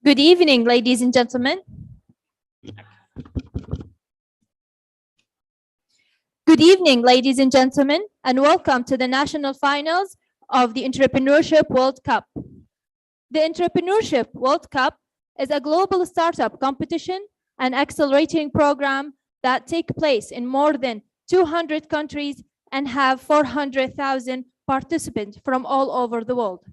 Good evening, ladies and gentlemen. Good evening, ladies and gentlemen, and welcome to the national finals of the Entrepreneurship World Cup. The Entrepreneurship World Cup is a global startup competition and accelerating program that take place in more than 200 countries and have 400,000 participants from all over the world.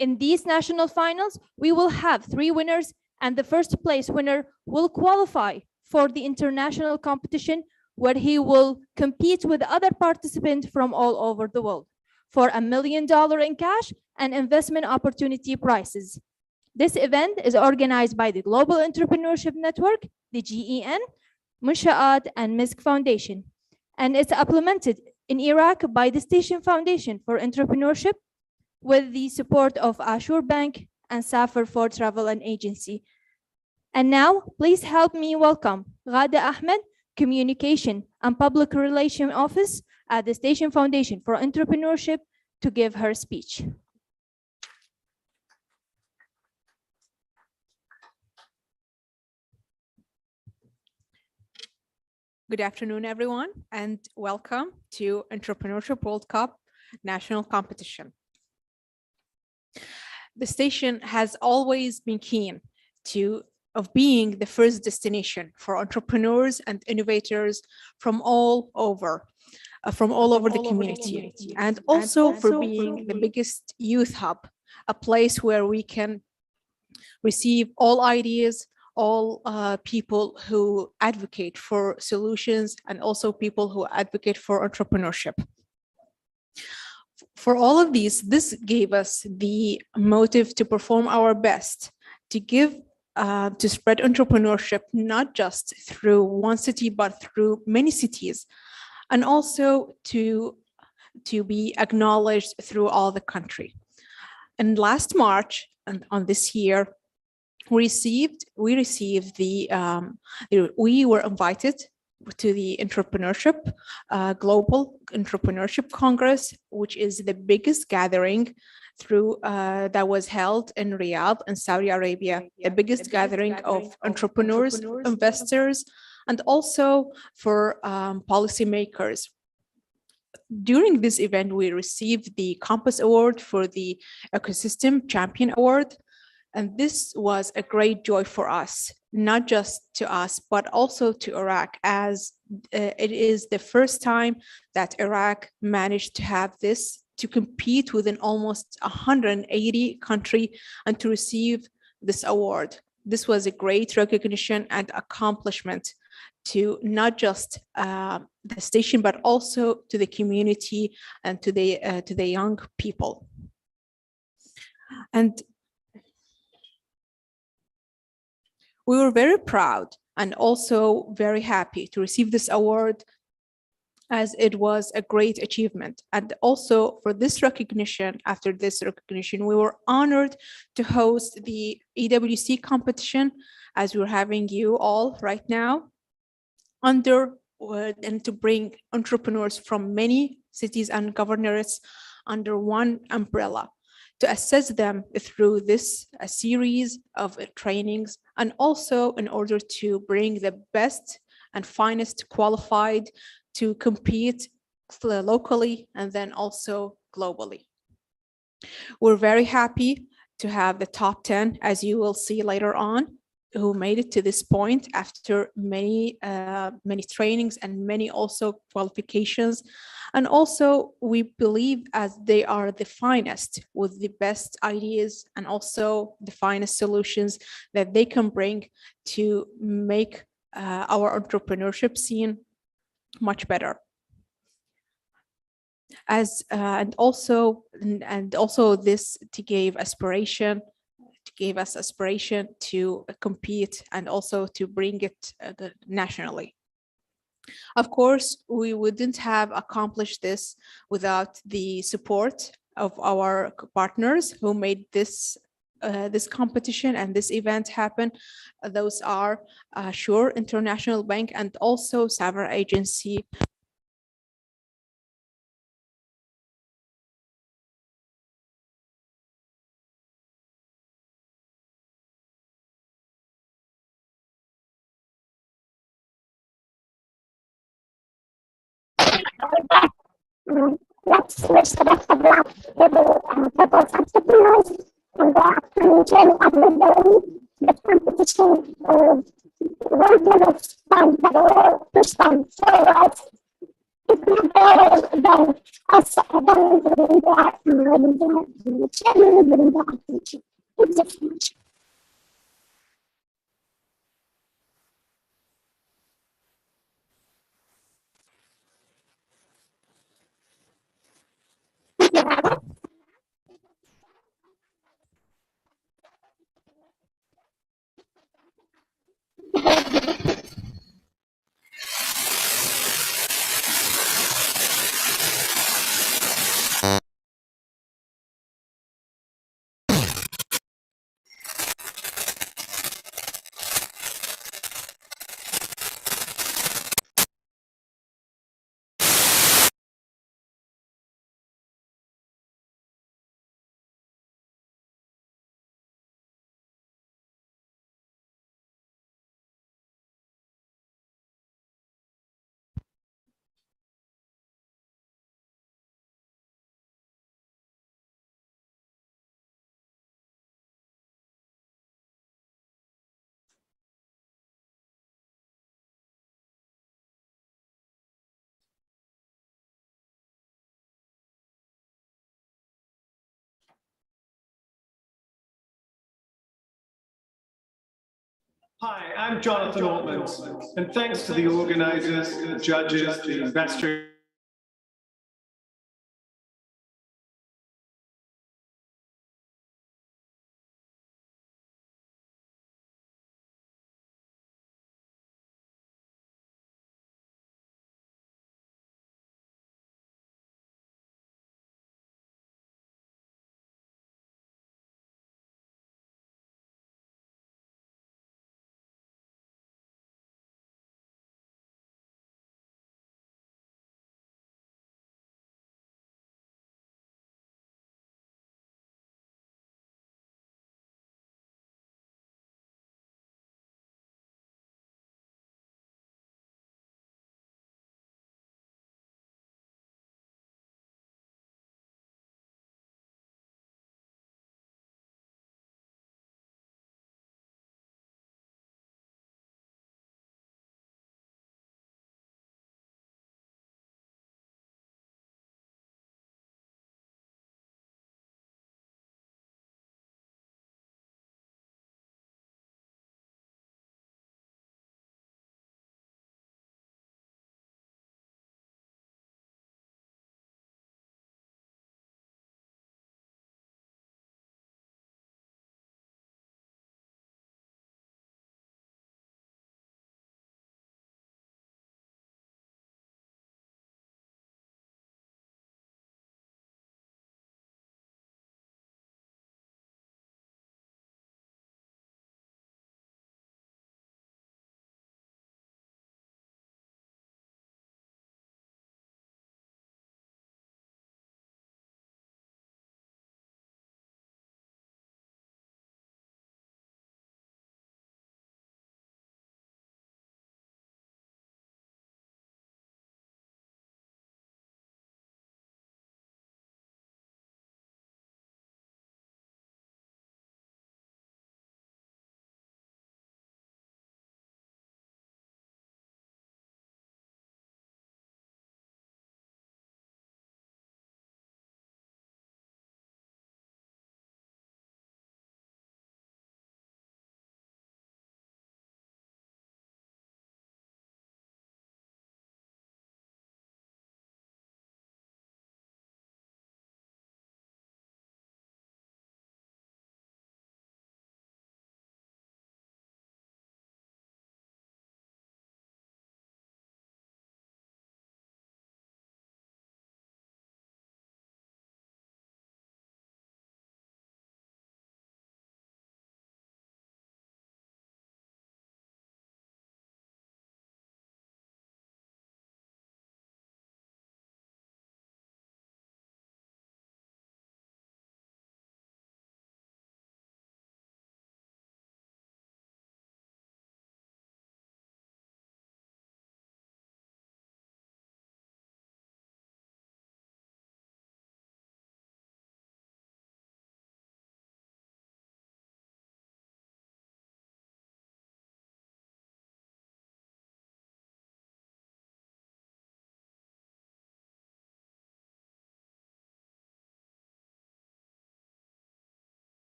In these national finals, we will have 3 winners, and the first place winner will qualify for the international competition where he will compete with other participants from all over the world for $1 million in cash and investment opportunity prizes. This event is organized by the Global Entrepreneurship Network, the GEN, Munshaat and MISC Foundation, and it's implemented in Iraq by the Station Foundation for Entrepreneurship with the support of Ashur Bank and Safar for Travel and Agency. And now, please help me welcome Ghada Ahmed, Communication and Public Relations Office at the Station Foundation for Entrepreneurship, to give her speech. Good afternoon, everyone, and welcome to Entrepreneurship World Cup National Competition. The station has always been keen of being the first destination for entrepreneurs and innovators from all over the community, and also for being the biggest youth hub, a place where we can receive all ideas, all people who advocate for solutions, and also people who advocate for entrepreneurship. For all of these, this gave us the motive to perform our best, to spread entrepreneurship, not just through one city, but through many cities, and also to be acknowledged through all the country. And last March, and on this year, we were invited to the Global Entrepreneurship Congress, which is the biggest gathering that was held in Riyadh in Saudi Arabia, the biggest gathering of entrepreneurs, investors, and also for policymakers. During this event, we received the Compass Award for the Ecosystem Champion Award. And this was a great joy for us, not just to us, but also to Iraq, as it is the first time that Iraq managed to have this, to compete within almost 180 countries and to receive this award. This was a great recognition and accomplishment to not just the station, but also to the community and to the young people. And we were very proud and also very happy to receive this award, as it was a great achievement. And also for this recognition, after this recognition, we were honored to host the EWC competition, as we're having you all right now, and to bring entrepreneurs from many cities and governorates under one umbrella, to assess them through this series of trainings, and also in order to bring the best and finest qualified to compete locally and then also globally. We're very happy to have the top 10, as you will see later on, who made it to this point after many trainings and many also qualifications. And also we believe as they are the finest with the best ideas and also the finest solutions that they can bring to make our entrepreneurship scene much better. And also this gave us aspiration to compete and also to bring it nationally. Of course, we wouldn't have accomplished this without the support of our partners who made this competition and this event happen. Those are Ashur International Bank and also Safar Agency. Let's wish the best of luck to the purple entrepreneurs and the upcoming journey of the competition won't never stand, but will push them forward. If not better than us, than the chairman of the activity. Thank you so much. Hi, I'm Jonathan Altman, and thanks to the organizers, the judges, the investors,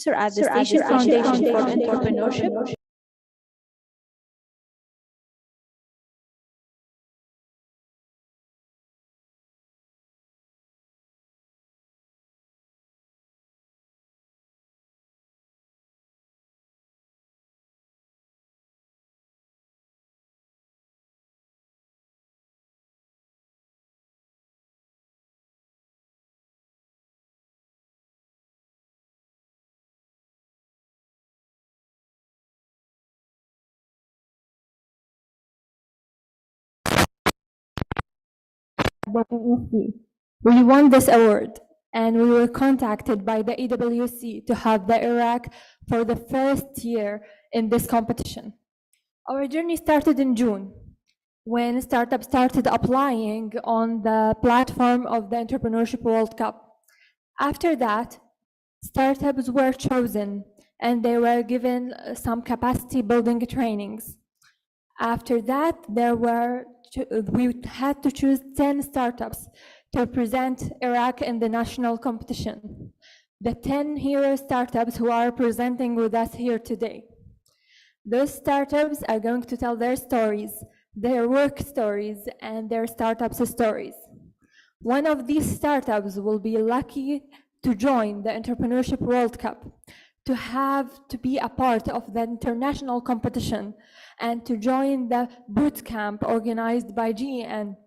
at the Station Foundation for Entrepreneurship. The EEC. We won this award and we were contacted by the EWC to have the Iraq for the first year in this competition. Our journey started in June when startups started applying on the platform of the Entrepreneurship World Cup. After that, startups were chosen and they were given some capacity building trainings. After that, we had to choose 10 startups to represent Iraq in the national competition. The 10 hero startups who are presenting with us here today. Those startups are going to tell their stories, their work stories, and their startups stories. One of these startups will be lucky to join the Entrepreneurship World Cup, to be a part of the international competition, and to join the boot camp organized by GEN.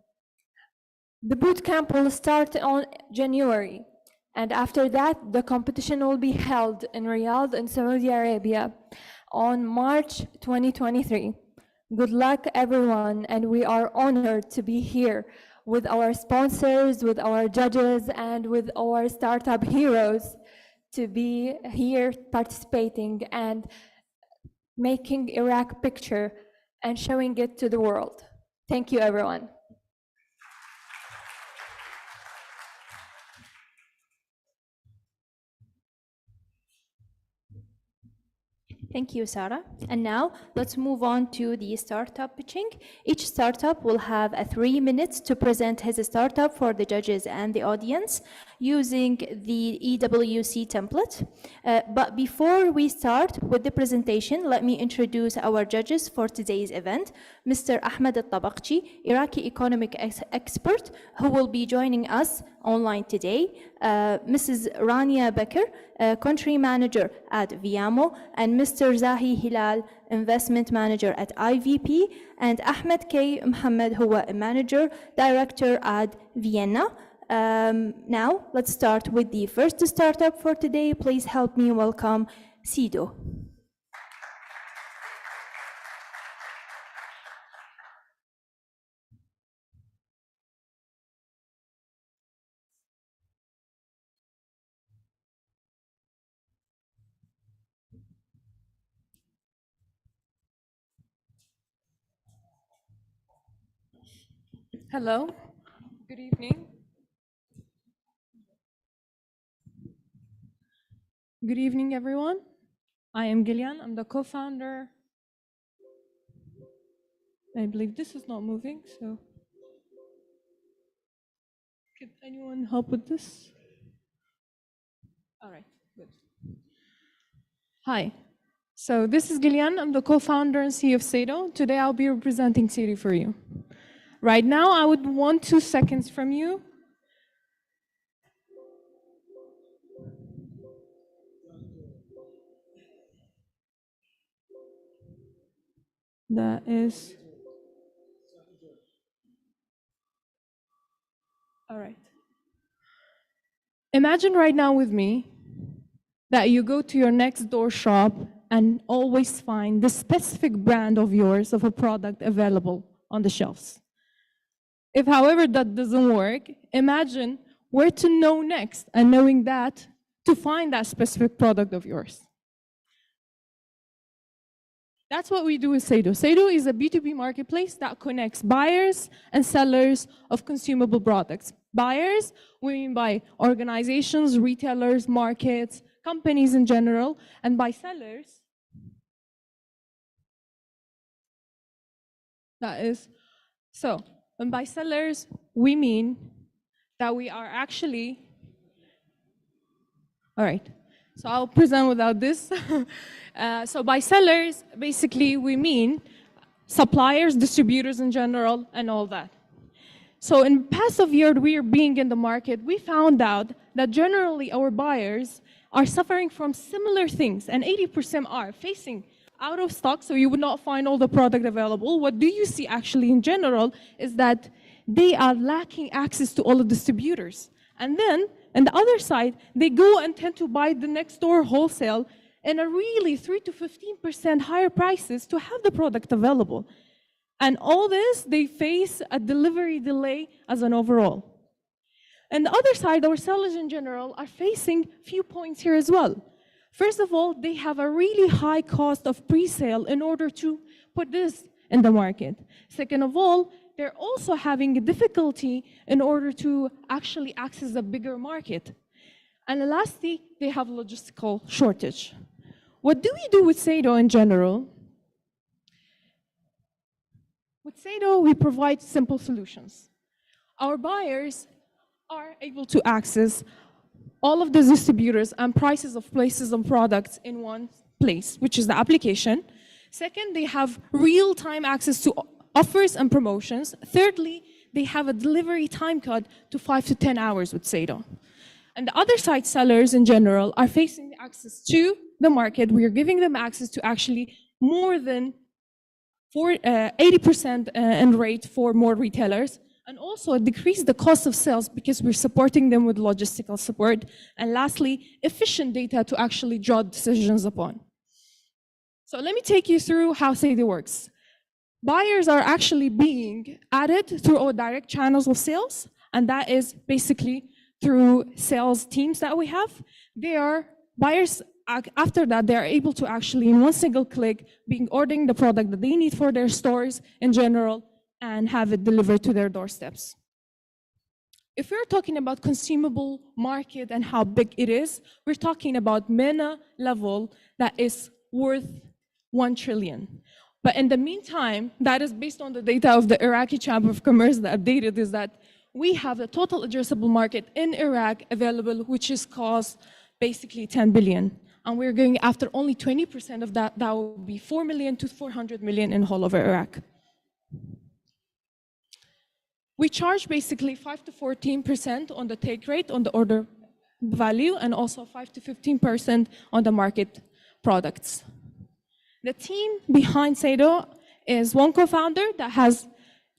The boot camp will start on January, and after that, the competition will be held in Riyadh in Saudi Arabia on March 2023. Good luck, everyone, and we are honored to be here with our sponsors, with our judges, and with our startup heroes to be here participating and making Iraq picture and showing it to the world. Thank you, everyone. Thank you, Sarah. And now let's move on to the startup pitching. Each startup will have 3 minutes to present his startup for the judges and the audience using the EWC template. But before we start with the presentation, let me introduce our judges for today's event. Mr. Ahmed Al-Tabaqchi, Iraqi economic expert, who will be joining us online today. Mrs. Rania Becker, country manager at Viamo, and Mr. Zahi Hilal, investment manager at IVP, and Ahmed K. Mohammed, who is a manager director at Vienna. Now, let's start with the first startup for today. Please help me welcome Sido. Hello, good evening. Good evening, everyone. I am Gillian. I'm the co-founder. I believe this is not moving, so could anyone help with this? All right, good. Hi, so this is Gillian. I'm the co-founder and CEO of Sado. Today I'll be representing Sado for you. Right now, I would want 2 seconds from you. That is, all right. Imagine right now with me that you go to your next door shop and always find the specific brand of yours of a product available on the shelves. If, however, that doesn't work, imagine where to know next and knowing that to find that specific product of yours. That's what we do with Sado. Sado is a B2B marketplace that connects buyers and sellers of consumable products. Buyers, we mean by organizations, retailers, markets, companies in general, and by sellers, and by sellers, we mean that we are actually, all right. So I'll present without this. So by sellers, basically we mean suppliers, distributors in general, and all that. So in past of year we are being in the market, we found out that generally our buyers are suffering from similar things, and 80% are facing out of stock, so you would not find all the product available. What do you see actually in general is that they are lacking access to all the distributors. And then, on the other side, they go and tend to buy the next door wholesale in a really 3 to 15% higher prices to have the product available. And all this, they face a delivery delay as an overall. And the other side, our sellers in general are facing few points here as well. First of all, they have a really high cost of pre-sale in order to put this in the market. Second of all, they're also having a difficulty in order to actually access a bigger market. And lastly, they have logistical shortage. What do we do with Sado in general? With Sado, we provide simple solutions. Our buyers are able to access all of the distributors and prices of places and products in one place, which is the application. Second, they have real-time access to offers and promotions. Thirdly, they have a delivery time cut to 5 to 10 hours with Sado. And the other side sellers in general are facing access to the market. We are giving them access to actually more than 80% in rate for more retailers, and also decrease the cost of sales because we're supporting them with logistical support. And lastly, efficient data to actually draw decisions upon. So let me take you through how Sado works. Buyers are actually being added through our direct channels of sales, and that is basically through sales teams that we have. They are buyers. After that, they are able to actually, in one single click, being ordering the product that they need for their stores in general and have it delivered to their doorsteps. If we're talking about consumable market and how big it is, we're talking about MENA level that is worth 1 trillion. But in the meantime, that is based on the data of the Iraqi Chamber of Commerce that updated is that we have the total addressable market in Iraq available, which is cost basically 10 billion. And we're going after only 20% of that. That will be 4 million to 400 million in whole over Iraq. We charge basically 5 to 14% on the take rate on the order value, and also 5 to 15% on the market products. The team behind Sado is one co-founder that has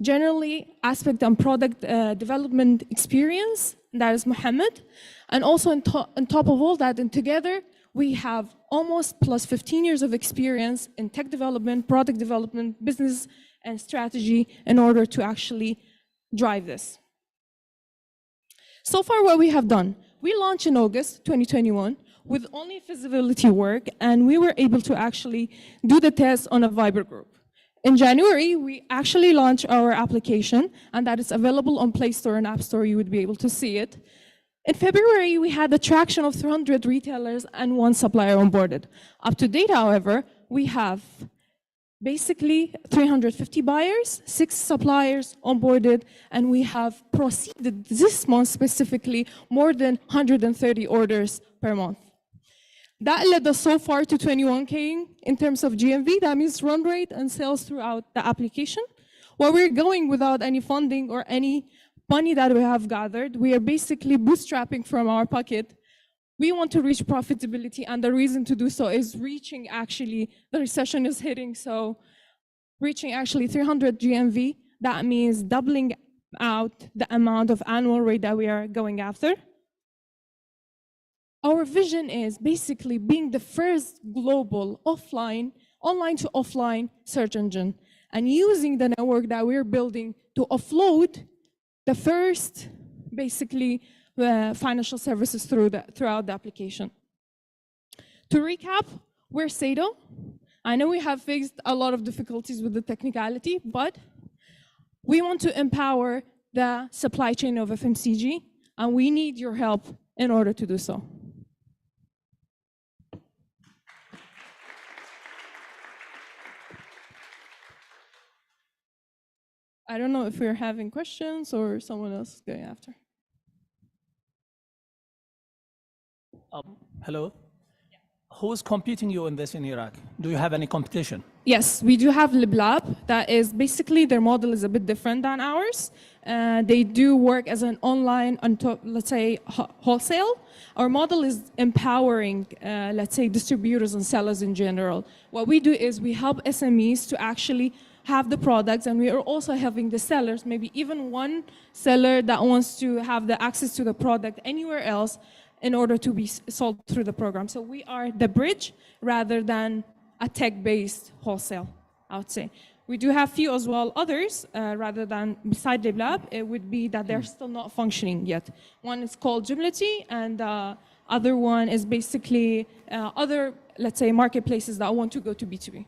generally aspect and product development experience, that is Mohammed. And also on top of all that, and together, we have almost plus 15 years of experience in tech development, product development, business and strategy in order to actually drive this. So far what we have done, we launched in August 2021 with only feasibility work, and we were able to actually do the test on a Viber group. In January, we actually launched our application, and that is available on Play Store and App Store. You would be able to see it. In February, we had the traction of 300 retailers and 1 supplier onboarded. Up to date, however, we have basically 350 buyers, 6 suppliers onboarded, and we have proceeded this month specifically more than 130 orders per month. That led us so far to 21K in terms of GMV. That means run rate and sales throughout the application. While we're going without any funding or any money that we have gathered, we are basically bootstrapping from our pocket. We want to reach profitability, and the reason to do so is reaching actually, the recession is hitting, so reaching actually 300 GMV, that means doubling out the amount of annual rate that we are going after. Our vision is basically being the first global online to offline search engine, and using the network that we're building to offload the first, basically, financial services throughout the application. To recap, we're Sado. I know we have faced a lot of difficulties with the technicality, but we want to empower the supply chain of FMCG, and we need your help in order to do so. I don't know if we're having questions or someone else is going after. Hello. Who's competing you in this in Iraq? Do you have any competition? Yes, we do have LibLab. That is basically their model is a bit different than ours. They do work as an online, let's say, wholesale. Our model is empowering, let's say, distributors and sellers in general. What we do is we help SMEs to actually have the products, and we are also having the sellers, maybe even one seller that wants to have the access to the product anywhere else in order to be sold through the program. So we are the bridge rather than a tech-based wholesale, I would say. We do have few as well others, rather than beside LibLab, it would be that they're still not functioning yet. One is called Jumlati, and other one is basically other, let's say, marketplaces that want to go to B2B.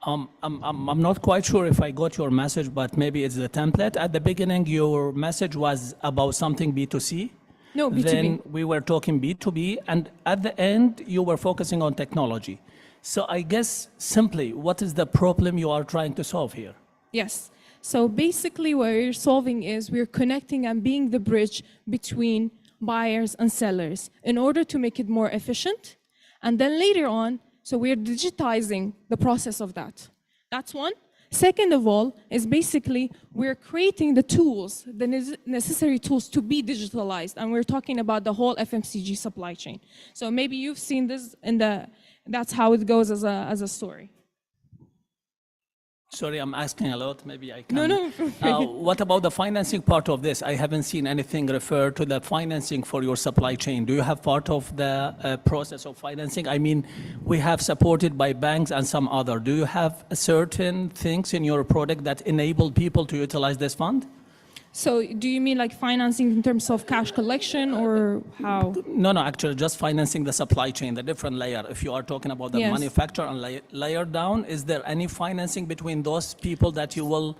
I'm not quite sure if I got your message, but maybe it's the template. At the beginning, your message was about something B2C. No, B2B. Then we were talking B2B, and at the end, you were focusing on technology. So I guess simply, what is the problem you are trying to solve here? Yes. So basically what we're solving is we're connecting and being the bridge between buyers and sellers in order to make it more efficient. And then later on, so we're digitizing the process of that. That's one. Second of all, is basically we're creating the tools, the necessary tools to be digitalized. And we're talking about the whole FMCG supply chain. So maybe you've seen this in that's how it goes as a story. Sorry, I'm asking a lot. Maybe I can. No. What about the financing part of this? I haven't seen anything refer to the financing for your supply chain. Do you have part of the process of financing? I mean, we have supported by banks and some other. Do you have certain things in your product that enable people to utilize this fund? So do you mean like financing in terms of cash collection or how? No, actually just financing the supply chain, the different layer. If you are talking about the Yes. manufacturer and layer down, is there any financing between those people that you will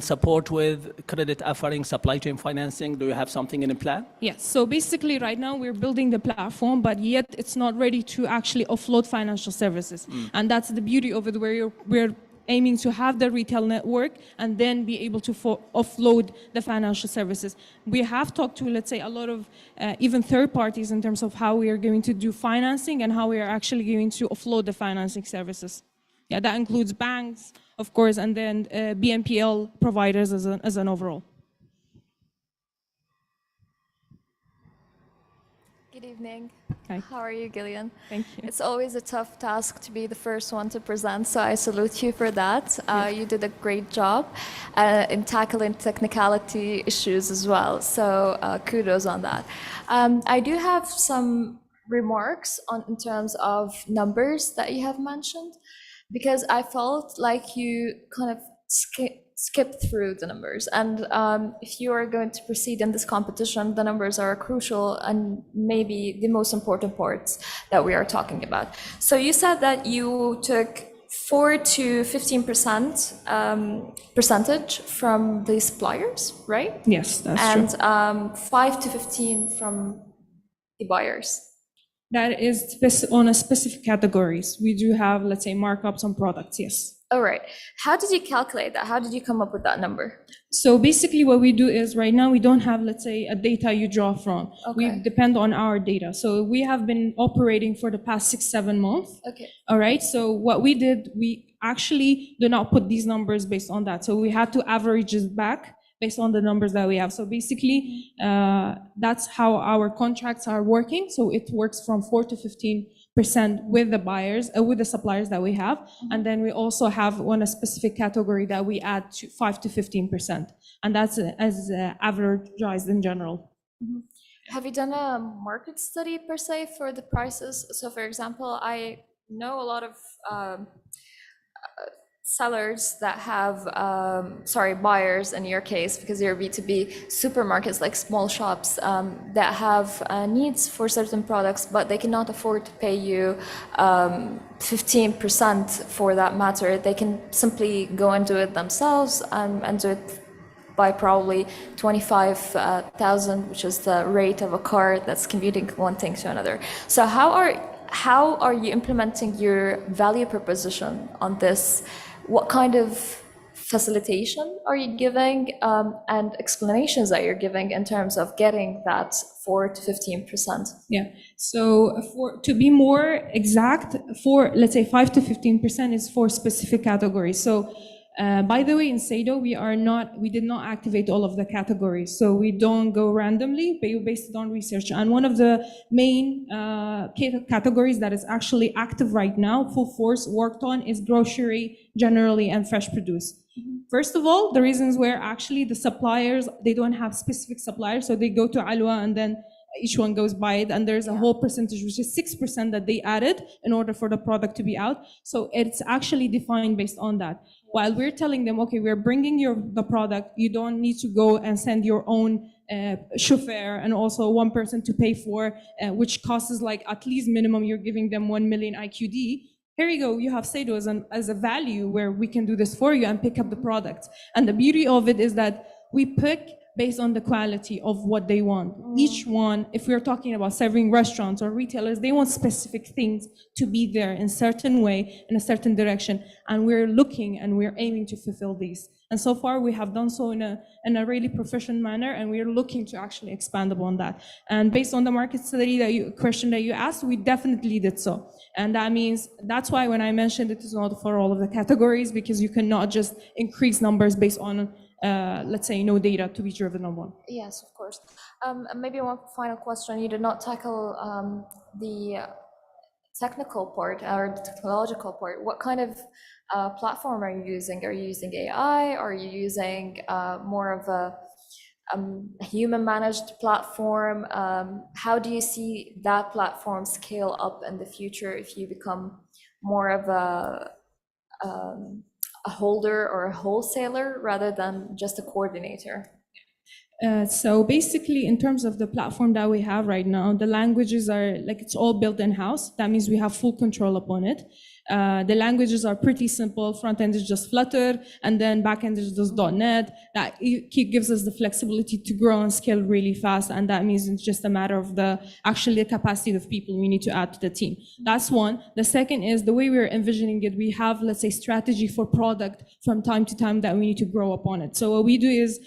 support with credit offering, supply chain financing? Do you have something in plan? Yes, so basically right now we're building the platform, but yet it's not ready to actually offload financial services. And that's the beauty of it, where we're aiming to have the retail network and then be able to offload the financial services. We have talked to, let's say, a lot of even third parties in terms of how we are going to do financing and how we are actually going to offload the financing services. Yeah, that includes banks, of course, and then BNPL providers as an overall. Good evening. Hi. How are you, Gillian? Thank you. It's always a tough task to be the first one to present, so I salute you for that. You did a great job in tackling technicality issues as well, so kudos on that. I do have some remarks in terms of numbers that you have mentioned, because I felt like you kind of skip through the numbers, and if you are going to proceed in this competition, the numbers are crucial and maybe the most important parts that we are talking about. So you said that you took 4 to 15% percentage from the suppliers, right? Yes, that's true. And 5 to 15 from the buyers. That is on a specific categories. We do have, let's say, markups on products, yes. All right. How did you calculate that? How did you come up with that number? So basically what we do is right now we don't have, let's say, a data you draw from. Okay. We depend on our data. So we have been operating for the past 6-7 months. Okay. All right. So what we did, we actually do not put these numbers based on that. So we had to average it back based on the numbers that we have. So basically, that's how our contracts are working. So it works from 4 to 15% with the buyers, with the suppliers that we have. And then we also have a specific category that we add to 5 to 15%. And that's as averaged in general. Mm-hmm. Have you done a market study per se for the prices? So for example, I know a lot of sellers that have, buyers in your case, because you're B2B, supermarkets like small shops that have needs for certain products, but they cannot afford to pay you 15% for that matter. They can simply go and do it themselves and do it by probably 25,000, which is the rate of a car that's commuting one thing to another. So how are you implementing your value proposition on this? What kind of facilitation are you giving and explanations that you're giving in terms of getting that 4 to 15%? Yeah, so to be more exact, for let's say 5 to 15% is for specific categories. So by the way, in SADO, we did not activate all of the categories. So we don't go randomly, but you based it on research. And one of the main categories that is actually active right now, full force worked on, is grocery generally and fresh produce. First of all, the reasons where actually the suppliers, they don't have specific suppliers, so they go to Alwa and then each one goes by it, and there's a whole percentage, which is 6% that they added in order for the product to be out. So it's actually defined based on that. While we're telling them, okay, we're bringing the product, you don't need to go and send your own chauffeur and also one person to pay for, which costs like at least minimum, you're giving them 1 million IQD. Here you go, you have SADO as a value where we can do this for you and pick up the product. And the beauty of it is that we pick based on the quality of what they want. Each one, if we're talking about serving restaurants or retailers, they want specific things to be there in a certain way, in a certain direction. And we're looking and we're aiming to fulfill these. And so far we have done so in a really proficient manner, and we're looking to actually expand upon that. And based on the market study question that you asked, we definitely did so. And that means, that's why when I mentioned it is not for all of the categories, because you cannot just increase numbers based on let's say no data to be driven on one. Yes, of course. Maybe one final question. You did not tackle the technical part or the technological part. What kind of platform are you using? Are you using AI? Are you using more of a human managed platform? How do you see that platform scale up in the future if you become more of a holder or a wholesaler rather than just a coordinator? So basically, in terms of the platform that we have right now, the languages are like, it's all built in-house. That means we have full control upon it. The languages are pretty simple. Front end is just Flutter, and then back end is just .NET. That gives us the flexibility to grow and scale really fast, and that means it's just a matter of the capacity of people we need to add to the team. That's one. The second is the way we're envisioning it. We have, let's say, strategy for product from time to time that we need to grow upon it. So what we do is,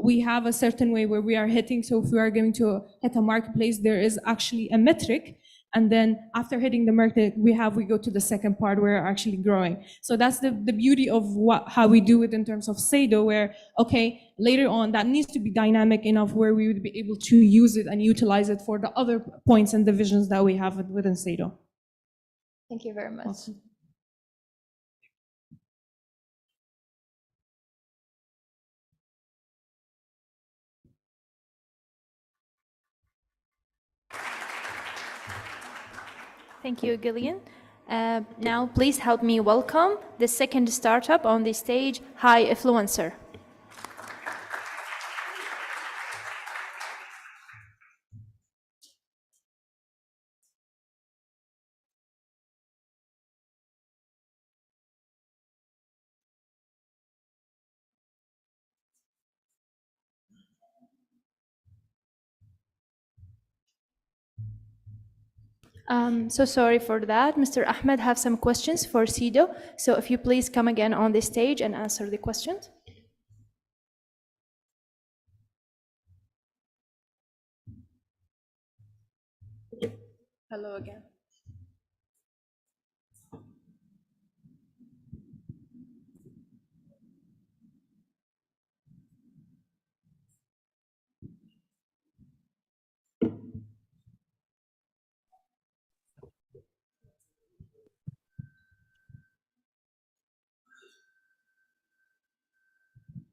we have a certain way where we are hitting. So if we are going to hit a marketplace, there is actually a metric. And then after hitting the metric, we go to the second part where we're actually growing. So that's the beauty of how we do it in terms of SADO, where, okay, later on, that needs to be dynamic enough where we would be able to use it and utilize it for the other points and divisions that we have within SADO. Thank you very much. Awesome. Thank you, Gillian. Now, please help me welcome the second startup on the stage, High Influencer. So sorry for that. Mr. Ahmed have some questions for SADO. So if you please come again on the stage and answer the questions. Hello again.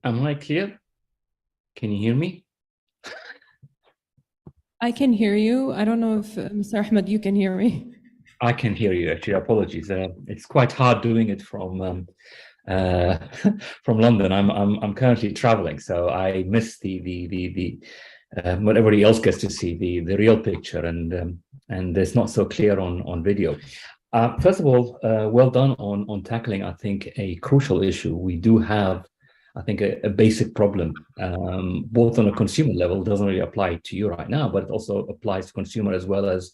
Am I clear? Can you hear me? I can hear you. I don't know if Mr. Ahmed, you can hear me. I can hear you, actually. Apologies. It's quite hard doing it from from London. I'm currently traveling, so I miss the what everybody else gets to see, the real picture, and it's not so clear on video. First of all, well done on tackling, I think, a crucial issue. We do have, I think, a basic problem, both on a consumer level. Doesn't really apply to you right now, but it also applies to consumer as well as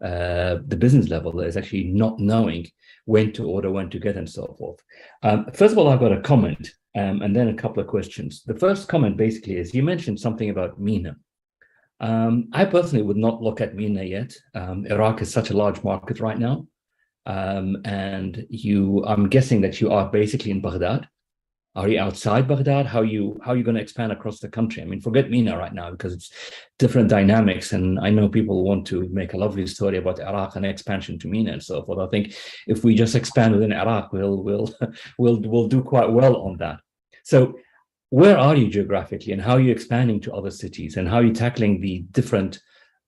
the business level, that is actually not knowing when to order, when to get, and so forth. First of all, I've got a comment and then a couple of questions. The first comment basically is you mentioned something about MENA. I personally would not look at MENA yet. Iraq is such a large market right now. And I'm guessing that you are basically in Baghdad. Are you outside Baghdad? How are you going to expand across the country? I mean, forget MENA right now because it's different dynamics. And I know people want to make a lovely story about Iraq and expansion to MENA and so forth. I think if we just expand within Iraq, we'll do quite well on that. So where are you geographically, and how are you expanding to other cities, and how are you tackling the different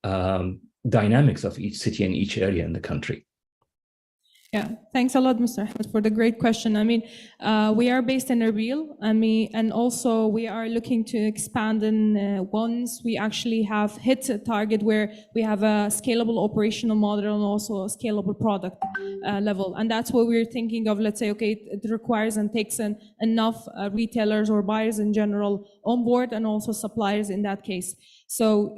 dynamics of each city and each area in the country? Yeah, thanks a lot, Mr. Ahmed, for the great question. I mean, we are based in Erbil, and also we are looking to expand in once we actually have hit a target where we have a scalable operational model and also a scalable product level. And that's what we're thinking of. Let's say, okay, it requires and takes enough retailers or buyers in general on board, and also suppliers in that case. So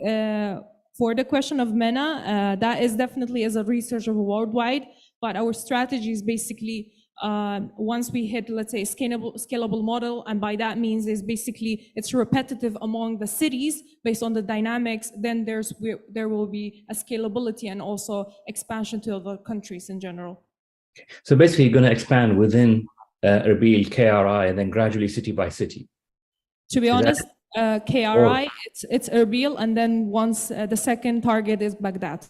for the question of MENA, that is definitely as a researcher worldwide. But our strategy is basically once we hit, let's say, a scalable model, and by that means is basically it's repetitive among the cities based on the dynamics, then there will be a scalability and also expansion to other countries in general. So basically you're going to expand within Erbil, KRI, and then gradually city by city. To be honest, KRI, it's Erbil, and then once the second target is Baghdad.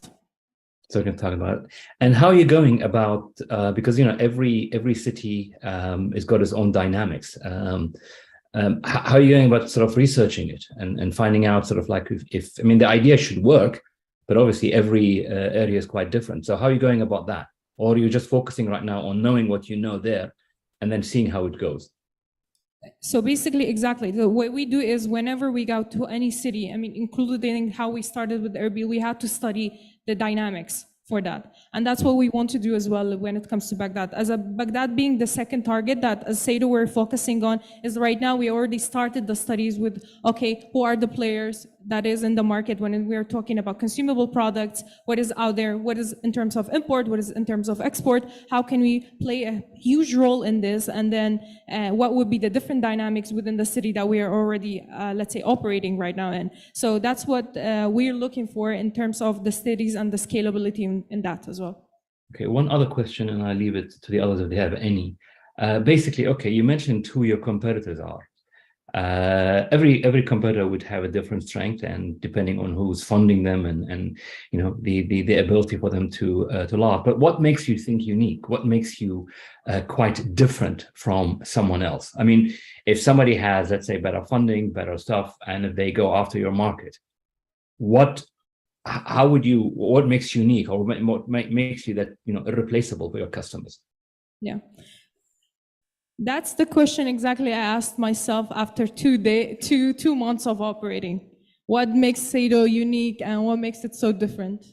So we can talk about it. And how are you going about, because, you know, every city has got its own dynamics. How are you going about sort of researching it and finding out sort of like if I mean, the idea should work, but obviously every area is quite different. So how are you going about that? Or are you just focusing right now on knowing what you know there and then seeing how it goes? So basically, exactly. The way we do is whenever we go to any city, I mean, including how we started with Erbil, we had to study the dynamics for that. And that's what we want to do as well when it comes to Baghdad. Baghdad being the second target that as Sado we're focusing on is right now we already started the studies with, okay, who are the players that is in the market when we're talking about consumable products, what is out there, what is in terms of import, what is in terms of export, how can we play a huge role in this, and then what would be the different dynamics within the city that we are already, let's say, operating right now in. So that's what we're looking for in terms of the studies and the scalability in that as well. Okay, one other question, and I'll leave it to the others if they have any. Basically, okay, you mentioned who your competitors are. Every competitor would have a different strength, and depending on who's funding them and you know the ability for them to laugh. But what makes you think unique? What makes you quite different from someone else? I mean, if somebody has, let's say, better funding, better stuff, and if they go after your market, what makes you unique, or what makes you that, you know, irreplaceable for your customers? Yeah. That's the question exactly I asked myself after 2 months of operating. What makes Sado unique and what makes it so different?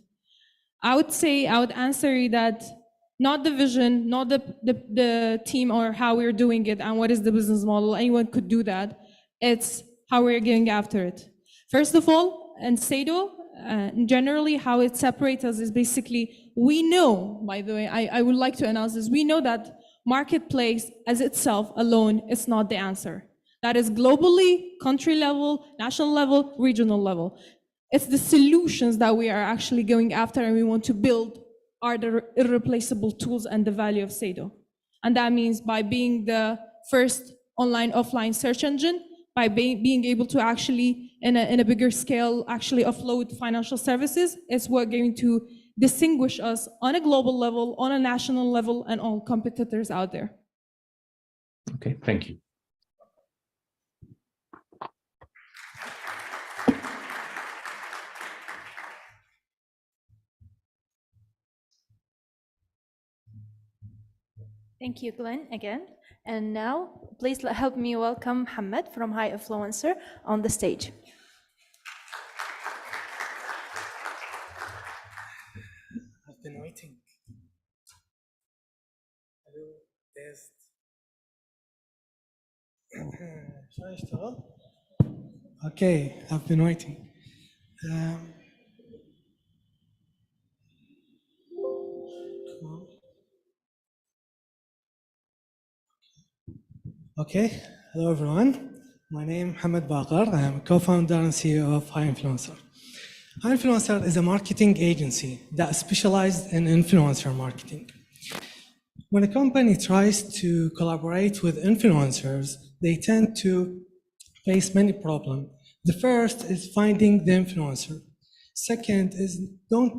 I would answer that not the vision, not the team or how we're doing it and what is the business model. Anyone could do that. It's how we're going after it. First of all, in Sado, generally how it separates us is basically, we know, by the way, I would like to announce this, we know that marketplace as itself alone is not the answer. That is globally, country level, national level, regional level. It's the solutions that we are actually going after and we want to build are the irreplaceable tools and the value of Sado. And that means by being the first online, offline search engine, by being able to actually, in a bigger scale, actually offload financial services, it's what going to distinguish us on a global level, on a national level, and all competitors out there. Okay, thank you. Thank you, Glenn, again. And now, please help me welcome Mohammed from High Influencer on the stage. I've been waiting. Hello, test. شو اشتغل؟ Okay, I've been waiting. Okay, hello everyone. My name is Mohamed Baqar. I am co-founder and CEO of High Influencer. High Influencer is a marketing agency that specializes in influencer marketing. When a company tries to collaborate with influencers, they tend to face many problems. The first is finding the influencer. Second is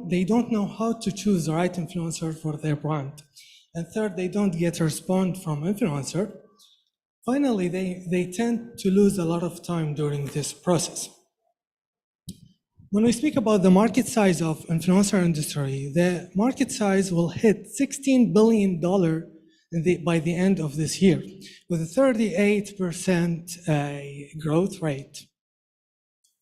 they don't know how to choose the right influencer for their brand. And third, they don't get a response from influencer. Finally, they tend to lose a lot of time during this process. When we speak about the market size of influencer industry, the market size will hit $16 billion by the end of this year, with a 38% growth rate.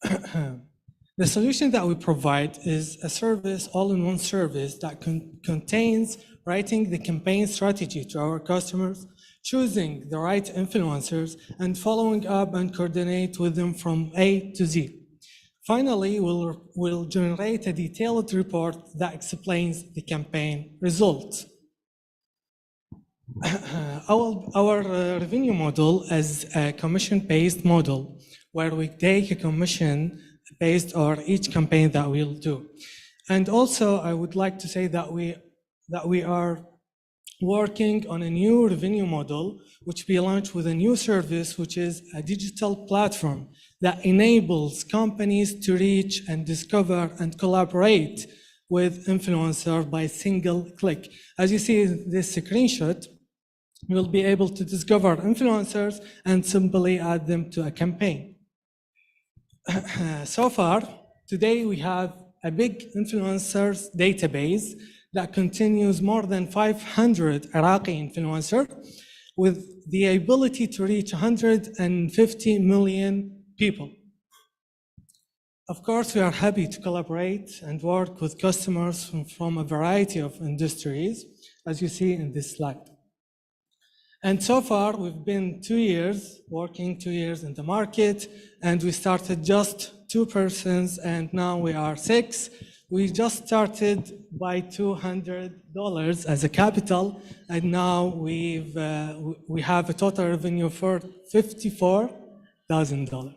The solution that we provide is a service, all-in-one service that contains writing the campaign strategy to our customers, choosing the right influencers, and following up and coordinate with them from A to Z. Finally, we'll generate a detailed report that explains the campaign results. Our revenue model is a commission-based model where we take a commission based on each campaign that we'll do. And also, I would like to say that we are working on a new revenue model, which we launched with a new service, which is a digital platform that enables companies to reach and discover and collaborate with influencers by a single click. As you see in this screenshot, you'll be able to discover influencers and simply add them to a campaign. So far, today we have a big influencers database that continues more than 500 Iraqi influencers with the ability to reach 150 million people. Of course, we are happy to collaborate and work with customers from a variety of industries, as you see in this slide. And so far, we've been 2 years, working 2 years in the market, and we started just 2 persons, and now we are 6. We just started by $200 as a capital, and now we have a total revenue for $54,000.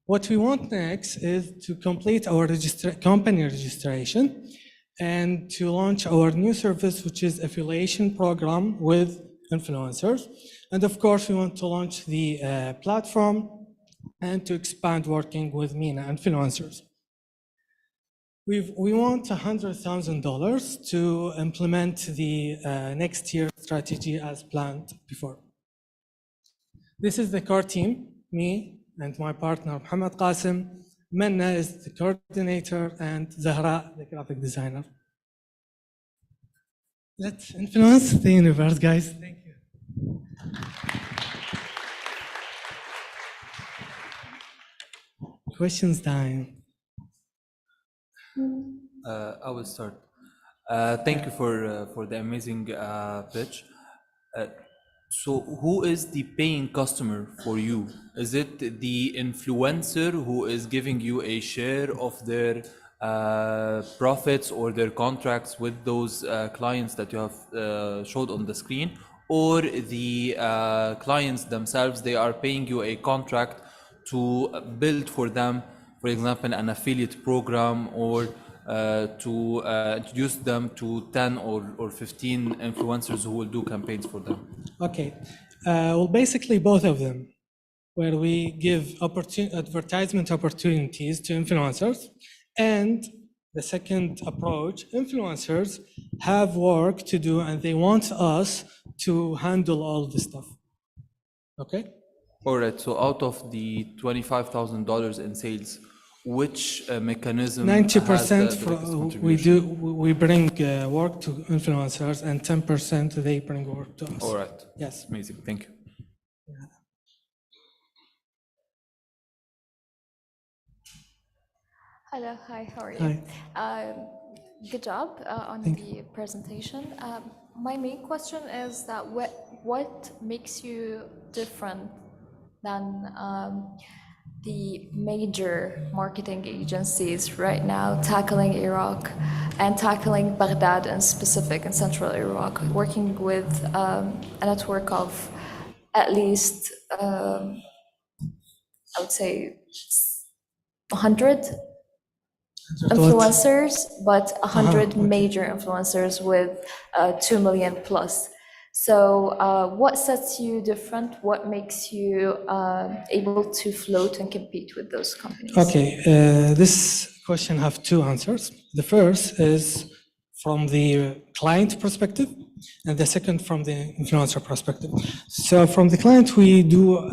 What we want next is to complete our company registration and to launch our new service, which is affiliation program with influencers. And of course, we want to launch the platform and to expand working with MENA influencers. We want $100,000 to implement the next year strategy as planned before. This is the core team, me and my partner, Mohammed Qasim. Manna is the coordinator and Zahra, the graphic designer. Let's influence the universe, guys. Thank you. Questions time. I will start. Thank you for the amazing pitch. So who is the paying customer for you? Is it the influencer who is giving you a share of their profits or their contracts with those clients that you have showed on the screen? Or the clients themselves, they are paying you a contract to build for them, for example, an affiliate program, or to introduce them to 10 or 15 influencers who will do campaigns for them? Okay, well, basically both of them, where we give advertisement opportunities to influencers. And the second approach, influencers have work to do and they want us to handle all this stuff. Okay? All right, so out of the $25,000 in sales, which mechanism 90% we bring work to influencers, and 10% they bring work to us. All right. Yes. Amazing. Thank you. Yeah. Hello, hi, how are you? Hi. Good job on the presentation. My main question is that what makes you different than the major marketing agencies right now tackling Iraq and tackling Baghdad in specific in central Iraq, working with a network of at least, I would say, 100 influencers, but 100 major influencers with 2 million plus. So what sets you different? What makes you able to float and compete with those companies? Okay, this question have two answers. The first is from the client perspective, and the second from the influencer perspective. So from the client, we do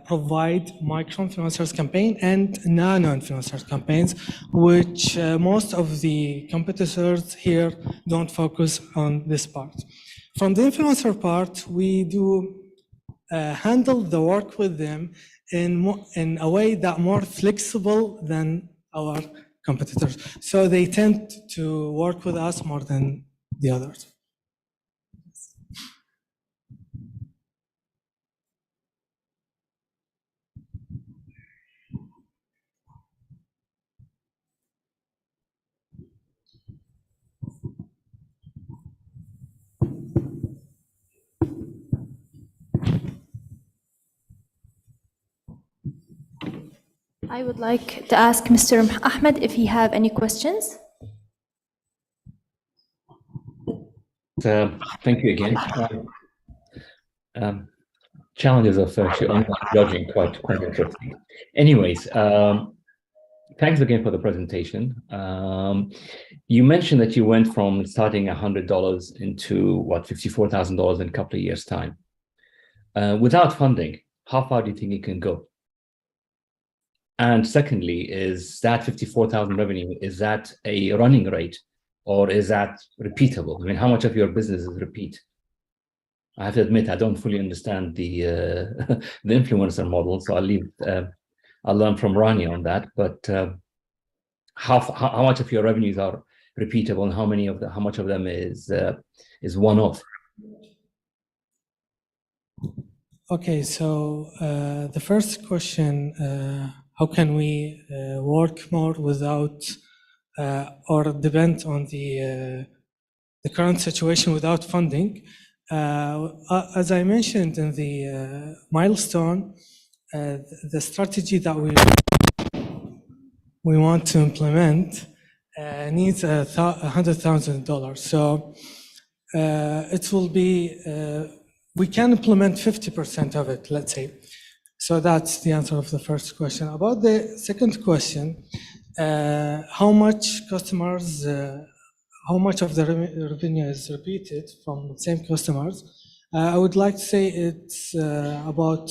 provide micro-influencers campaign and nano-influencers campaigns, which most of the competitors here don't focus on this part. From the influencer part, we do handle the work with them in a way that more flexible than our competitors. So they tend to work with us more than the others. I would like to ask Mr. Ahmed if he have any questions. Thank you again. Challenges of actually online judging, quite interesting. Anyways, thanks again for the presentation. You mentioned that you went from starting $100 into what, $54,000 in a couple of years' time. Without funding, how far do you think it can go? And secondly, is that 54,000 revenue, is that a running rate or is that repeatable? I mean, how much of your business is repeat? I have to admit, I don't fully understand the the influencer model, so I'll learn from Rani on that. But how much of your revenues are repeatable, and how much of them is one-off? Okay, so the first question, how can we work more without or depend on the current situation without funding? As I mentioned in the milestone, the strategy that we want to implement needs $100,000. So it will be, we can implement 50% of it, let's say. So that's the answer of the first question. About the second question, how much customers, how much of the revenue is repeated from the same customers? I would like to say it's about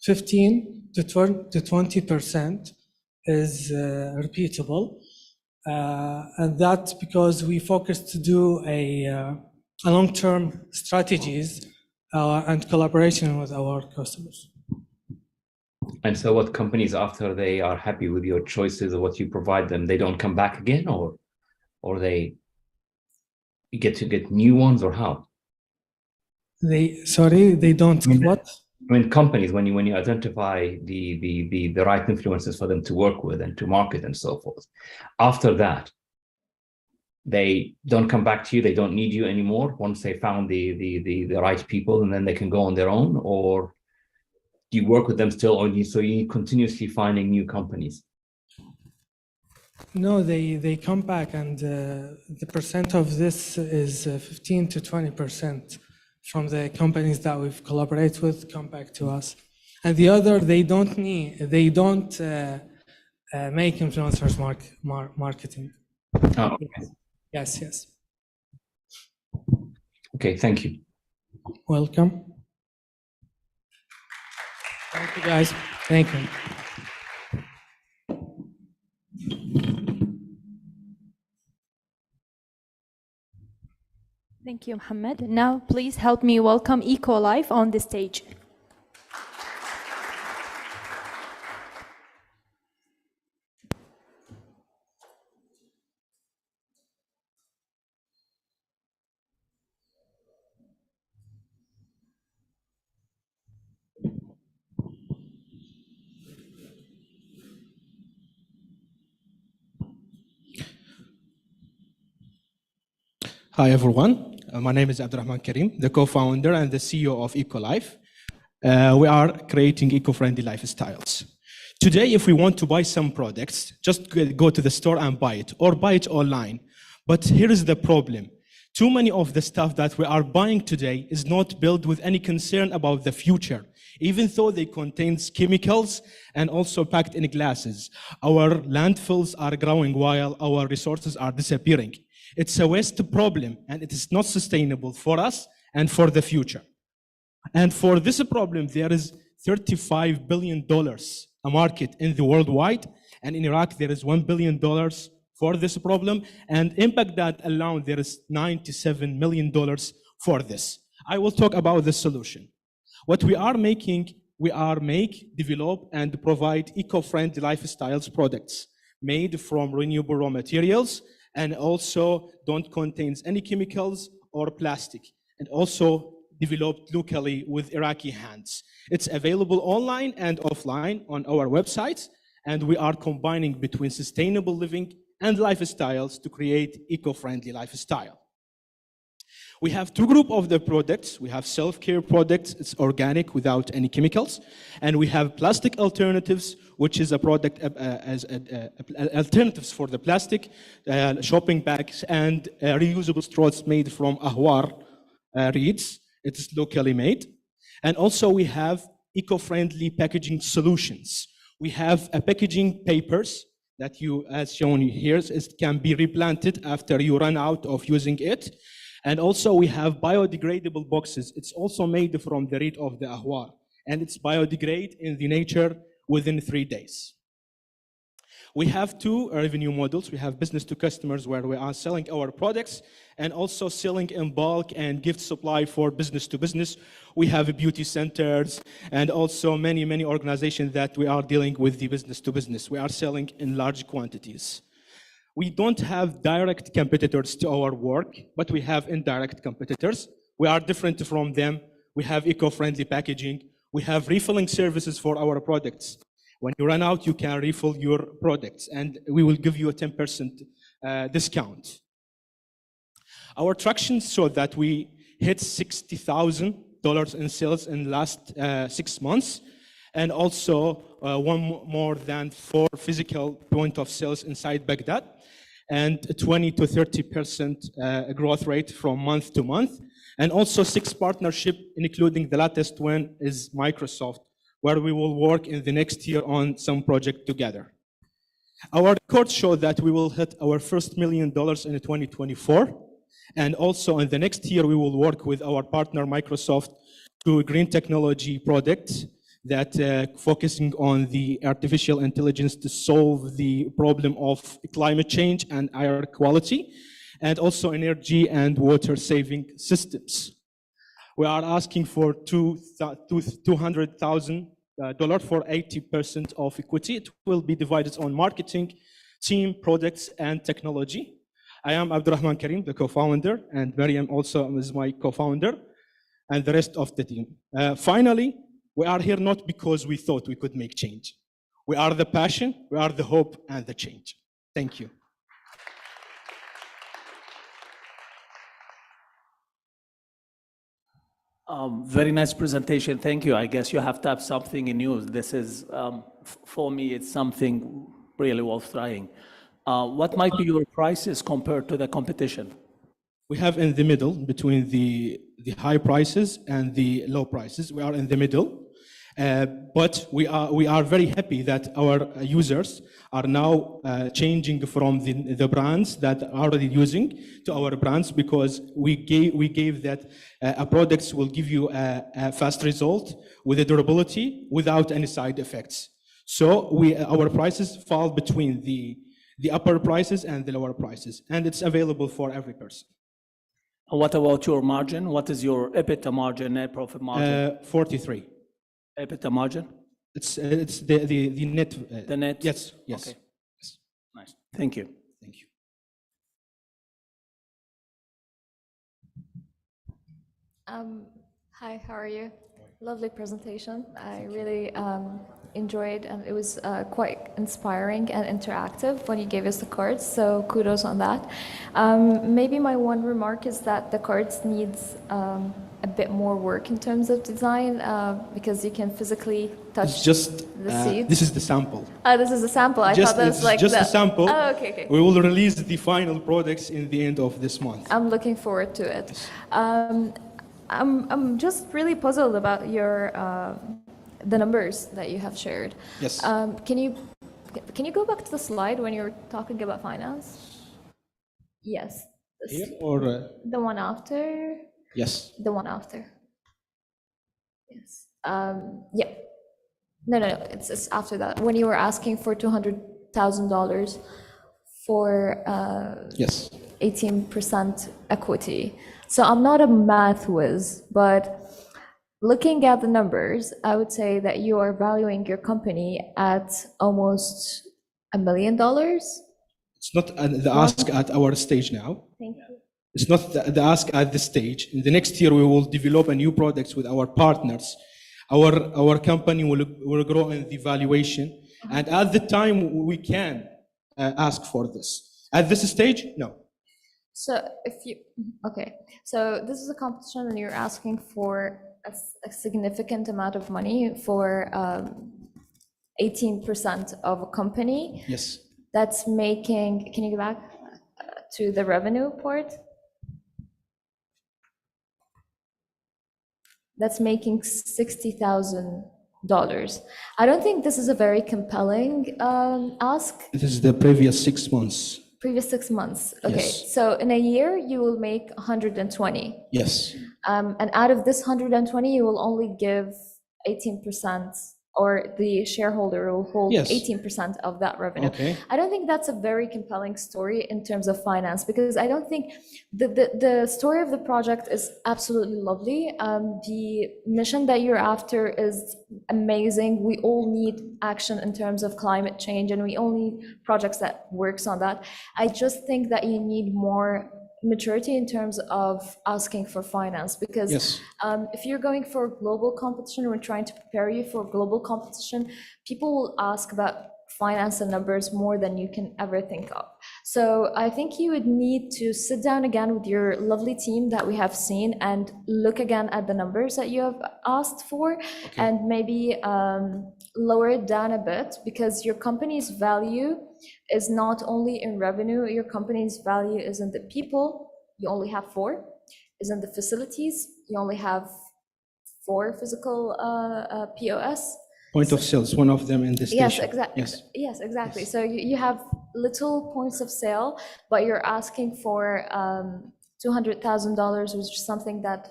15 to 20% is repeatable. And that's because we focus to do a long-term strategies and collaboration with our customers. And so what companies, after they are happy with your choices or what you provide them, they don't come back again, or you get to get new ones, or how? They don't what? I mean, companies, when you identify the right influencers for them to work with and to market and so forth, after that, they don't come back to you, they don't need you anymore once they found the right people, and then they can go on their own, or do you work with them still, or so you continuously finding new companies? No, they come back, and the percent of this is 15 to 20% from the companies that we've collaborated with come back to us. And the other, they don't make influencers marketing. Oh, okay. Yes. Okay, thank you. Welcome. Thank you, guys. Thank you. Thank you, Mohammed. Now, please help me welcome EcoLife on the stage. Hi, everyone. My name is Abdurrahman Karim, the co-founder and the CEO of EcoLife. We are creating eco-friendly lifestyles. Today, if we want to buy some products, just go to the store and buy it, or buy it online. But here is the problem. Too many of the stuff that we are buying today is not built with any concern about the future, even though they contain chemicals and also packed in glasses. Our landfills are growing while our resources are disappearing. It's a waste problem, and it is not sustainable for us and for the future. And for this problem, there is $35 billion a market in the worldwide, and in Iraq there is $1 billion for this problem, and in Baghdad alone there is $97 million for this. I will talk about the solution. What we are making, we are develop, and provide eco-friendly lifestyles products made from renewable raw materials and also don't contain any chemicals or plastic, and also developed locally with Iraqi hands. It's available online and offline on our website, and we are combining between sustainable living and lifestyles to create eco-friendly lifestyle. We have two groups of the products. We have self-care products, it's organic without any chemicals, and we have plastic alternatives, which is a product as alternatives for the plastic, shopping bags, and reusable straws made from ahwar reeds. It is locally made. And also we have eco-friendly packaging solutions. We have packaging papers that you, as shown here, can be replanted after you run out of using it. And also we have biodegradable boxes. It's also made from the reed of the ahwar, and it's biodegrade in the nature within 3 days. We have two revenue models. We have business to customers, where we are selling our products, and also selling in bulk and gift supply for business to business. We have beauty centers and also many organizations that we are dealing with the business to business. We are selling in large quantities. We don't have direct competitors to our work, but we have indirect competitors. We are different from them. We have eco-friendly packaging. We have refilling services for our products. When you run out, you can refill your products, and we will give you a 10% discount. Our traction showed that we hit $60,000 in sales in the last 6 months, and also more than 4 physical point of sales inside Baghdad, and 20 to 30% growth rate from month to month, and also 6 partnership, including the latest one is Microsoft, where we will work in the next year on some project together. Our records show that we will hit our first $1 million in 2024, and also in the next year we will work with our partner Microsoft to a green technology product that focusing on the artificial intelligence to solve the problem of climate change and air quality, and also energy and water saving systems. We are asking for $200,000 for 80% of equity. It will be divided on marketing, team, products, and technology. I am Abdurrahman Karim, the co-founder, and Mariam also is my co-founder, and the rest of the team. Finally, we are here not because we thought we could make change. We are the passion, we are the hope, and the change. Thank you. Very nice presentation. Thank you. I guess you have to have something in you. This is, for me, it's something really worth trying. What might be your prices compared to the competition? We have in the middle between the high prices and the low prices. We are in the middle. But we are very happy that our users are now changing from the brands that are already using to our brands, because we gave that a products will give you a fast result with a durability without any side effects. So our prices fall between the upper prices and the lower prices, and it's available for every person. What about your margin? What is your EBITDA margin, net profit margin? 43. EBITDA margin? It's the net. The net? Yes. Okay. Nice. Thank you. Thank you. Hi, how are you? Lovely presentation. I really enjoyed, and it was quite inspiring and interactive when you gave us the cards. So kudos on that. Maybe my one remark is that the cards needs a bit more work in terms of design because you can physically touch It's just the seeds. this is the sample. This is a sample. I thought that was like just the a sample. Oh, okay, okay. We will release the final products in the end of this month. I'm looking forward to it. I'm just really puzzled about your the numbers that you have shared. Yes. Can you go back to the slide when you were talking about finance? Yes. Here or The one after. yes. The one after. Yes. Yeah. No. It's after that. When you were asking for $200,000 for Yes. 18% equity. So I'm not a math whiz, but looking at the numbers, I would say that you are valuing your company at almost $1 million. It's not the ask at our stage now. Thank you. It's not the ask at this stage. In the next year, we will develop a new products with our partners. Our company will grow in the valuation, and at the time we can ask for this. At this stage, no. So so this is a competition and you're asking for a significant amount of money for 18% of a company. Yes. That's making, can you go back to the revenue part? That's making $60,000. I don't think this is a very compelling ask. This is the previous 6 months. Previous 6 months. Okay, Yes. so in a year you will make 120. Yes. And out of this 120, you will only give 18%, or the shareholder will hold Yes. 18% of that revenue. Okay. I don't think that's a very compelling story in terms of finance, because I don't think the story of the project is absolutely lovely. The mission that you're after is amazing. We all need action in terms of climate change, and we all need projects that works on that. I just think that you need more maturity in terms of asking for finance, because Yes. if you're going for global competition, we're trying to prepare you for global competition, people will ask about finance and numbers more than you can ever think of. So I think you would need to sit down again with your lovely team that we have seen and look again at the numbers that you have asked for, and maybe lower it down a bit, because your company's value is not only in revenue, your company's value is in the people. You only have 4, is in the facilities. You only have 4 physical POS. Point of sales, one of them in this Yes, station. exactly. Yes. Yes, exactly. So you have little points of sale, but you're asking for $200,000, which is something that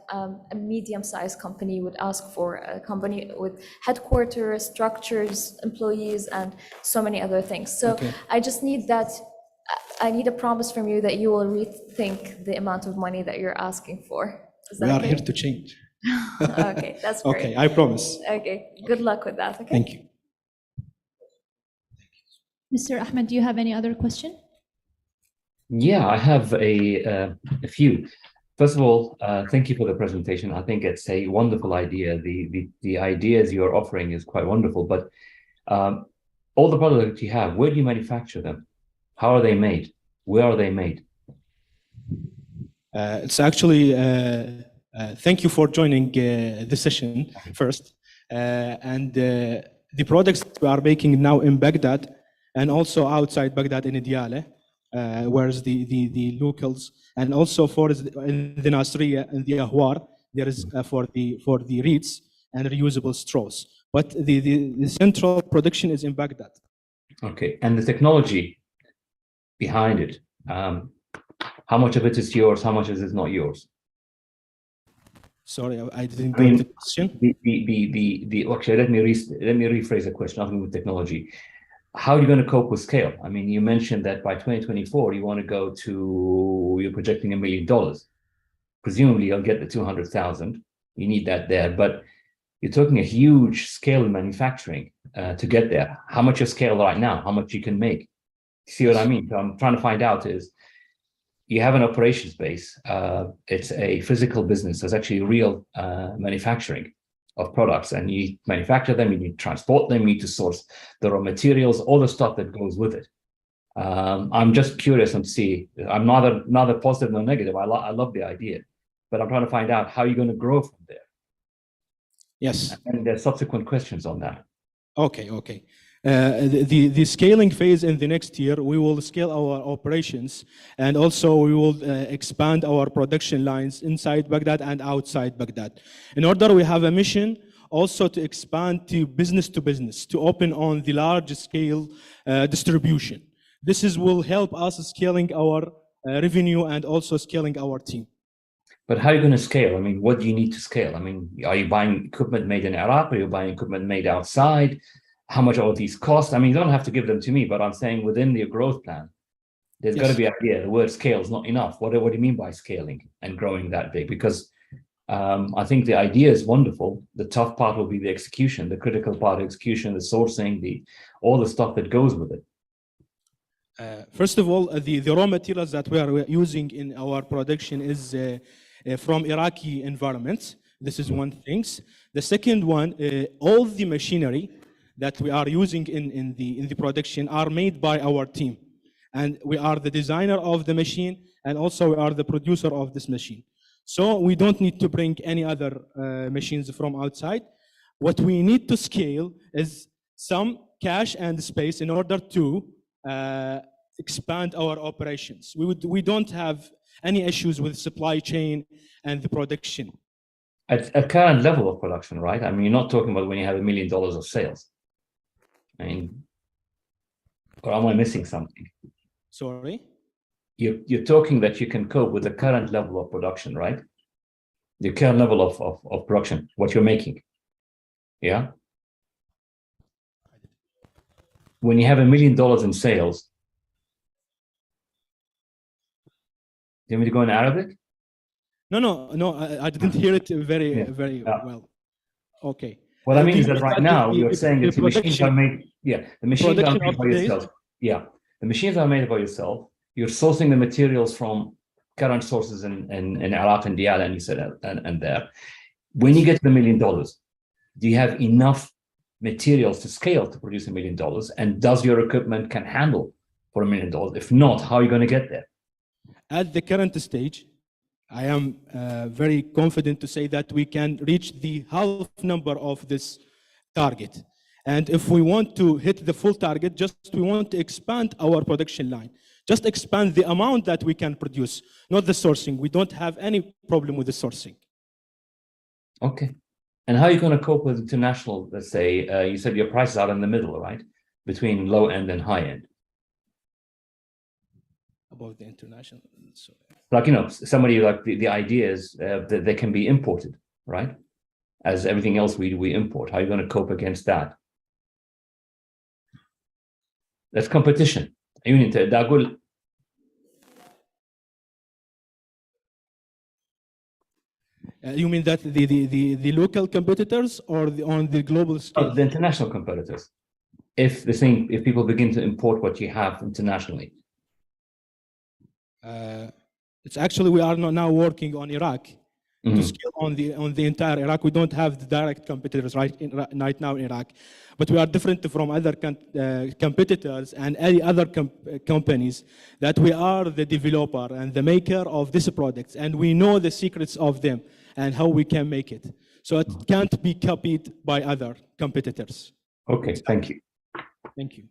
a medium-sized company would ask for, a company with headquarters, structures, employees, and so many other things. So I just need that. I need a promise from you that you will rethink the amount of money that you're asking for. Is that We are okay? here to change. Okay, that's great. Okay, I promise. Okay, good luck with that. Okay. Thank you. Mr. Ahmed, do you have any other question? Yeah, I have a few. First of all, thank you for the presentation. I think it's a wonderful idea. The ideas you're offering is quite wonderful, but all the products that you have, where do you manufacture them? How are they made? Where are they made? It's actually, thank you for joining the session first. The products we are making now in Baghdad and also outside Baghdad in Diyala, whereas the locals, and also in the Nasriya and the Ahwar, there is for the reeds and reusable straws. But the central production is in Baghdad. Okay, and the technology behind it, how much of it is yours? How much of it is not yours? Sorry, I didn't get the question. Okay, let me rephrase the question. Nothing with technology. How are you going to cope with scale? I mean, you mentioned that by 2024 you want to go to, you're projecting $1 million. Presumably, you'll get the 200,000. You need that there, but you're talking a huge scale in manufacturing to get there. How much is scale right now? How much you can make? See what I mean? So I'm trying to find out is, you have an operations base. It's a physical business. There's actually real manufacturing. of products, and you need to manufacture them, you need to transport them, you need to source the raw materials, all the stuff that goes with it. I'm just curious and see, I'm neither positive nor negative. I love the idea, but I'm trying to find out how you're going to grow from there. Yes. And there's subsequent questions on that. Okay. The scaling phase in the next year, we will scale our operations, and also we will expand our production lines inside Baghdad and outside Baghdad. In order, we have a mission also to expand to business, to open on the large scale distribution. This will help us scaling our revenue and also scaling our team. But how are you going to scale? I mean, what do you need to scale? I mean, are you buying equipment made in Iraq? Are you buying equipment made outside? How much all these cost? I mean, you don't have to give them to me, but I'm saying within your growth plan, there's got to be an idea. The word scale is not enough. What do you mean by scaling and growing that big? Because I think the idea is wonderful. The tough part will be the execution, the critical part of execution, the sourcing, all the stuff that goes with it. First of all, the raw materials that we are using in our production is from Iraqi environments. This is one thing. The second one, all the machinery that we are using in the production are made by our team, and we are the designer of the machine, and also we are the producer of this machine. So we don't need to bring any other machines from outside. What we need to scale is some cash and space in order to expand our operations. We don't have any issues with supply chain and the production. At current level of production, right? I mean, you're not talking about when you have $1 million of sales. I mean, or am I missing something? Sorry? You're talking that you can cope with the current level of production, right? The current level of production, what you're making. Yeah? When you have $1 million in sales, do you want me to go in Arabic? No, I didn't hear it very well. Okay. What I mean is that right now you're saying that the machines are made, the machines are made by yourself. Yeah, the machines are made by yourself. You're sourcing the materials from current sources in Iraq and Diyala, and you said, and there. When you get to $1 million, do you have enough materials to scale to produce $1 million? And does your equipment can handle for $1 million? If not, how are you going to get there? At the current stage, I am very confident to say that we can reach the half number of this target. And if we want to hit the full target, we want to expand our production line. Just expand the amount that we can produce, not the sourcing. We don't have any problem with the sourcing. Okay. And how are you going to cope with international, let's say, you said your prices are in the middle, right? Between low end and high end. About the international. Like, somebody like the idea is that they can be imported, right? As everything else we import. How are you going to cope against that? That's competition. You mean that the local competitors or on the global scale? The international competitors. If people begin to import what you have internationally. It's actually, we are now working on Iraq to scale on the entire Iraq. We don't have the direct competitors right now in Iraq, but we are different from other competitors and any other companies that we are the developer and the maker of these products, and we know the secrets of them and how we can make it. So it can't be copied by other competitors. Okay, thank you. Thank you.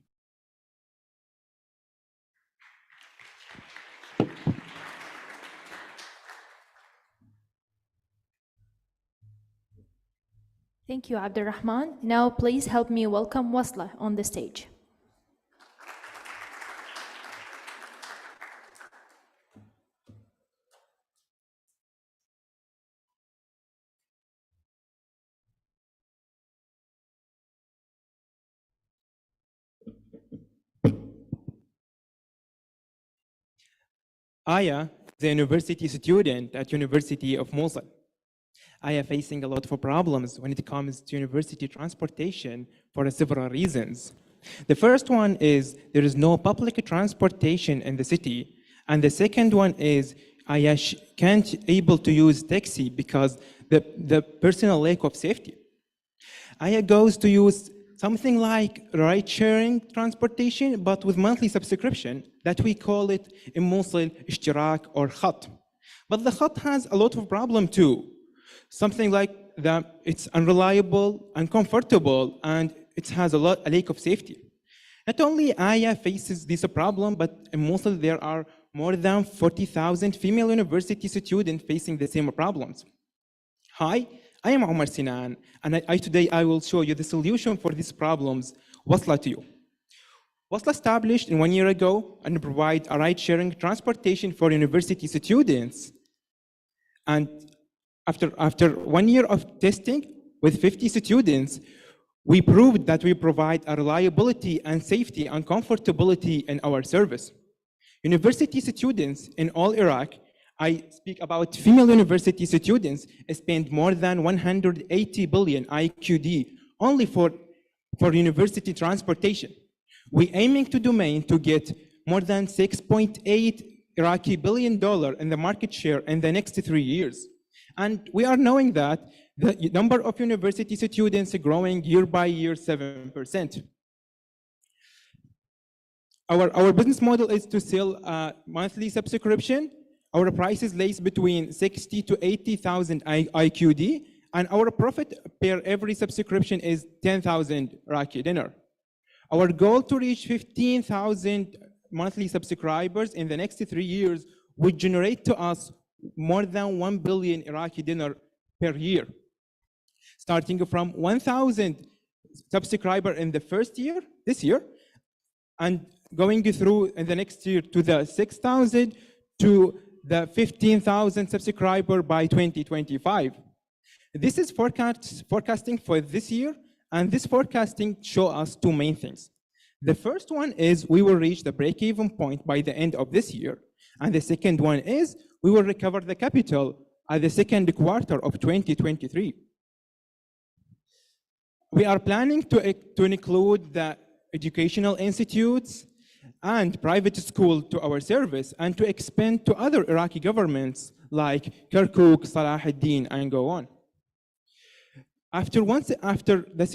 Thank you, Abdulrahman. Now, please help me welcome Wasla on the stage. Aya, the university student at University of Mosul. I am facing a lot of problems when it comes to university transportation for several reasons. The first one is there is no public transportation in the city. And the second one is I can't able to use taxi because the personal lack of safety. Aya goes to use something like ride-sharing transportation, but with monthly subscription that we call it in Mosul اشتراك or khat. But the khat has a lot of problem too. Something like that it's unreliable, uncomfortable, and it has a lack of safety. Not only Aya faces this problem, but in Mosul there are more than 40,000 female university students facing the same problems. Hi, I am Omar Sinan, and today I will show you the solution for these problems, Wasla to you. Wasla established 1 year ago and provide a ride-sharing transportation for university students. And after 1 year of testing with 50 students, we proved that we provide a reliability and safety and comfortability in our service. University students in all Iraq, I speak about female university students, spend more than 180 billion IQD only for university transportation. We aiming to get more than $6.8 Iraqi billion in the market share in the next 3 years. And we are knowing that the number of university students growing year by year 7%. Our business model is to sell a monthly subscription. Our prices lays between 60 to 80,000 IQD, and our profit per every subscription is 10,000 Iraqi dinar. Our goal to reach 15,000 monthly subscribers in the next 3 years would generate to us more than 1 billion Iraqi dinar per year. Starting from 1,000 subscriber in the first year, this year, and going through in the next year to the 6,000 to the 15,000 subscriber by 2025. This is forecasting for this year, and this forecasting show us two main things. The first one is we will reach the break-even point by the end of this year, and the second one is we will recover the capital at the second quarter of 2023. We are planning to include the educational institutes and private school to our service and to expand to other Iraqi governments like Kirkuk, Salah ad-Din, and go on. After the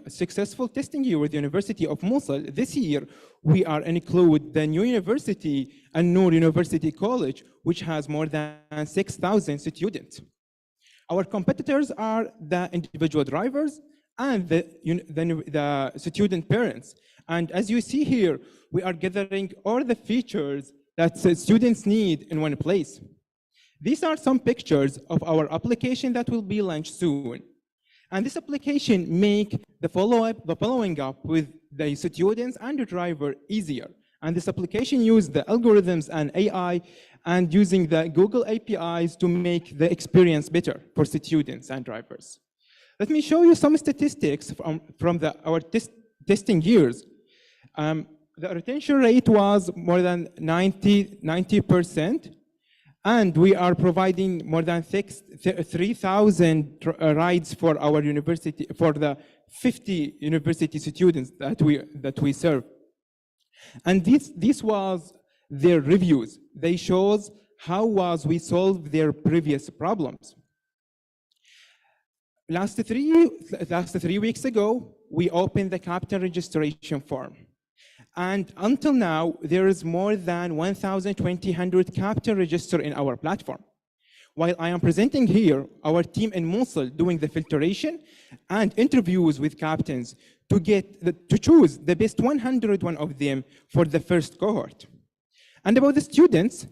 successful testing year with the University of Mosul, this year we are include the new university, An-Noor University College, which has more than 6,000 students. Our competitors are the individual drivers and the student parents. And as you see here, we are gathering all the features that students need in one place. These are some pictures of our application that will be launched soon. And this application make the following up with the students and the driver easier. And this application use the algorithms and AI and using the Google APIs to make the experience better for students and drivers. Let me show you some statistics from our testing years. The retention rate was more than 90%, and we are providing more than 3,000 rides for our university, for the 50 university students that we serve. And this was their reviews. They shows how we solved their previous problems. Last 3 weeks ago, we opened the capital registration form. And until now, there is more than 1,200 capital registered in our platform. While I am presenting here, our team in Mosul doing the filtration and interviews with captains to choose the best 101 of them for the first cohort. And about the students,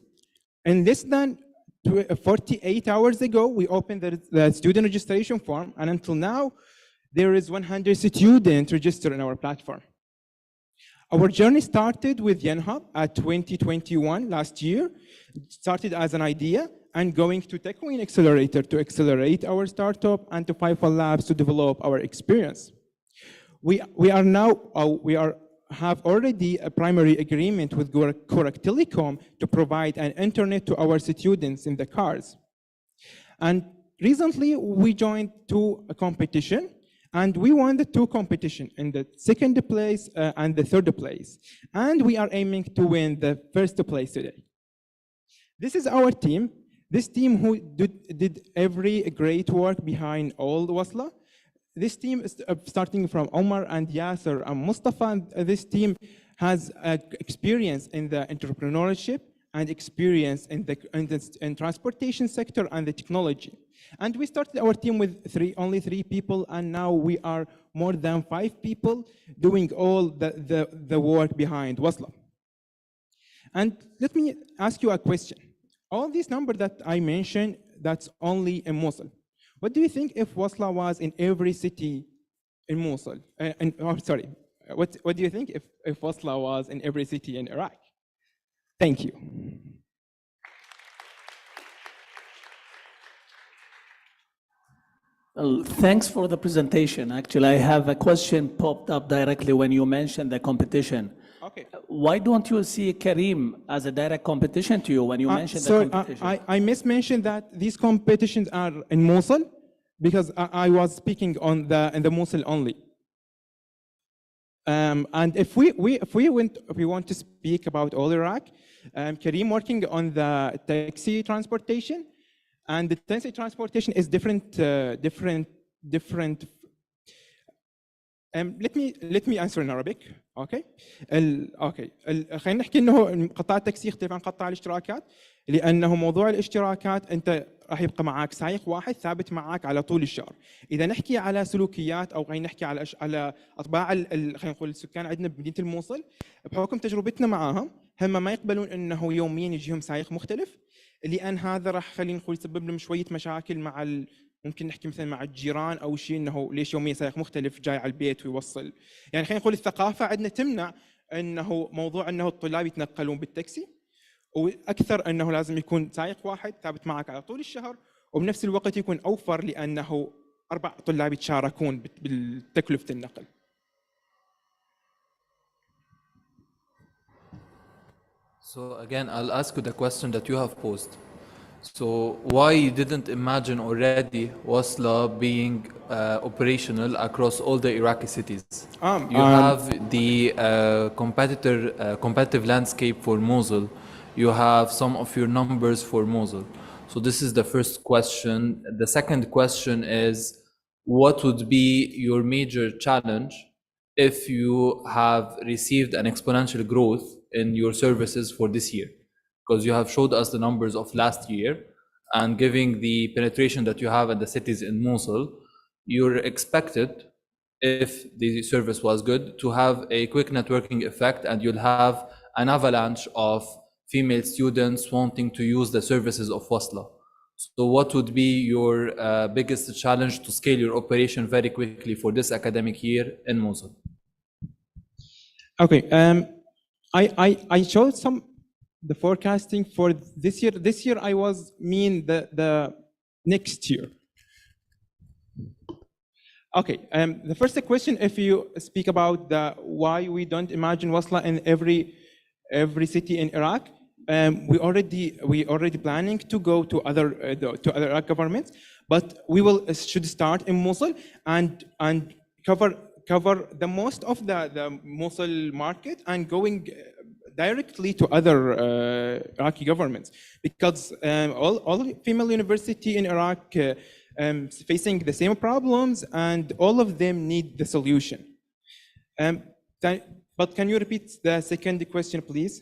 in less than 48 hours ago, we opened the student registration form, and until now, there is 100 students registered in our platform. Our journey started with YenHub at 2021 last year. It started as an idea and going to TechWin Accelerator to accelerate our startup and to FIFA Labs to develop our experience. We have already a primary agreement with Korak Telecom to provide an internet to our students in the cars. And recently we joined a competition. And we won the two competitions in the second place and the third place. And we are aiming to win the first place today. This is our team. This team who did every great work behind all Wasla. this team is starting from Omar and Yasser and Mustafa, and this team has experience in the entrepreneurship and experience in the transportation sector and the technology. And we started our team with only three people, and now we are more than 5 people doing all the work behind Wasla. And let me ask you a question. All these numbers that I mentioned, that's only in Mosul. What do you think if Wasla was in every city in Mosul? What do you think if Wasla was in every city in Iraq? Thank you. Well, thanks for the presentation. Actually, I have a question popped up directly when you mentioned the competition. Okay. Why don't you see Kareem as a direct competition to you when you mentioned the competition? I mismentioned that these competitions are in Mosul because I was speaking on in the Mosul only. And if we want to speak about all Iraq, Kareem working on the taxi transportation, and the taxi transportation is different. Let me answer in Arabic. Okay. خلينا نحكي انه قطاع التاكسي يختلف عن قطاع الاشتراكات، لانه موضوع الاشتراكات انت راح يبقى معك سائق واحد ثابت معك على طول الشهر. اذا نحكي على سلوكيات او خلينا نحكي على اطباع خلينا نقول السكان عندنا بمدينه الموصل، بحكم تجربتنا معاهم هم ما يقبلون انه يوميا يجيهم سائق مختلف، لان هذا راح خلينا نقول يسبب لهم شويه مشاكل مع ممكن نحكي مثلا مع الجيران او شيء، انه ليش يوميا سائق مختلف جاي على البيت ويوصل. يعني خلينا نقول الثقافه عندنا تمنع انه موضوع انه الطلاب يتنقلون بالتاكسي، واكثر انه لازم يكون سائق واحد ثابت معك على طول الشهر، وبنفس الوقت يكون اوفر لانه 4 طلاب يتشاركون بتكلفه النقل. So again, I'll ask you the question that you have posed. So why you didn't imagine already Wasla being operational across all the Iraqi cities? You have the competitive landscape for Mosul. You have some of your numbers for Mosul. So this is the first question. The second question is, what would be your major challenge if you have received an exponential growth in your services for this year? Because you have showed us the numbers of last year, and giving the penetration that you have in the cities in Mosul, you're expected, if the service was good, to have a quick networking effect, and you'll have an avalanche of female students wanting to use the services of Wasla. So what would be your biggest challenge to scale your operation very quickly for this academic year in Mosul? Okay, I showed the forecasting for this year. This year I was the next year. Okay, the first question, if you speak about why we don't imagine Wasla in every city in Iraq, we already planning to go to other Iraq governments, but we should start in Mosul and cover the most of the Mosul market and going directly to other Iraqi governments, because all female university in Iraq facing the same problems, and all of them need the solution. But can you repeat the second question, please?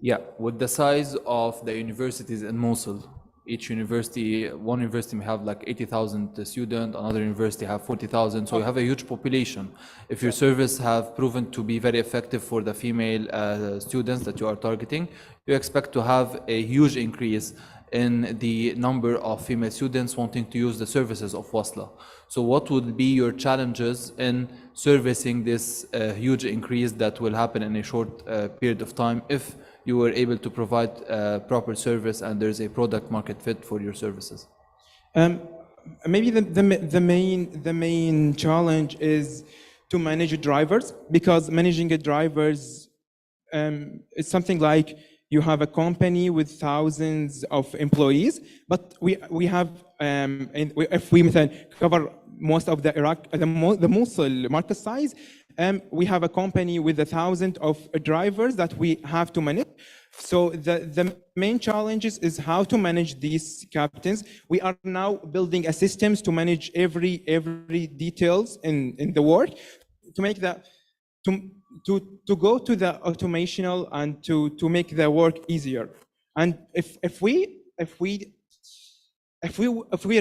Yeah, with the size of the universities in Mosul, each university, one university may have like 80,000 students, another university have 40,000, so you have a huge population. If your service have proven to be very effective for the female students that you are targeting, you expect to have a huge increase in the number of female students wanting to use the services of Wasla. So what would be your challenges in servicing this huge increase that will happen in a short period of time if you were able to provide proper service and there's a product market fit for your services? Maybe the main challenge is to manage drivers, because managing drivers is something like you have a company with thousands of employees, but we have if we cover most of the Iraq, the Mosul market size, we have a company with 1,000 of drivers that we have to manage So the main challenges is how to manage these captains. We are now building a systems to manage every details in the work, to make that to go to the automational and to make the work easier. And if we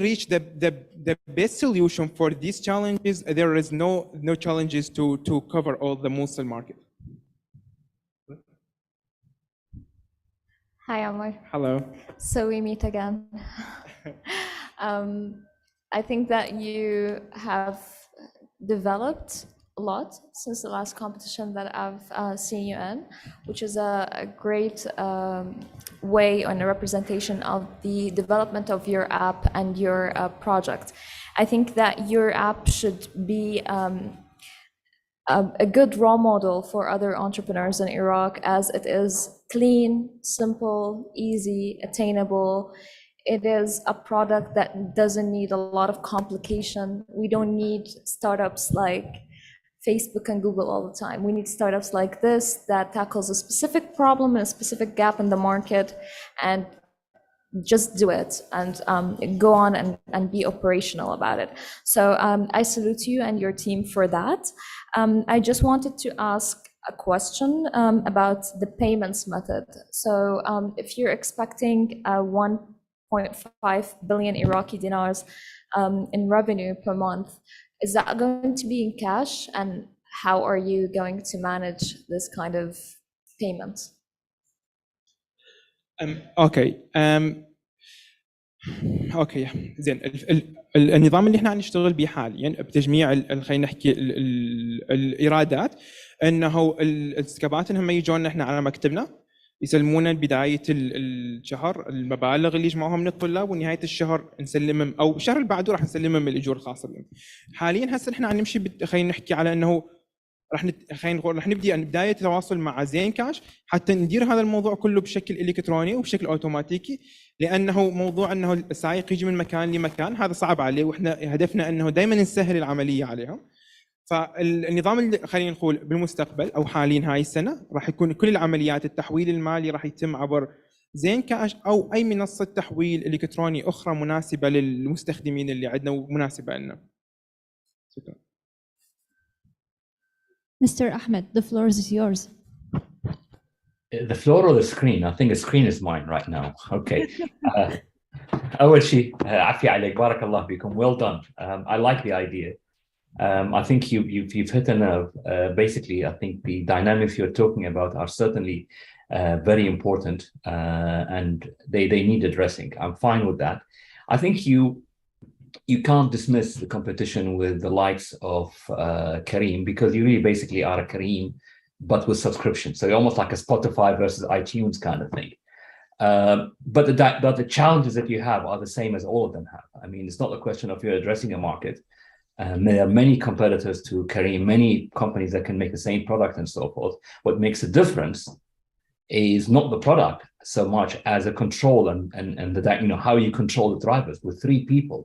reach the best solution for these challenges, there is no challenges to cover all the Mosul market. Hi, Amar. Hello. So we meet again. I think that you have developed a lot since the last competition that I've seen you in, which is a great way and a representation of the development of your app and your project. I think that your app should be a good role model for other entrepreneurs in Iraq, as it is clean, simple, easy, attainable. It is a product that doesn't need a lot of complication. We don't need startups like Facebook and Google all the time. We need startups like this that tackles a specific problem and a specific gap in the market, and just do it and go on and be operational about it. So I salute you and your team for that. I just wanted to ask a question about the payments method. So if you're expecting 1.5 billion Iraqi dinars in revenue per month, is that going to be in cash? And how are you going to manage this kind of payment? اوكي زين. النظام اللي احنا نشتغل به حاليا بتجميع خلينا نحكي الايرادات، انه السكابات انهم يجونا احنا على مكتبنا يسلمونا بدايه الشهر المبالغ اللي جمعوها من الطلاب، ونهايه الشهر نسلمهم، او الشهر اللي بعده راح نسلمهم الاجور الخاصه بهم. حاليا هسه احنا عم نمشي خلينا نحكي على انه راح نبدي بدايه تواصل مع زين كاش حتى ندير هذا الموضوع كله بشكل الكتروني وبشكل اوتوماتيكي، لانه موضوع انه السائق يجي من مكان لمكان هذا صعب عليه، واحنا هدفنا انه دائما نسهل العمليه عليهم. فالنظام اللي خلينا نقول بالمستقبل او حاليا هاي السنه راح يكون كل العمليات التحويل المالي راح يتم عبر زين كاش او اي منصه تحويل الكتروني اخرى مناسبه للمستخدمين اللي عندنا ومناسبه لنا. شكرا. Mr. Ahmed, the floor is yours. The floor or the screen? I think the screen is mine right now. Okay. أول شيء عافية عليك، بارك الله فيكم. Well done. I like the idea. I think you've hit a nerve. Basically, I think the dynamics you're talking about are certainly very important, and they need addressing. I'm fine with that. I think you can't dismiss the competition with the likes of Careem, because you really basically are a Careem, but with subscription. So you're almost like a Spotify versus iTunes kind of thing. But the challenges that you have are the same as all of them have. I mean, it's not a question of you're addressing a market. There are many competitors to Careem, many companies that can make the same product and so forth. What makes a difference is not the product so much as a control and the, how you control the drivers with 3 people.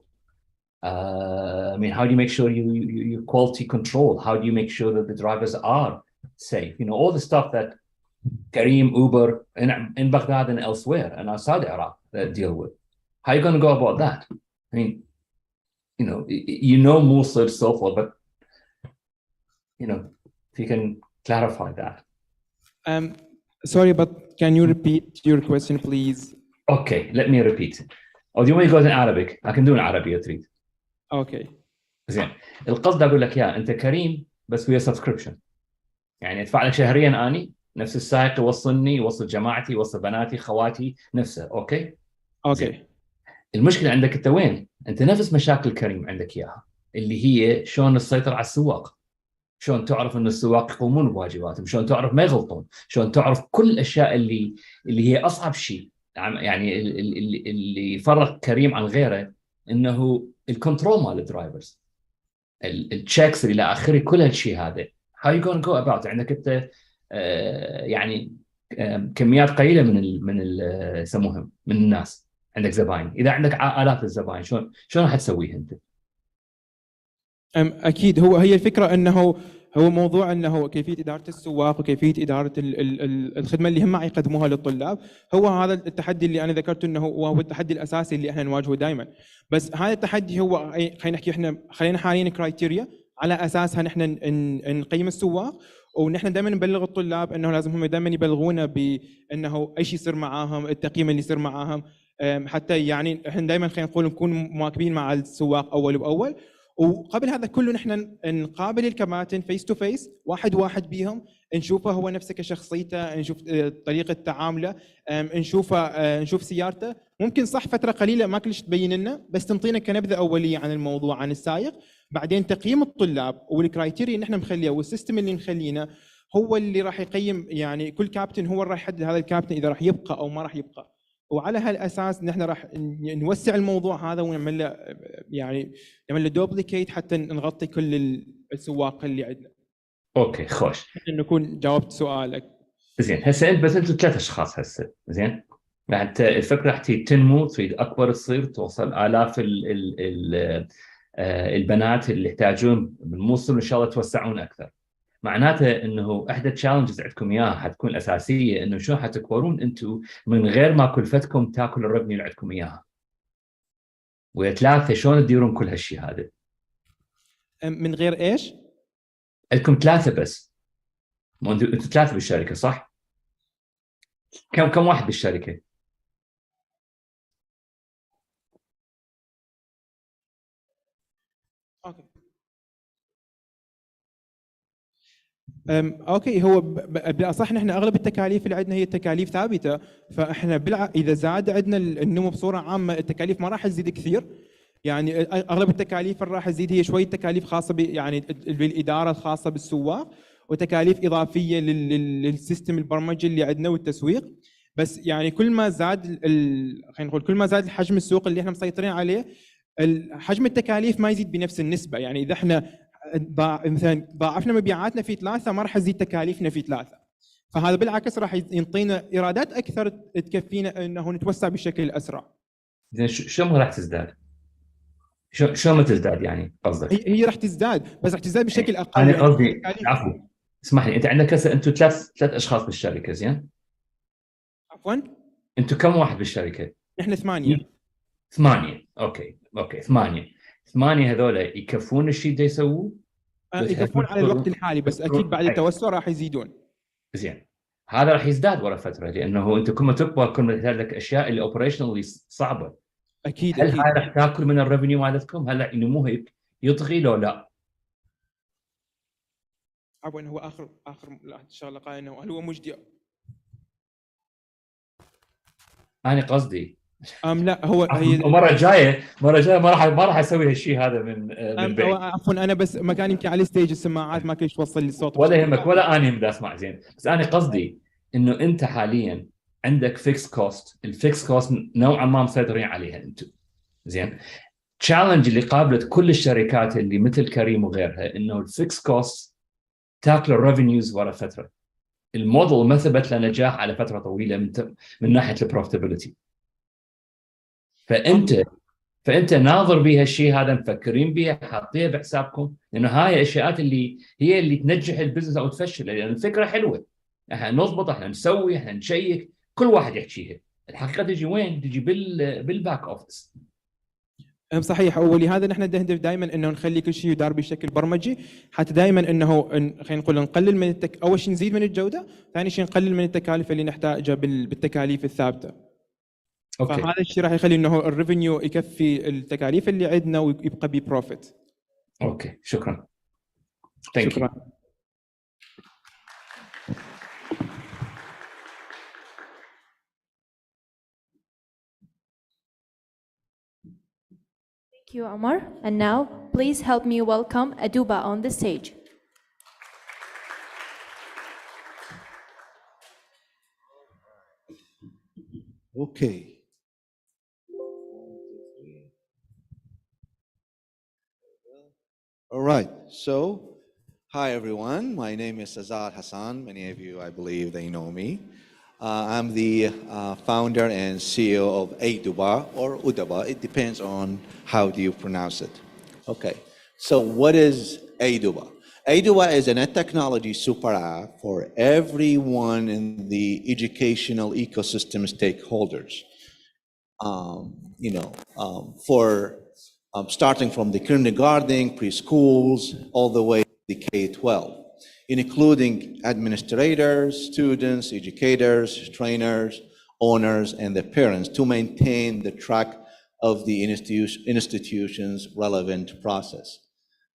I mean, how do you make sure you quality control? How do you make sure that the drivers are safe? All the stuff that Careem, Uber, in Baghdad and elsewhere and outside Iraq deal with. How are you going to go about that? I mean, Mosul, so forth, but if you can clarify that. Sorry, but can you repeat your question, please? Okay, let me repeat. Or do you want me to go in Arabic? I can do in Arabic if you need. اوكي زين. القصد اقول لك انت كريم بس ويا سبسكريبشن، يعني ادفع لك شهريا اني نفس السائق يوصلني، يوصل جماعتي، يوصل بناتي، خواتي، نفسه. اوكي زين. المشكله عندك انت وين؟ انت نفس مشاكل كريم عندك اياها، اللي هي شلون تسيطر على السواق، شلون تعرف ان السواق يقومون بواجباتهم، شلون تعرف ما يغلطون، شلون تعرف كل الاشياء اللي هي اصعب شيء. يعني اللي يفرق كريم عن غيره انه الكنترول مال الدرايفرز، التشيكس الى اخره، كل هالشيء هذا. how you going to go about؟ عندك انت يعني كميات قليله من يسموهم من الناس، عندك زباين، اذا عندك آلاف الزباين شلون راح تسويها انت؟ اكيد هي الفكره انه هو موضوع انه كيفيه اداره السواق وكيفيه اداره الخدمه اللي هم يقدموها للطلاب. هو هذا التحدي اللي انا ذكرته انه هو التحدي الاساسي اللي احنا نواجهه دائما. بس هذا التحدي هو خلينا نحكي احنا خلينا حاليا كرايتيريا على اساسها نحن نقيم السواق، ونحن دائما نبلغ الطلاب انه لازم هم دائما يبلغونا بانه ايش يصير معاهم، التقييم اللي يصير معاهم، حتى يعني احنا دائما خلينا نقول نكون مواكبين مع السواق اول باول. وقبل هذا كله نحن نقابل الكباتن فيس تو فيس، واحد بيهم، نشوفه هو نفسه كشخصيته، نشوف طريقه تعامله، نشوف سيارته. ممكن صح فتره قليله ما كلش تبين لنا، بس تنطينا كنبذه اوليه عن الموضوع عن السائق. بعدين تقييم الطلاب والكرايتيريا اللي احنا مخليها والسيستم اللي نخلينا هو اللي راح يقيم، يعني كل كابتن هو اللي راح يحدد هذا الكابتن اذا راح يبقى او ما راح يبقى. وعلى هالاساس نحن راح نوسع الموضوع هذا ونعمل له نعمل له دوبليكيت حتى نغطي كل السواق اللي عندنا. اوكي خوش، نكون جاوبت سؤالك. زين هسه انت بس انتم 3 اشخاص هسه، زين بعد الفكره راح تنمو، تريد اكبر تصير، توصل الاف البنات اللي يحتاجون بالموصل، ان شاء الله توسعون اكثر. معناته انه احدى التشالنجز عندكم اياها حتكون الاساسيه انه شلون حتكبرون انتم من غير ما كلفتكم تاكل الربني اللي عندكم اياها. وثلاثه شلون تديرون كل هالشيء هذا؟ من غير ايش؟ عندكم 3 بس، انتم 3 بالشركه صح؟ كم واحد بالشركه؟ اوكي، هو بالاصح نحن اغلب التكاليف اللي عندنا هي تكاليف ثابته، فاحنا اذا زاد عندنا النمو بصوره عامه التكاليف ما راح تزيد كثير. يعني اغلب التكاليف اللي راح تزيد هي شويه تكاليف خاصه يعني بالاداره الخاصه بالسواق، وتكاليف اضافيه للسيستم البرمجي اللي عندنا والتسويق. بس يعني كل ما زاد خلينا نقول كل ما زاد الحجم السوق اللي احنا مسيطرين عليه، حجم التكاليف ما يزيد بنفس النسبه. يعني اذا احنا مثلا ضاعفنا مبيعاتنا في 3 ما راح تزيد تكاليفنا في 3، فهذا بالعكس راح ينطينا ايرادات اكثر تكفينا انه نتوسع بشكل اسرع. زين شو راح تزداد؟ شو ما تزداد يعني قصدك؟ هي راح تزداد، بس راح تزداد بشكل اقل. انا يعني قصدي عفوا اسمح لي، انت عندك هسه انتم 3 اشخاص بالشركه، زين؟ عفوا انتم كم واحد بالشركه؟ نحن 8. 8 اوكي 8 هذول يكفون الشيء اللي يسووه؟ يكفون على الوقت الحالي، بس اكيد بعد التوسع راح يزيدون. زين هذا راح يزداد ورا فتره، لانه انت كل ما تكبر كل ما تحتاج لك اشياء اللي اوبريشنالي صعبه. اكيد هل هاي راح تاكل من الريفنيو مالتكم؟ هل نموه يطغي لو لا؟ عفوا هو اخر شغله قال انه هل هو مجدي؟ انا قصدي لا هو هي المره الجايه ما راح اسوي هالشيء هذا من بعيد. عفوا انا بس مكان يمكن على الستيج السماعات ما كنت توصل لي الصوت ولا يهمك، ولا انا بدي اسمع زين. بس انا قصدي انه انت حاليا عندك فيكس كوست، الفيكس كوست نوعا ما مسيطرين عليها انتم، زين. تشالنج اللي قابلت كل الشركات اللي مثل كريم وغيرها انه الفيكس كوست تاكل الريفينيوز ورا فتره. الموديل ما ثبت له نجاح على فتره طويله من ناحيه البروفيتابيلتي. فانت ناظر بها الشيء هذا، مفكرين بها، حاطيها بحسابكم، لانه هاي الاشياء اللي هي اللي تنجح البزنس او تفشله. لان الفكره حلوه، احنا نضبط، احنا نسوي، احنا نشيك، كل واحد يحكيها. الحقيقه تجي وين؟ تجي بالباك اوفيس. صحيح. ولهذا نحن نهدف دائما انه نخلي كل شيء يدار بشكل برمجي، حتى دائما انه خلينا نقول نقلل من اول شيء نزيد من الجوده، ثاني شيء نقلل من التكاليف اللي نحتاجها بالتكاليف الثابته. أوكي. فهذا الشيء راح يخلي انه الريفينيو يكفي التكاليف اللي عندنا ويبقى ببروفيت. اوكي شكرا. شكرا. Thank you, Omar. And now, please help me welcome Aduba on the stage. Okay. All right. So, hi everyone. My name is Azad Hassan. Many of you, I believe, they know me. I'm the founder and CEO of EWC or Udaba. It depends on how do you pronounce it. Okay. So what is EWC? EDUA is a net technology super app for everyone in the educational ecosystem stakeholders. For starting from the kindergarten, preschools, all the way to the K-12, including administrators, students, educators, trainers, owners, and the parents to maintain the track of the institution's relevant process.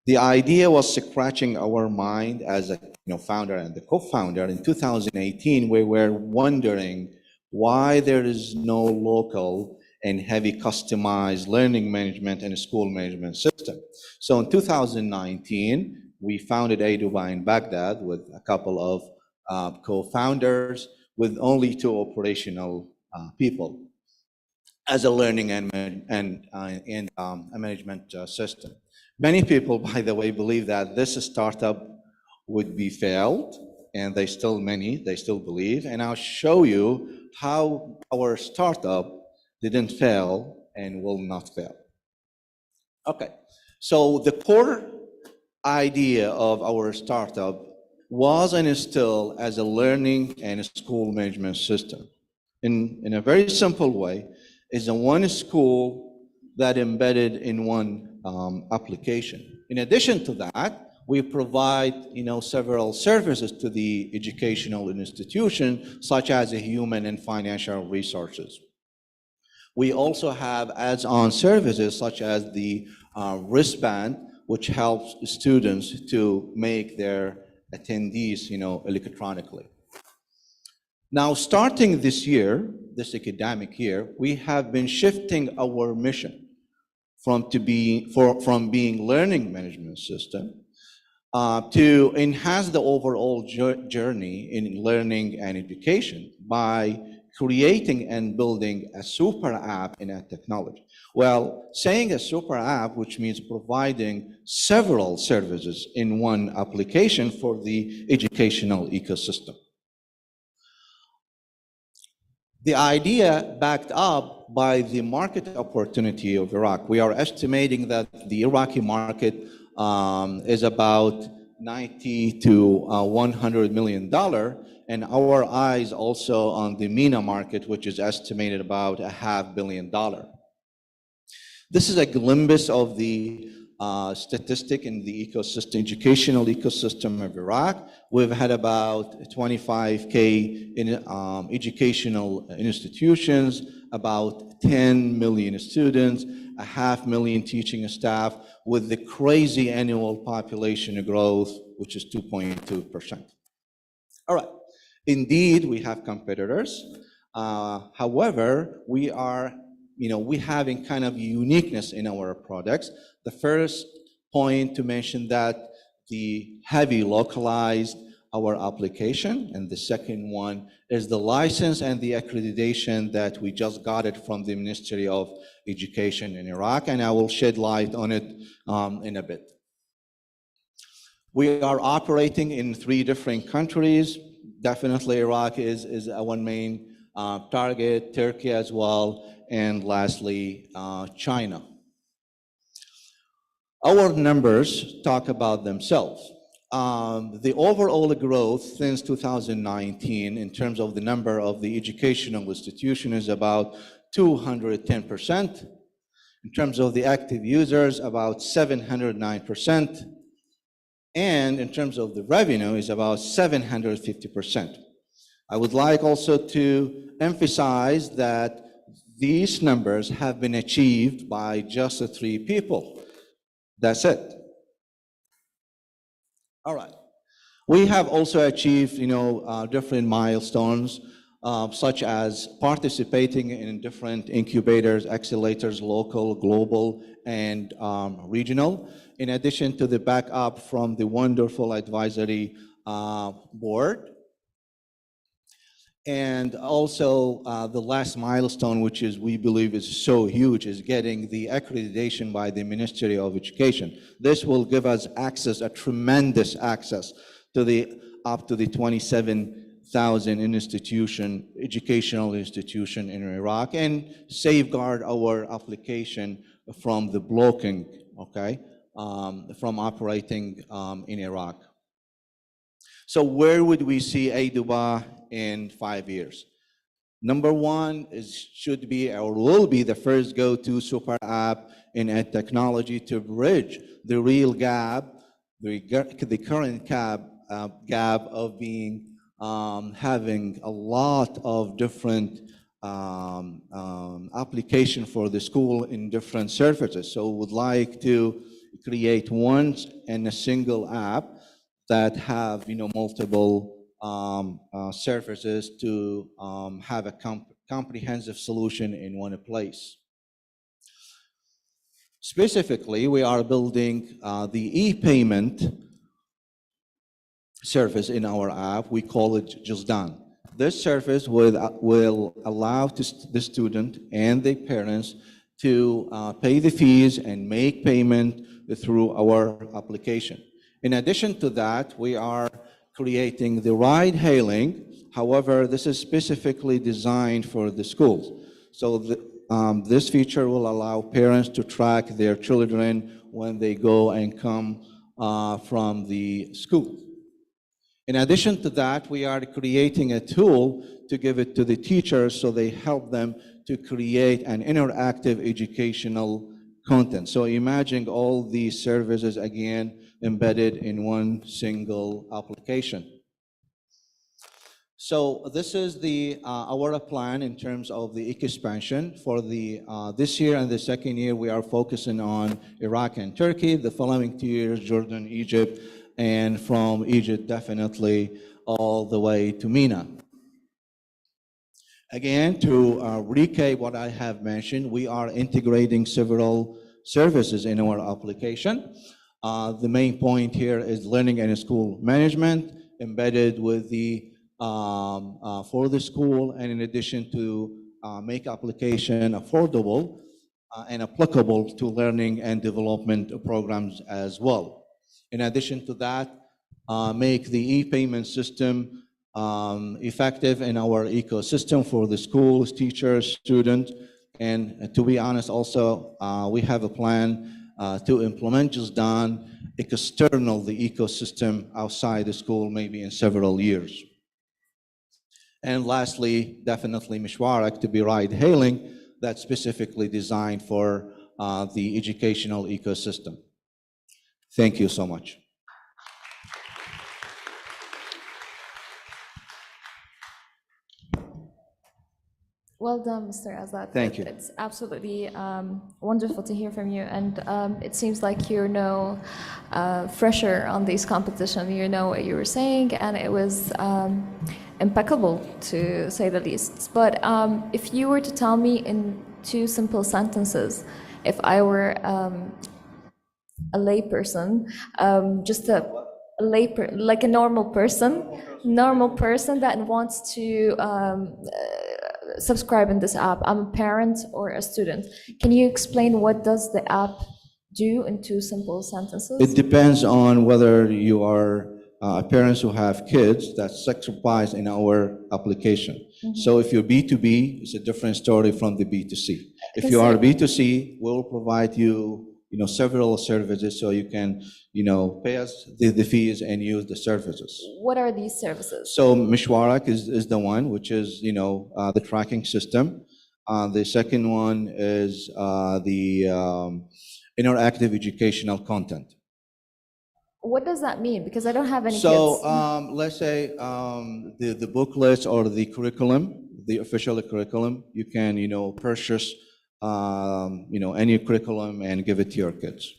The idea was scratching our mind as a founder and the co-founder in 2018. We were wondering why there is no local and heavy customized learning management and school management system. So in 2019, we founded EDUBA in Baghdad with a couple of co-founders with only 2 operational people as a learning and a management system. Many people, by the way, believe that this startup would be failed, and they still believe. And I'll show you how our startup didn't fail and will not fail. Okay, so the core idea of our startup was and is still as a learning and school management system. In a very simple way, is a one school that embedded in one application. In addition to that, we provide several services to the educational institution, such as human and financial resources. We also have add-on services such as the wristband, which helps students to make their attendees electronically. Now, starting this year, this academic year, we have been shifting our mission from being learning management system to enhance the overall journey in learning and education by creating and building a super app in a technology. Well, saying a super app, which means providing several services in one application for the educational ecosystem. The idea backed up by the market opportunity of Iraq. We are estimating that the Iraqi market is about $90 to $100 million, and our eyes also on the MENA market, which is estimated about $500 million. This is a glimpse of the statistic in the educational ecosystem of Iraq. We've had about 25K in educational institutions, about 10 million students, 500,000 teaching staff, with the crazy annual population growth, which is 2.2%. All right, indeed, we have competitors. However, we having kind of uniqueness in our products. The first point to mention that the heavy localized our application, and the second one is the license and the accreditation that we just got it from the Ministry of Education in Iraq, and I will shed light on it in a bit. We are operating in 3 different countries. Definitely Iraq is our main target, Turkey as well, and lastly, China. Our numbers talk about themselves. The overall growth since 2019 in terms of the number of the educational institution is about 210%. In terms of the active users, about 709%. And in terms of the revenue is about 750%. I would like also to emphasize that these numbers have been achieved by just 3 people. That's it. All right. We have also achieved, different milestones, such as participating in different incubators, accelerators, local, global, and regional, in addition to the backup from the wonderful advisory board. And also the last milestone, which is we believe is so huge, is getting the accreditation by the Ministry of Education. This will give us access, a tremendous access to up to the 27,000 educational institution in Iraq, and safeguard our application from the blocking, okay, from operating in Iraq. So where would we see EWC in 5 years? Number one should be or will be the first go-to super app in ed technology to bridge the real gap, the current gap of being having a lot of different application for the school in different services. So we would like to create one and a single app that have multiple services to have a comprehensive solution in one place. Specifically, we are building the e-payment service in our app. We call it Juzdan. This service will allow the student and the parents to pay the fees and make payment through our application. In addition to that, we are creating the ride hailing. However, this is specifically designed for the schools. So this feature will allow parents to track their children when they go and come from the school. In addition to that, we are creating a tool to give it to the teachers so they help them to create an interactive educational content. So imagine all these services again embedded in one single application. So this is our plan in terms of the expansion for this year and the second year. We are focusing on Iraq and Turkey. The following 2 years, Jordan, Egypt, and from Egypt definitely all the way to MENA. Again, to recap what I have mentioned, we are integrating several services in our application. The main point here is learning and school management embedded with the for the school, and in addition to make application affordable and applicable to learning and development programs as well. In addition to that, make the e-payment system effective in our ecosystem for the schools, teachers, students, and to be honest also, we have a plan to implement Juzdan external the ecosystem outside the school maybe in several years. And lastly, definitely Mishwarak to be ride hailing that's specifically designed for the educational ecosystem. Thank you so much. Well done, Mr. Azad. Thank you. It's absolutely wonderful to hear from you, and it seems like you're no fresher on these competition. You know what you were saying, and it was impeccable to say the least. But if you were to tell me in 2 simple sentences, if I were a layperson, just like a normal person that wants to subscribe in this app. I'm a parent or a student. Can you explain what does the app do in 2 simple sentences? It depends on whether you are parents who have kids that's sacrificed in our application. Mm-hmm. So if you're B2B, it's a different story from the B2C. If you are B2C, we'll provide you several services so you can, pay us the fees and use the services. What are these services? So Mishwarak is the one, which is, the tracking system. The second one is the interactive educational content. What does that mean? Because I don't have any so, kids. Let's say the booklets or the curriculum, the official curriculum, you can, purchase any curriculum and give it to your kids.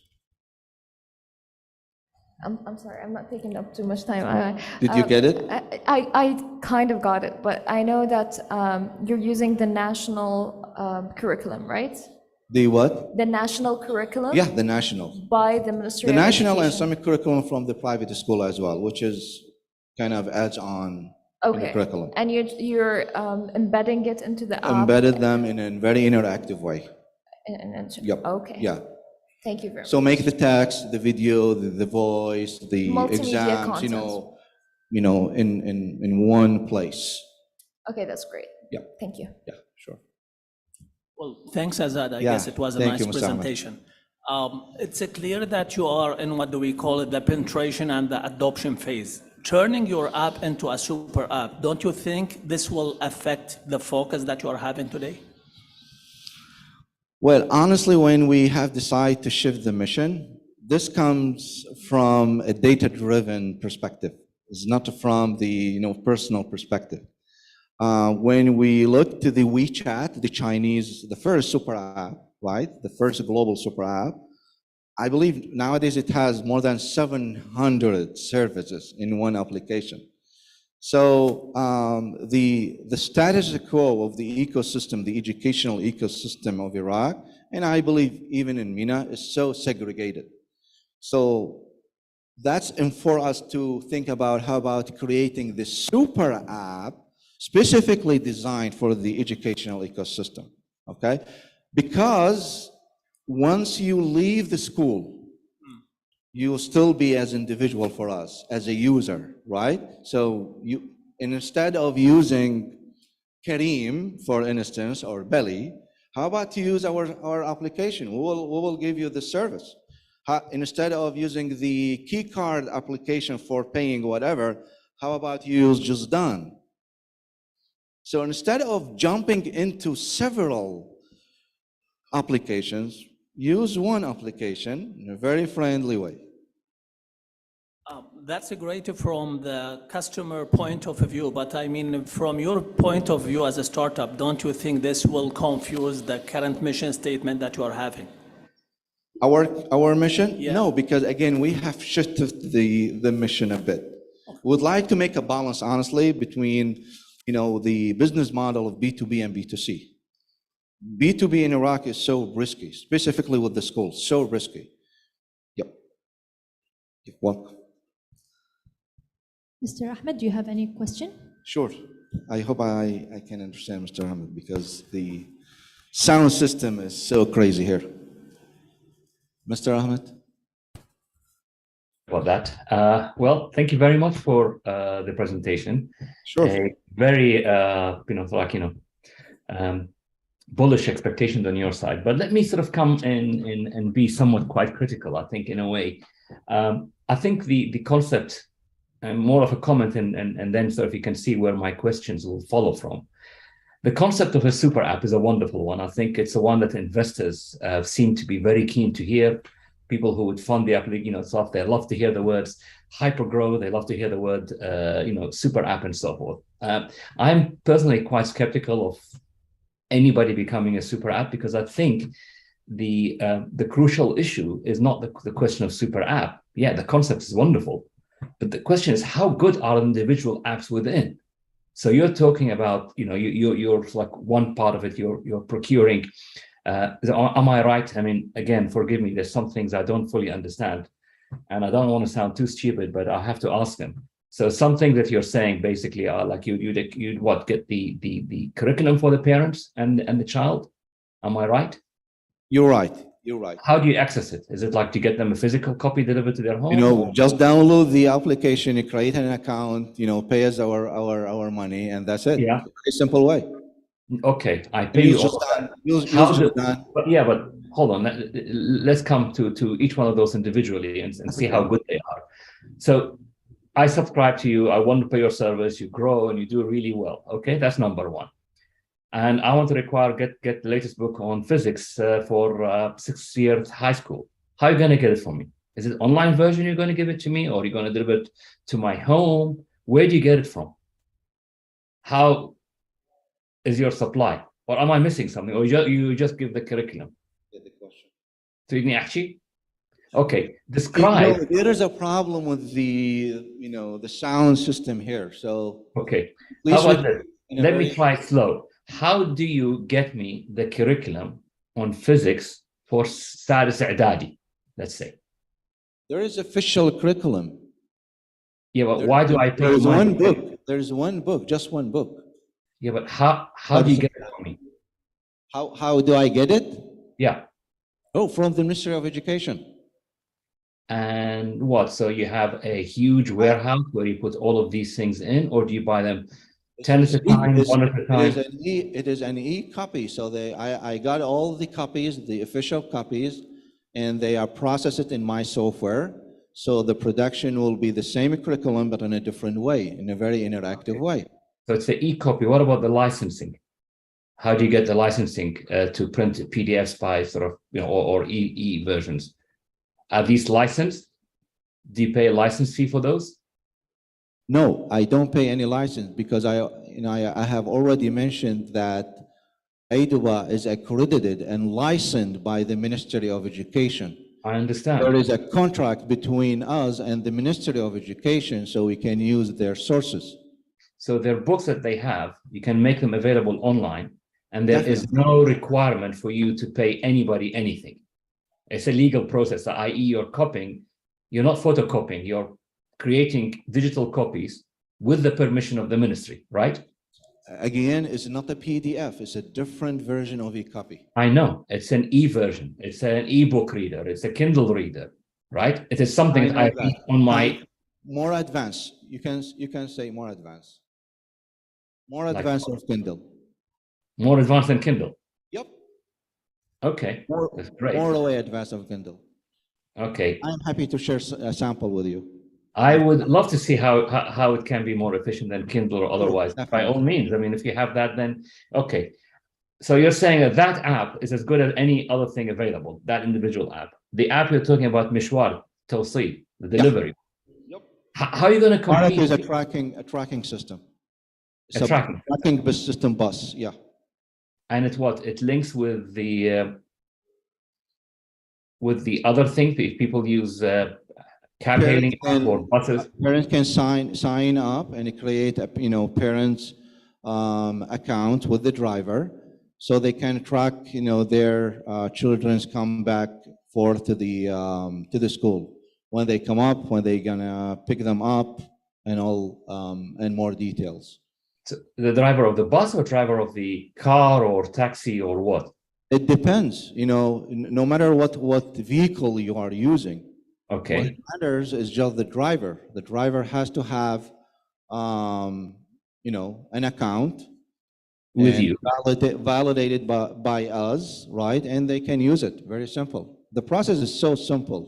I'm sorry, I'm not taking up too much time. Did you get it? I kind of got it, but I know that you're using the national curriculum, right? The what? The national curriculum? Yeah, the national. By the Ministry of Education. The national and some curriculum from the private school as well, which is kind of adds on the curriculum. And you're embedding it into the app? Embedded them in a very interactive way. Yep. Okay. Yeah. Thank you very much. So make the text, the video, the voice, the multimedia exams, content. in one place. Okay, that's great. Yeah. Thank you. Yeah, sure. Well, thanks, Azad. I guess it was a nice presentation. It's clear that you are in what do we call it, the penetration and the adoption phase. Turning your app into a super app, don't you think this will affect the focus that you are having today? Well, honestly, when we have decided to shift the mission, this comes from a data-driven perspective. It's not from the personal perspective. When we look to the WeChat, the Chinese, the first super app, right? The first global super app, I believe nowadays it has more than 700 services in one application. So the status quo of the ecosystem, the educational ecosystem of Iraq, and I believe even in MENA, is so segregated. So that's for us to think about how about creating this super app specifically designed for the educational ecosystem, okay? Because once you leave the school, you will still be as individual for us, as a user, right? So instead of using Kareem, for instance, or Belly, how about to use our application? We will give you the service. Instead of using the key card application for paying whatever, how about you use Just Done? So instead of jumping into several applications, use one application in a very friendly way. That's great from the customer point of view, but I mean, from your point of view as a startup, don't you think this will confuse the current mission statement that you are having? Our mission? Yeah. No, because again, we have shifted the mission a bit. We'd like to make a balance, honestly, between the business model of B2B and B2C. B2B in Iraq is so risky, specifically with the schools, so risky. Yep. You're welcome. Mr. Ahmed, do you have any question? Sure. I hope I can understand Mr. Ahmed because the sound system is so crazy here. Mr. Ahmed? About that. Well, thank you very much for the presentation. Sure. A very, bullish expectations on your side. But let me sort of come in and be somewhat quite critical, I think, in a way. I think the concept, and more of a comment, and then sort of you can see where my questions will follow from. The concept of a super app is a wonderful one. I think it's the one that investors seem to be very keen to hear. People who would fund the app, stuff, they love to hear the words hypergrow, they love to hear the word, super app and so forth. I'm personally quite skeptical of anybody becoming a super app because I think the crucial issue is not the question of super app. Yeah, the concept is wonderful, but the question is how good are individual apps within? So you're talking about, you're like one part of it, you're procuring. Am I right? I mean, again, forgive me, there's some things I don't fully understand and I don't want to sound too stupid, but I have to ask them. So some things that you're saying basically are like you'd what, get the curriculum for the parents and the child? Am I right? You're right. You're right. How do you access it? Is it like to get them a physical copy delivered to their home? Just download the application, you create an account, pay us our money, and that's it. Yeah. A simple way. Okay, I pay you all that. But hold on. Let's come to each one of those individually and see how good they are. So I subscribe to you. I want to pay your service. You grow and you do really well. Okay, that's number one. And I want to get the latest book on physics for 6 years high school. How are you going to get it for me? Is it online version you're going to give it to me, or are you going to deliver it to my home? Where do you get it from? How is your supply? Or am I missing something? Or you just give the curriculum? Get the question. Okay, describe. There is a problem with the sound system here. So okay, how about this? Let me try slow. How do you get me the curriculum on physics for Sadis I'dadi, let's say? There is official curriculum. Yeah, but why do I pay? There's one book. There's one book, just one book. Yeah, but how do you get it for me? How do I get it? Yeah. Oh, from the Ministry of Education. And what? So you have a huge warehouse where you put all of these things in, or do you buy them 10 at a time, 1 at a time? It is an e-copy. So I got all the copies, the official copies, and they are processed in my software. So the production will be the same curriculum, but in a different way, in a very interactive way. So it's the e-copy. What about the licensing? How do you get the licensing to print PDFs by sort of, or e-versions? Are these licensed? Do you pay a license fee for those? No, I don't pay any license because I have already mentioned that EDUBA is accredited and licensed by the Ministry of Education. I understand. There is a contract between us and the Ministry of Education, so we can use their sources. So their books that they have, you can make them available online, and there is no requirement for you to pay anybody anything. It's a legal process, i.e. you're copying, you're not photocopying, you're creating digital copies with the permission of the ministry, right? Again, it's not a PDF, it's a different version of e-copy. I know, it's an e-version, it's an e-book reader, it's a Kindle reader, right? It is something that I read on my... More advanced, you can say more advanced. More advanced of Kindle. More advanced than Kindle? Yep. Okay, that's great. More the way advanced of Kindle. Okay. I'm happy to share a sample with you. I would love to see how it can be more efficient than Kindle or otherwise. By all means, I mean, if you have that, then okay. So you're saying that that app is as good as any other thing available, that individual app. The app you're talking about, Mishwar, Tawsil, the delivery. Yep. How are you going to compete? Is a tracking system. A tracking system bus, yeah. And it's what? It links with the other thing. If people use cab hailing or buses, parents can sign up and create a parents account with the driver, so they can track their children's come back forth to the school, when they come up, when they're gonna pick them up, and all and more details. So the driver of the bus or driver of the car or taxi or what? It depends, no matter what vehicle you are using. Okay. What matters is just the driver. The driver has to have, an account with you, validated by us, right? And they can use it. Very simple. The process is so simple.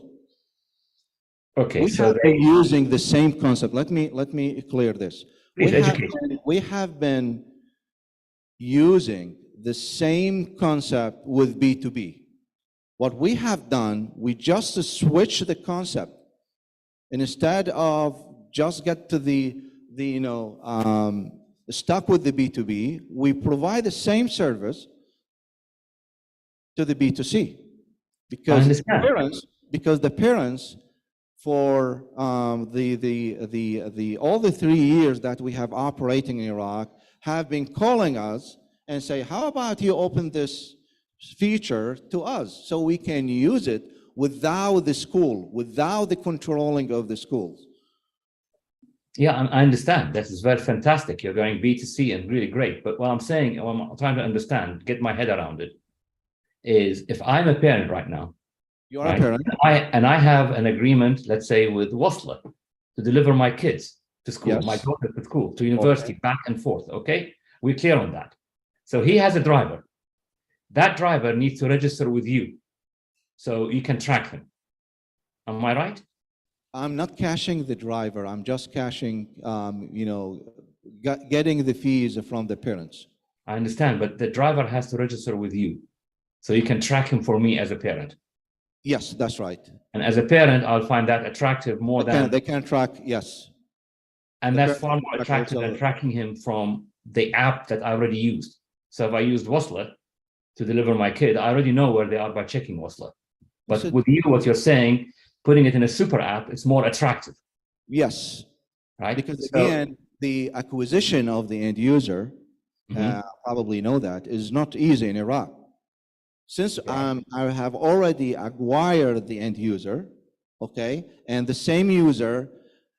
Okay, so they're using the same concept. Let me clear this. We have been using the same concept with B2B. What we have done, we just switch the concept, and instead of just get to the stuck with the B2B, we provide the same service to the B2C, because the parents for all the 3 years that we have operating in Iraq have been calling us and say, how about you open this feature to us so we can use it without the school, without the controlling of the schools. Yeah, I understand. This is very fantastic. You're going B2C and really great. But what I'm saying, what I'm trying to understand, get my head around it, is if I'm a parent right now, you're a parent, and I have an agreement, let's say, with Wasla to deliver my kids to school, my daughter to school, to university, back and forth. Okay, we're clear on that. So he has a driver. That driver needs to register with you, so you can track him. Am I right? I'm not cashing the driver. I'm just cashing, getting the fees from the parents. I understand, but the driver has to register with you, so you can track him for me as a parent. Yes, that's right. And as a parent, I'll find that attractive more than... They can track, yes. And that's far more attractive than tracking him from the app that I already used. So if I used Wasla to deliver my kid, I already know where they are by checking Wasla. But with you, what you're saying, putting it in a super app, it's more attractive. Yes. Right? Because again, the acquisition of the end user, probably know that, is not easy in Iraq. Since I have already acquired the end user, okay, and the same user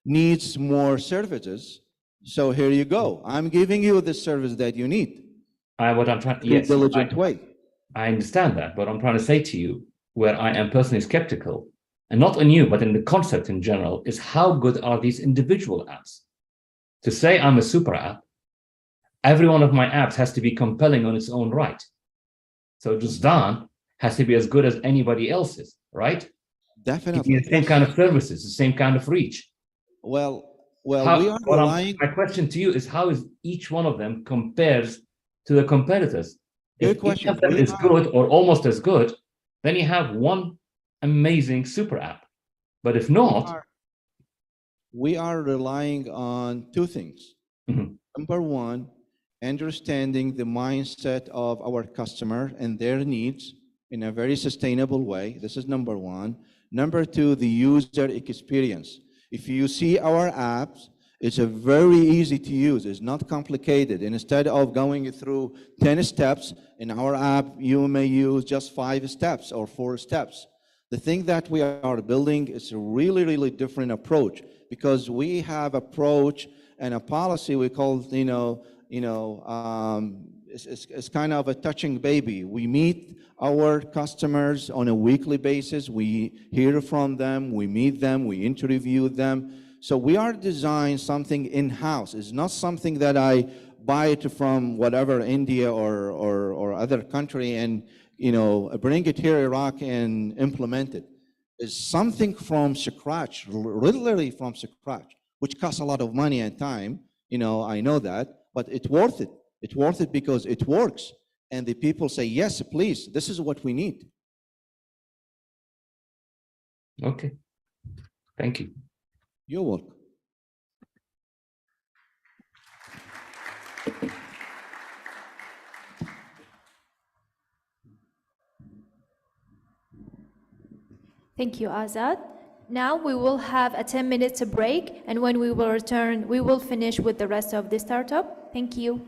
needs more services, so here you go. I'm giving you the service that you need. What I'm trying, in a diligent way. I understand that, but I'm trying to say to you, where I am personally skeptical, and not on you, but in the concept in general, is how good are these individual apps? To say I'm a super app, every one of my apps has to be compelling on its own right. So Jusdan has to be as good as anybody else's, right? Definitely. The same kind of services, the same kind of reach. Well, My question to you is, how is each one of them compares to the competitors? Good If question. each of them is good or almost as good, then you have one amazing super app. But if not, we are relying on two things. Number one, understanding the mindset of our customer and their needs in a very sustainable way. This is number one. Number two, the user experience. If you see our apps, it's a very easy to use. It's not complicated. And instead of going through 10 steps, in our app, you may use just 5 steps or 4 steps. The thing that we are building is a really, really different approach, because we have approach and a policy we call, it's kind of a touching baby. We meet our customers on a weekly basis. We hear from them, we meet them, we interview them. So we are designing something in-house. It's not something that I buy it from whatever India or other country and bring it here Iraq and implement it. It's something from scratch, literally from scratch, which costs a lot of money and time. I know that, but it's worth it. It's worth it because it works. And the people say, yes, please, this is what we need. okay. Thank you. You're welcome. Thank you, Azad. Now we will have a 10 minutes break, and when we will return, we will finish with the rest of the startup. Thank you.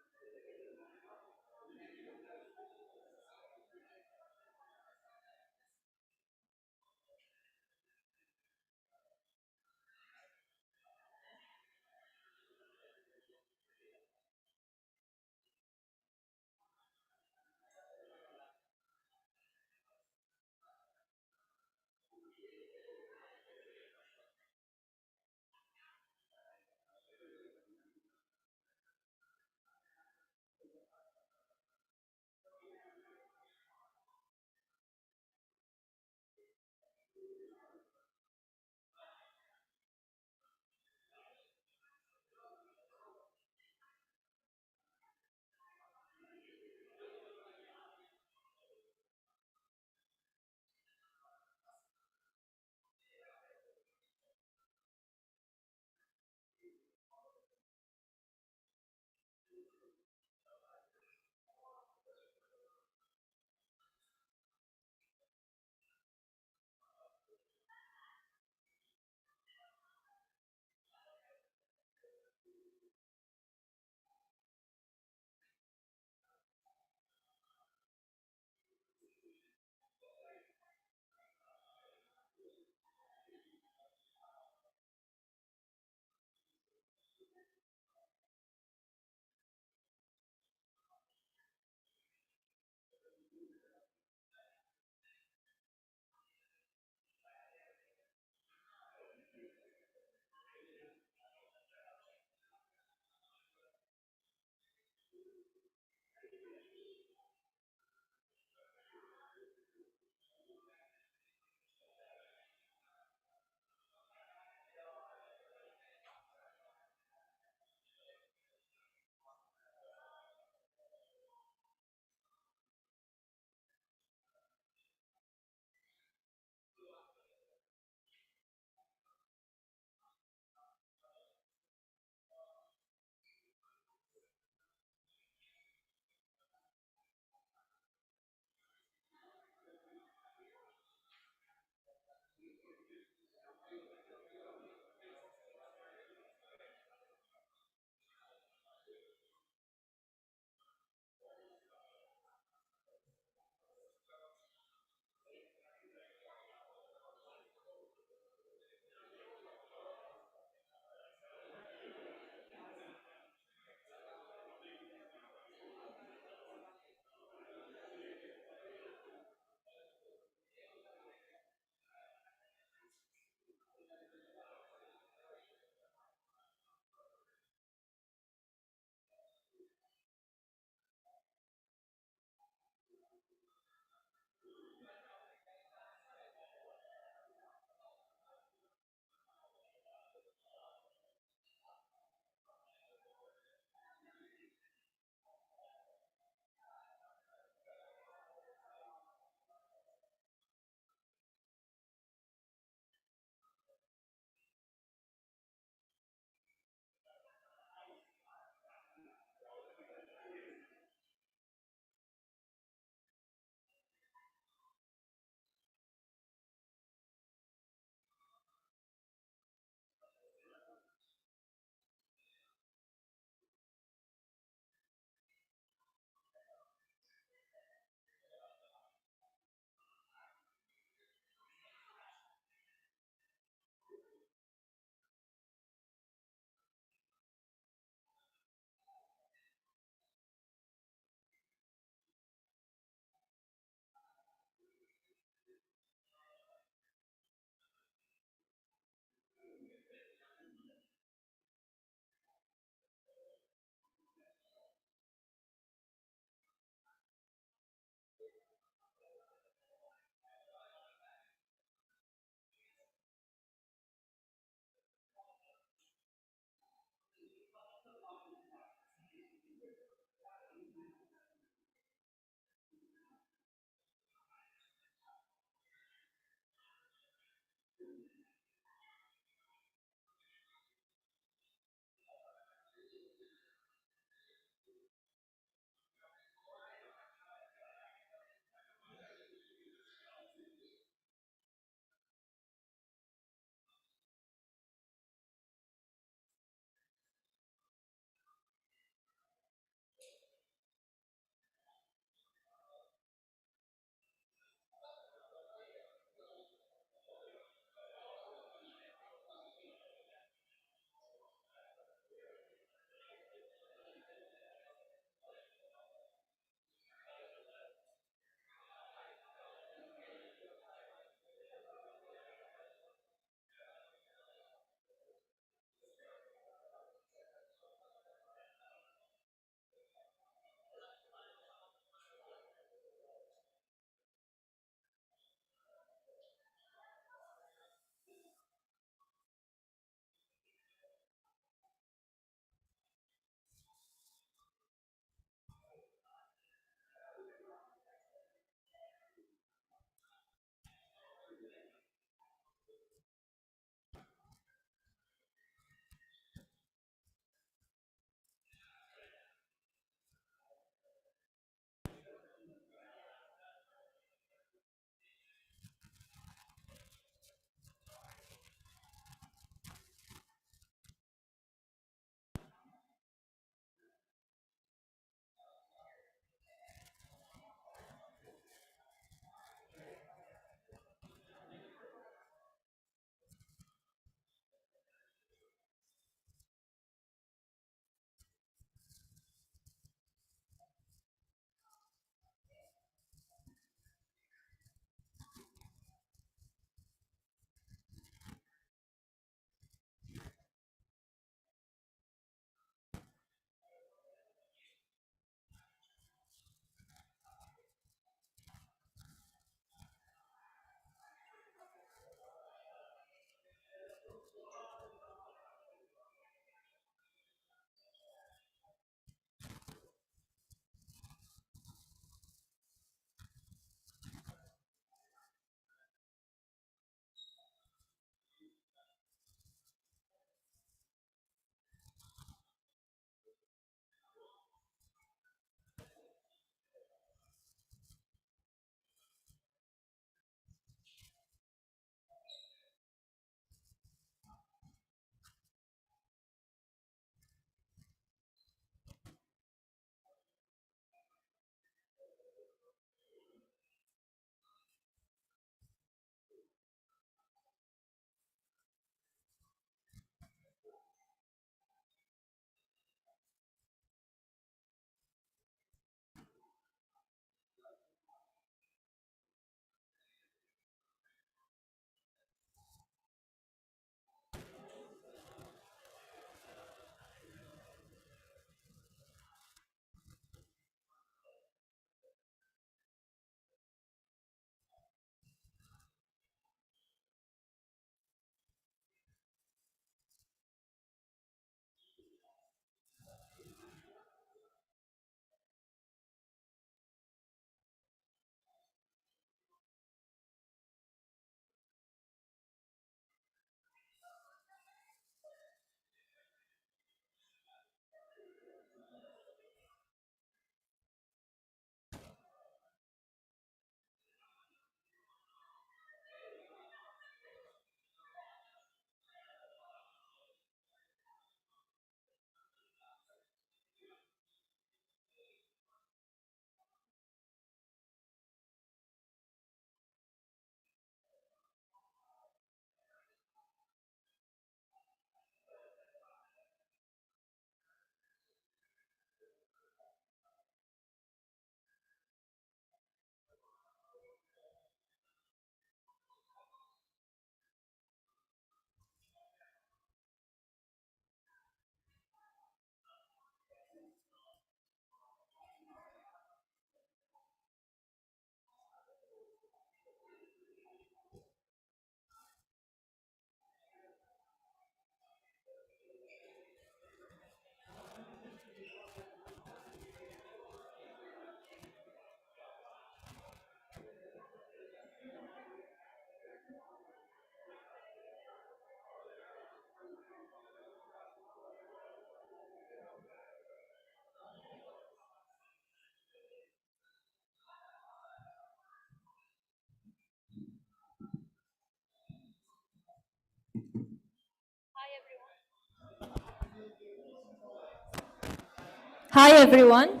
Hi, everyone.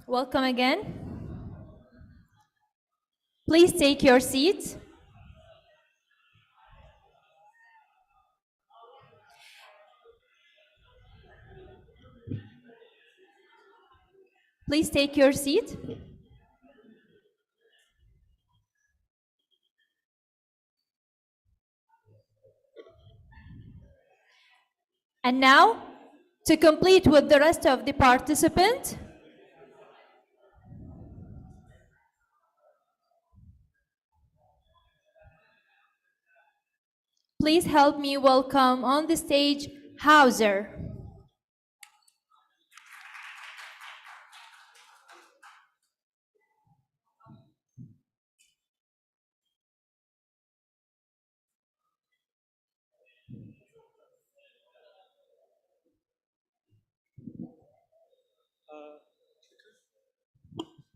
Welcome again. Please take your seat. Please take your seat. And now, to complete with the rest of the participants, please help me welcome on the stage Hauser.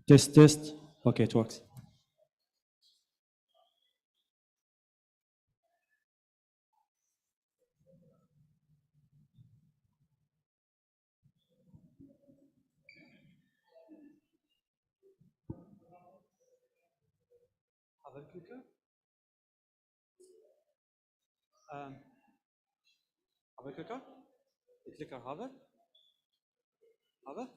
Test. Okay, it works. Have a clicker. Have a clicker. The clicker have it. Have it.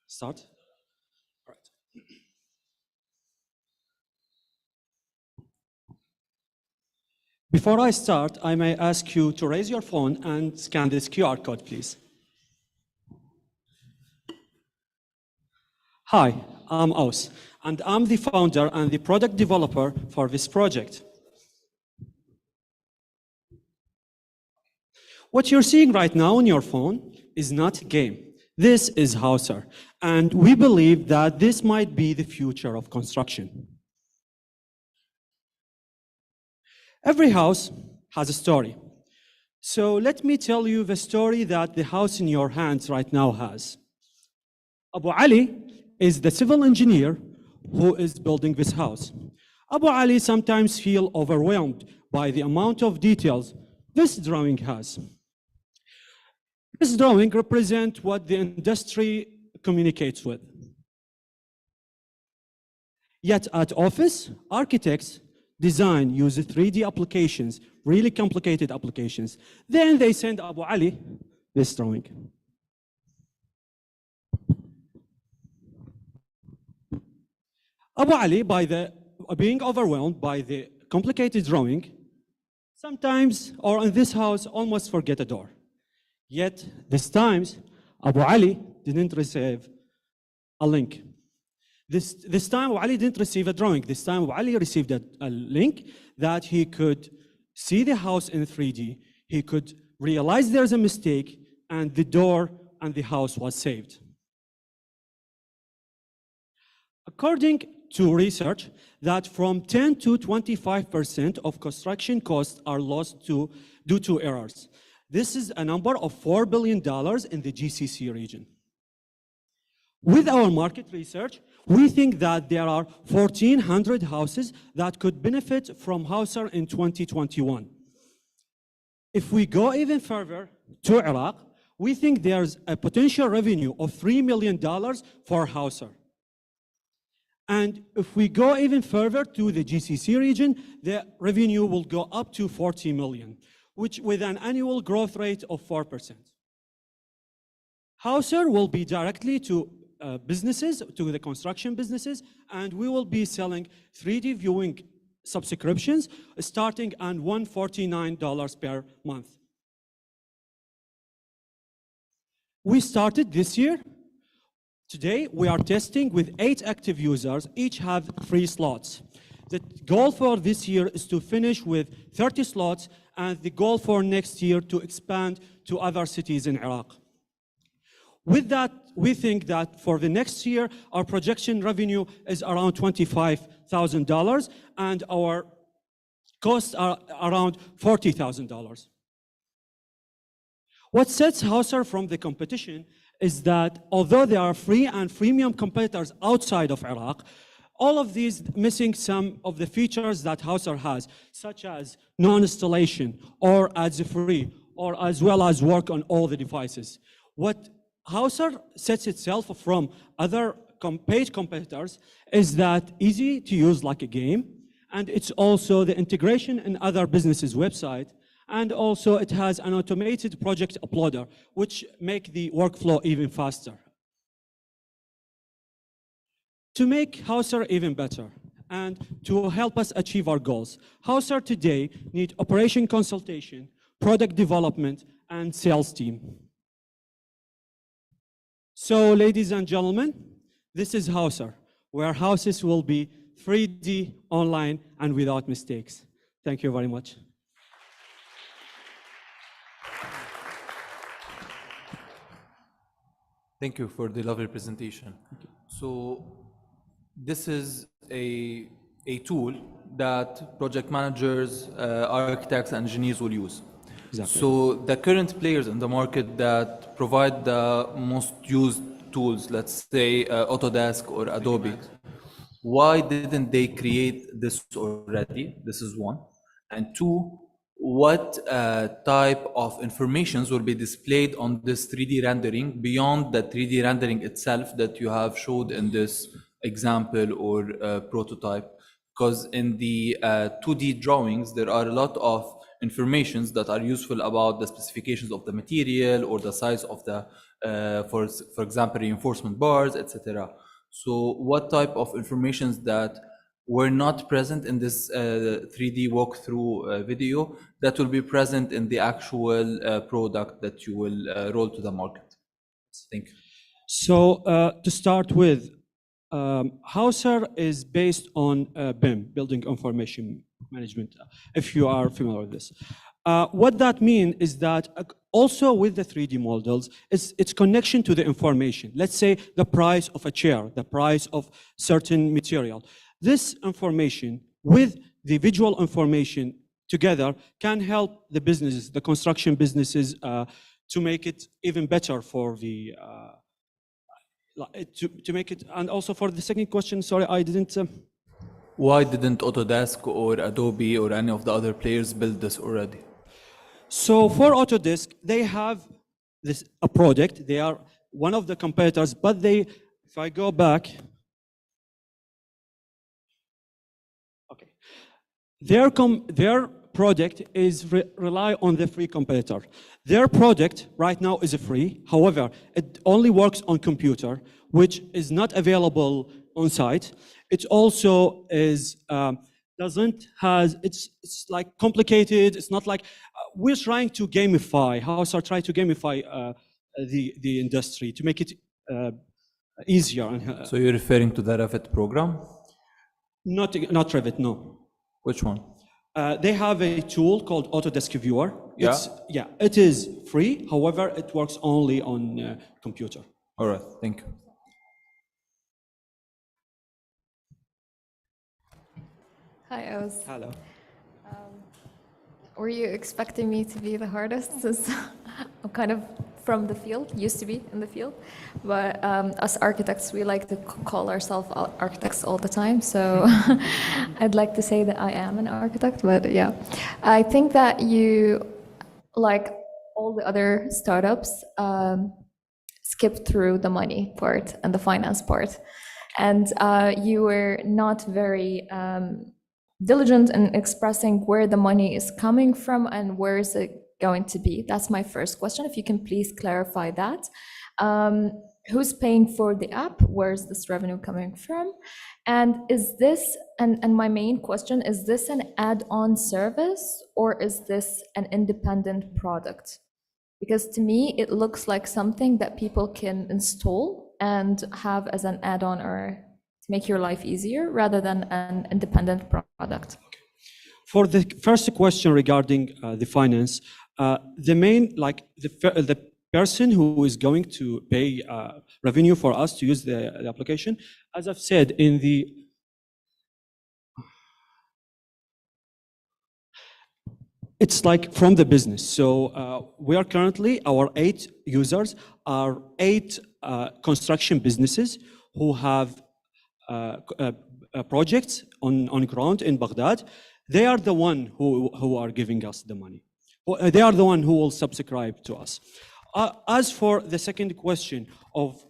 Start. All right. Before I start, I may ask you to raise your phone and scan this QR code, please. Hi, I'm Aus, and I'm the founder and the product developer for this project. What you're seeing right now on your phone is not a game. This is Hauser, and we believe that this might be the future of construction. Every house has a story. So let me tell you the story that the house in your hands right now has. Abu Ali is the civil engineer who is building this house. Abu Ali sometimes feel overwhelmed by the amount of details this drawing has. This drawing represents what the industry communicates with. Yet at office, architects design use 3D applications, really complicated applications. Then they send Abu Ali this drawing. Abu Ali, being overwhelmed by the complicated drawing, sometimes, or in this house, almost forget a door. Yet, this times, Abu Ali didn't receive a link. This time, Abu Ali didn't receive a drawing. This time, Abu Ali received a link that he could see the house in 3D. He could realize there's a mistake, and the door and the house was saved. According to research, that from 10 to 25% of construction costs are lost due to errors. This is a number of $4 billion in the GCC region. With our market research, we think that there are 1,400 houses that could benefit from Hauser in 2021. If we go even further to Iraq, we think there's a potential revenue of $3 million for Hauser. And if we go even further to the GCC region, the revenue will go up to 40 million, which with an annual growth rate of 4%. Hauser will be directly to businesses, to the construction businesses, and we will be selling 3D viewing subscriptions starting at $149 per month. We started this year. Today, we are testing with 8 active users, each have 3 slots. The goal for this year is to finish with 30 slots, and the goal for next year to expand to other cities in Iraq. With that, we think that for the next year, our projection revenue is around $25,000, and our costs are around $40,000. What sets Hauser from the competition is that although there are free and freemium competitors outside of Iraq, all of these missing some of the features that Hauser has, such as non-installation or ads-free, or as well as work on all the devices. What Hauser sets itself from other paid competitors is that easy to use like a game, and it's also the integration in other businesses' website, and also it has an automated project uploader, which make the workflow even faster. To make Hauser even better and to help us achieve our goals, Hauser today need operation consultation, product development, and sales team. So, ladies and gentlemen, this is Hauser, where houses will be 3D, online, and without mistakes. Thank you very much. Thank you for the lovely presentation. So this is a tool that project managers, architects, and engineers will use. Exactly. So the current players in the market that provide the most used tools, let's say Autodesk or Adobe, why didn't they create this already? This is one. And two, what type of informations will be displayed on this 3D rendering beyond the 3D rendering itself that you have showed in this example or prototype? Because in the 2D drawings, there are a lot of informations that are useful about the specifications of the material or the size of the, for example, reinforcement bars, etc. So what type of informations that were not present in this 3D walkthrough video that will be present in the actual product that you will roll to the market? Thank you. So to start with, Hauser is based on BIM, Building Information Management, if you are familiar with this. What that means is that also with the 3D models, it's connection to the information. Let's say the price of a chair, the price of certain material. This information with the visual information together can help the businesses, the construction businesses, to make it even better for the, to make it, and also for the second question, sorry, I didn't. Why didn't Autodesk or Adobe or any of the other players build this already? So for Autodesk, they have a product. They are one of the competitors, but if I go back, okay, their product is rely on the free competitor. Their product right now is free. However, it only works on computer, which is not available on site. It also is it's like complicated. It's not like we're trying to gamify. House are trying to gamify the industry to make it easier. So you're referring to the Revit program? Not Revit, no. Which one? They have a tool called Autodesk Viewer. Yeah? It is free. However, it works only on computer. All right, thank you. Hi, Oz. Hello. Were you expecting me to be the hardest? Since I'm kind of from the field, used to be in the field. But us architects, we like to call ourselves architects all the time. So I'd like to say that I am an architect, but yeah. I think that you, like all the other startups, skipped through the money part and the finance part. And you were not very diligent in expressing where the money is coming from and where is it going to be. That's my first question. If you can please clarify that. Who's paying for the app? Where's this revenue coming from? And is this, and my main question, is this an add-on service or is this an independent product? Because to me, it looks like something that people can install and have as an add-on or make your life easier rather than an independent product. For the first question regarding the finance, the main, like the person who is going to pay revenue for us to use the application, as I've said in the it's like from the business. So we are currently, our 8 users are 8 construction businesses who have projects on ground in Baghdad. They are the one who are giving us the money. They are the one who will subscribe to us. As for the second question of,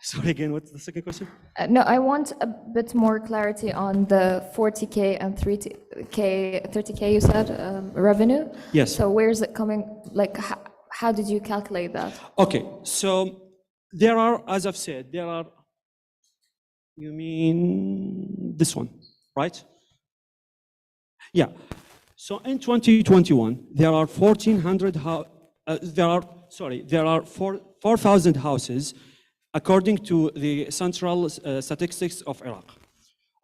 sorry again, what's the second question? No, I want a bit more clarity on the 40K and 30K you said revenue. Yes. So where is it coming? Like, how did you calculate that? Okay, so there are, as I've said, there are, you mean this one, right? Yeah. So in 2021, there are 4,000 houses according to the Central Statistics of Iraq.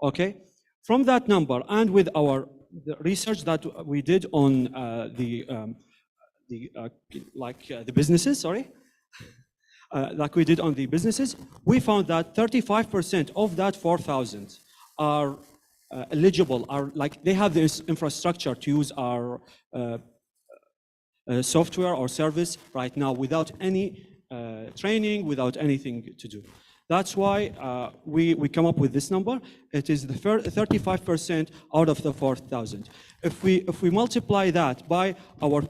Okay? From that number, and with the research that we did on the businesses, sorry, like we did on the businesses, we found that 35% of that 4,000 are eligible, are like they have this infrastructure to use our software or service right now without any training, without anything to do. That's why we come up with this number. It is the 35% out of the 4,000. If we multiply that by our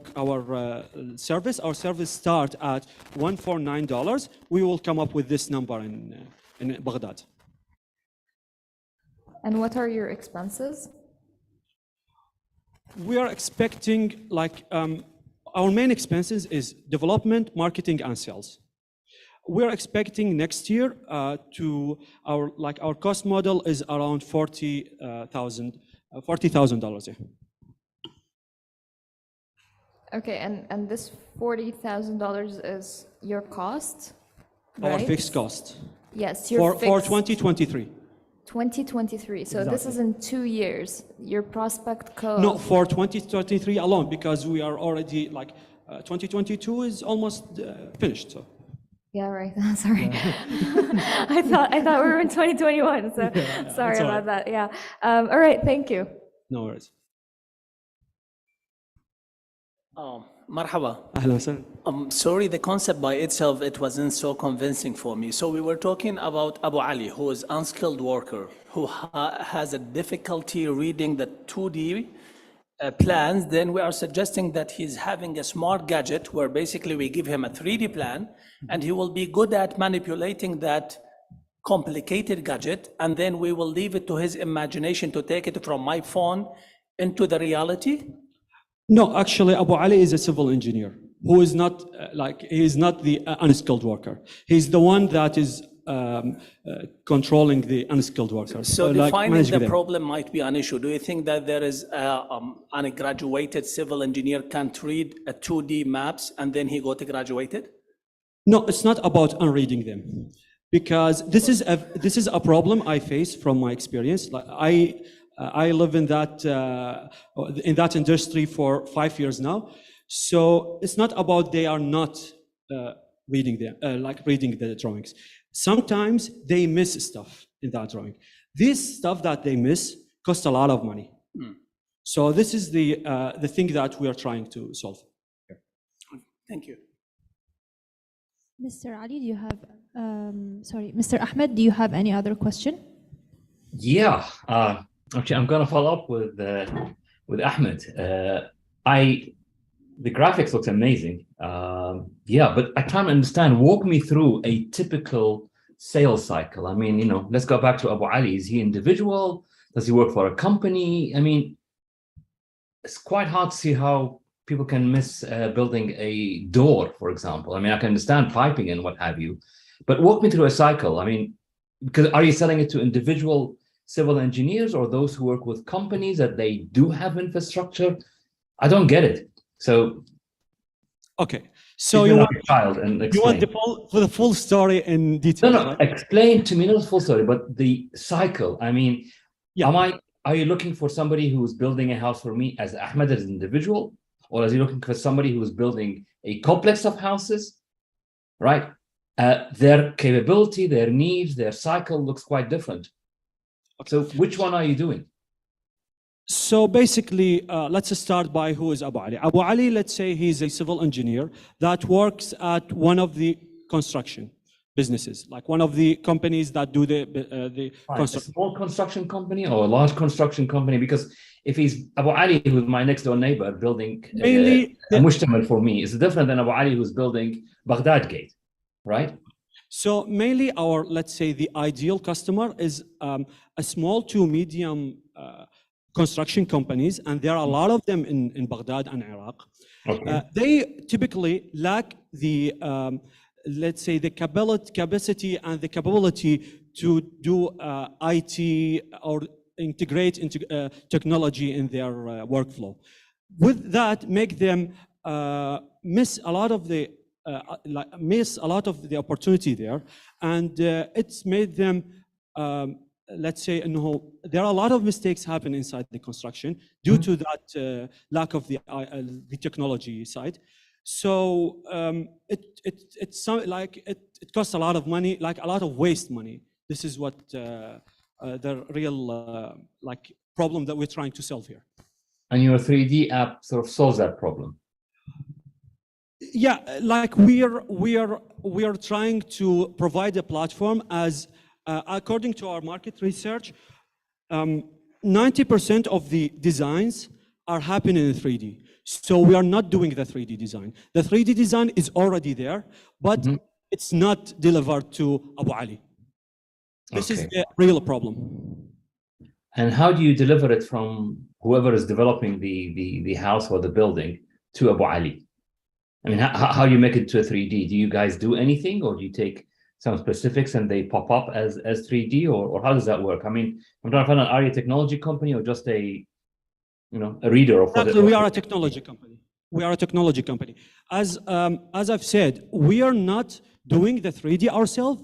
service start at $149. We will come up with this number in Baghdad. And what are your expenses? We are expecting our main expenses is development, marketing, and sales. We're expecting next year our cost model is around $40,000. Yeah. Okay, and this $40,000 is your cost, right? Our fixed cost. Yes, your fixed. For 2023. 2023. So Exactly. this is in 2 years. Your prospect code. No, for 2023 alone, because we are already 2022 is almost finished. So. Yeah, right. Sorry. I thought we were in 2021. So sorry about that. Yeah. All right. Thank you. No worries. Marhaba. أهلا وسهلا. Sorry, the concept by itself, it wasn't so convincing for me. So we were talking about Abu Ali, who is unskilled worker, who has a difficulty reading the 2D plans. Then we are suggesting that he's having a smart gadget where basically we give him a 3D plan and he will be good at manipulating that complicated gadget. And then we will leave it to his imagination to take it from my phone into the reality. No, actually, Abu Ali is a civil engineer who is not he is not the unskilled worker. He's the one that is controlling the unskilled workers. So defining managing the them. problem might be an issue. Do you think that there is an graduated civil engineer can't read a 2D maps and then he got graduated? No, it's not about unreading them, because this is a problem I face from my experience. Like I live in that industry for 5 years now, so it's not about they are not reading reading the drawings. Sometimes they miss stuff in that drawing. This stuff that they miss costs a lot of money. So this is the thing that we are trying to solve. Thank you. Mr. Ali, do you have, sorry, Mr. Ahmed, do you have any other question? Yeah, actually, I'm going to follow up with Ahmed. The graphics looks amazing. Yeah, but I can't understand. Walk me through a typical sales cycle. I mean, let's go back to Abu Ali. Is he individual? Does he work for a company? I mean, it's quite hard to see how people can miss building a door, for example. I mean, I can understand piping and what have you, but walk me through a cycle. I mean, because are you selling it to individual civil engineers or those who work with companies that they do have infrastructure? I don't get it. So, okay. So you want the full story in detail? No, right? Explain to me not the full story, but the cycle. I mean, are you looking for somebody who's building a house for me as Ahmed as an individual, or is he looking for somebody who's building a complex of houses? Right? Their capability, their needs, their cycle looks quite different. So which one are you doing? So basically, let's start by who is Abu Ali. Abu Ali, let's say he's a civil engineer that works at one of the construction businesses, like one of the companies that do the construction. A small construction company or a large construction company? Because if he's Abu Ali, who's my next door neighbor, building a mushtamal for me, is different than Abu Ali who's building Baghdad Gate, right? So mainly let's say the ideal customer is a small to medium construction companies, and there are a lot of them in Baghdad and Iraq. Okay. They typically lack the, let's say, the capacity and the capability to do IT or integrate into technology in their workflow. With that, make them miss a lot of the opportunity there, and it's made them. Let's say, there are a lot of mistakes happen inside the construction due to that lack of the technology side. So it costs a lot of money, like a lot of waste money. This is what the real problem that we're trying to solve here. And your 3D app sort of solves that problem. Yeah, like we are trying to provide a platform as. According to our market research, 90% of the designs are happening in 3D. So we are not doing the 3D design. The 3D design is already there, but it's not delivered to Abu Ali. This is the real problem. And how do you deliver it from whoever is developing the house or the building to Abu Ali? I mean, how do you make it to a 3D? Do you guys do anything, or do you take some specifics and they pop up as 3D, or how does that work? I mean, I'm trying to find out, are you a technology company or just a reader of what? We are a technology company. We are a technology company. As I've said, we are not doing the 3D ourselves.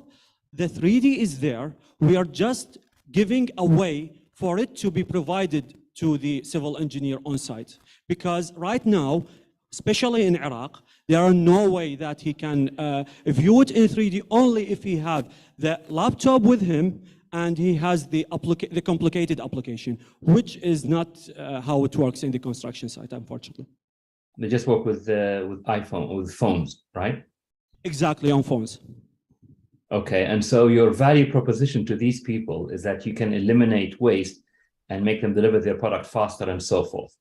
The 3D is there. We are just giving a way for it to be provided to the civil engineer on site. Because right now, especially in Iraq, there are no way that he can view it in 3D only if he have the laptop with him and he has the complicated application, which is not how it works in the construction site, unfortunately. They just work with phones, right? Exactly, on phones. Okay, and so your value proposition to these people is that you can eliminate waste and make them deliver their product faster and so forth.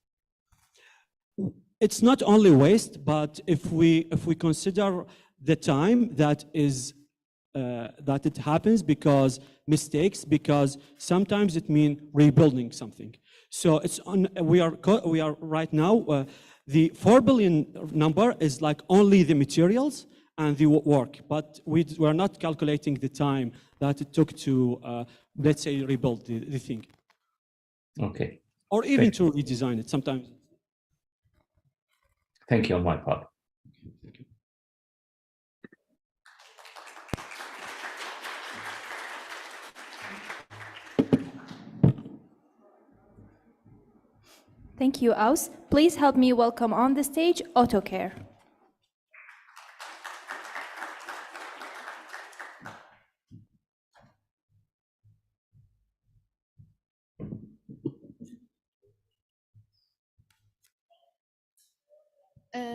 It's not only waste, but if we consider the time that it happens because mistakes, because sometimes it means rebuilding something. So we are right now, the 4 billion number is like only the materials and the work, but we're not calculating the time that it took to, let's say, rebuild the thing. Okay. Or even to redesign it sometimes. Thank you on my part. Thank you. Thank you, Aus. Please help me welcome on the stage AutoCare.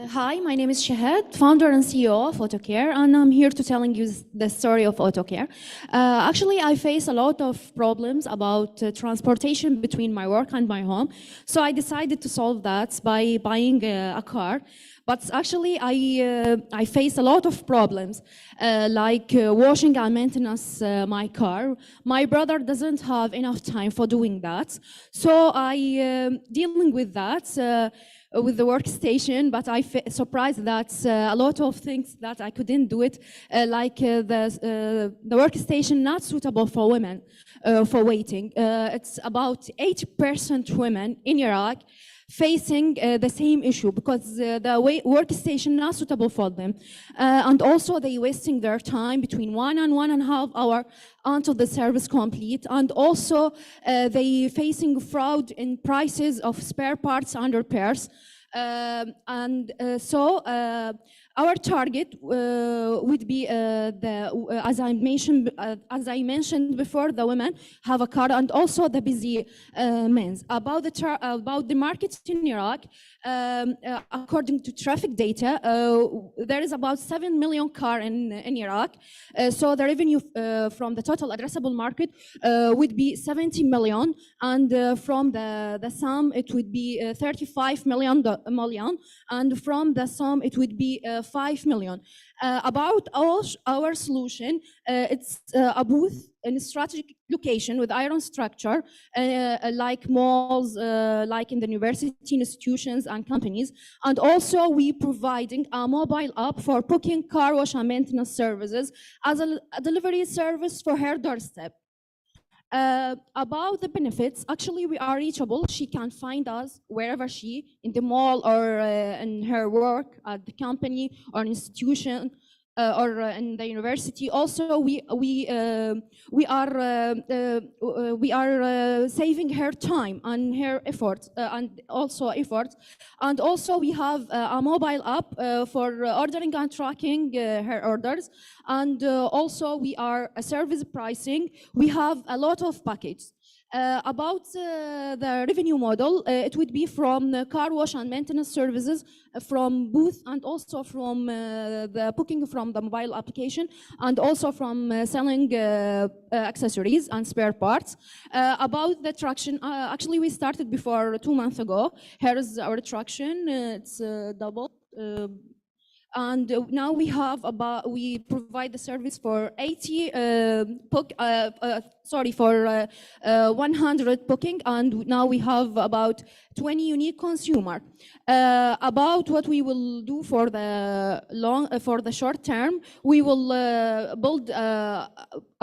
Hi, my name is Shahad, founder and CEO of AutoCare, and I'm here to telling you the story of AutoCare. Actually, I face a lot of problems about transportation between my work and my home, so I decided to solve that by buying a car. But actually, I face a lot of problems, like washing and maintenance my car. My brother doesn't have enough time for doing that, so I dealing with that. With the workstation, but I surprised that a lot of things that I couldn't do it, like the workstation not suitable for women for waiting. It's about 80% women in Iraq facing the same issue because the workstation not suitable for them. And also they wasting their time between 1 and 1.5 hours until the service complete. And also they facing fraud in prices of spare parts and repairs. So our target would be as I mentioned before, the women have a car, and also the busy men. About the market in Iraq, according to traffic data, there is about 7 million cars in Iraq. So the revenue from the total addressable market would be 70 million, and from the sum it would be 35 million, and from the sum it would be 5 million. About our solution, it's a booth in a strategic location with iron structure, like malls, like in the university institutions and companies. And also we providing a mobile app for booking car wash and maintenance services as a delivery service for her doorstep. About the benefits, actually we are reachable. She can find us wherever in the mall or in her work at the company or institution or in the university. Also, we are saving her time and her effort and also we have a mobile app for ordering and tracking her orders, and also we are a service pricing. We have a lot of packages. About the revenue model, it would be from car wash and maintenance services, from booth, and also from the booking from the mobile application, and also from selling accessories and spare parts. About the traction, actually we started before 2 months ago. Here is our traction, it's double. And now we provide the service for 100 booking, and now we have about 20 unique consumer. About what we will do for the short term, we will build a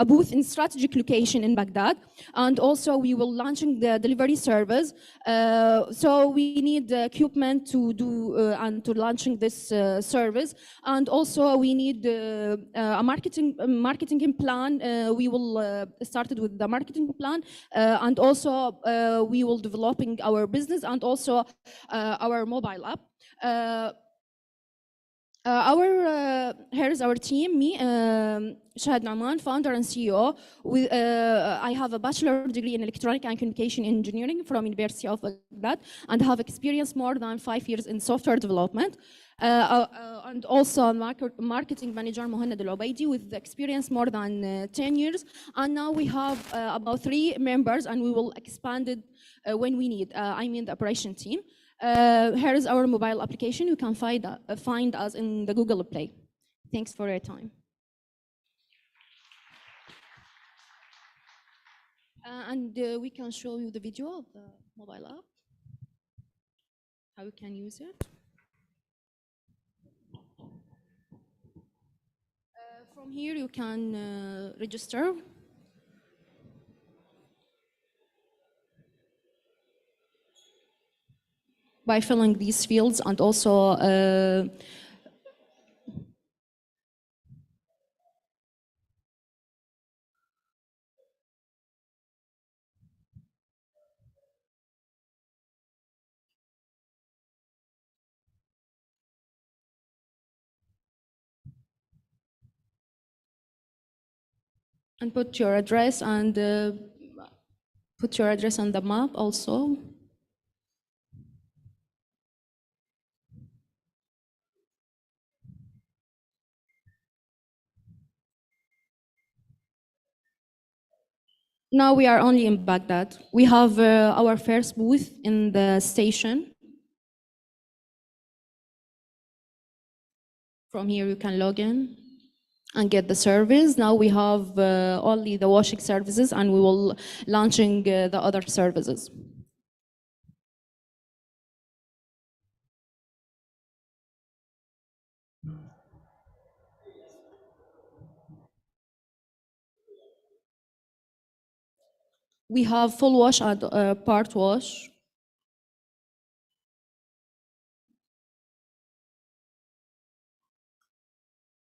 booth in strategic location in Baghdad, and also we will launching the delivery service. So we need equipment to do and to launching this service, and also we need a marketing plan. We will started with the marketing plan, and also we will developing our business and also our mobile app. Here is our team, me, Shahad Nauman, founder and CEO. I have a bachelor degree in electronic and communication engineering from University of Baghdad and have experience more than 5 years in software development. And also marketing manager Mohanad Al-Ubaidi with experience more than 10 years. And now we have about 3 members and we will expand it when we need, I mean the operation team. Here is our mobile application. You can find us in the Google Play. Thanks for your time. And we can show you the video of the mobile app, how you can use it. From here, you can register. By filling these fields and also and put your address and put your address on the map also. Now we are only in Baghdad. We have our first booth in the station. From here you can log in and get the service. Now we have only the washing services and we will launching the other services. We have full wash and part wash.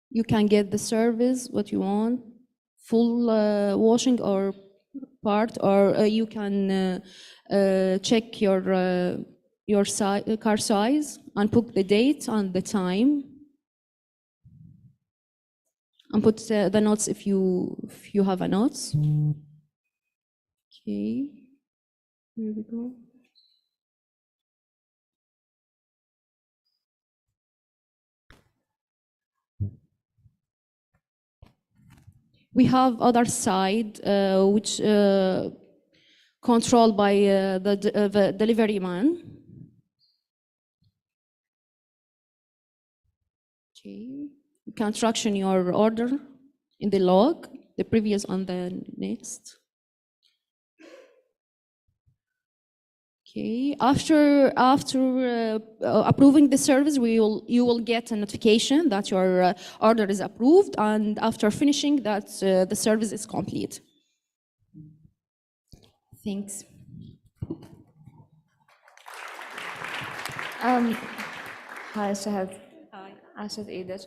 You can get the service, what you want, full washing or part, or you can check your car size and put the date and the time, and put the notes if you have a notes. Okay, here we go. We have other side which controlled by the delivery man. Okay, you can traction your order in the log, the previous and the next. Okay, after approving the service, you will get a notification that your order is approved, and after finishing that, the service is complete. Thanks. Hi, Shahad. Hi. Ashad Edith.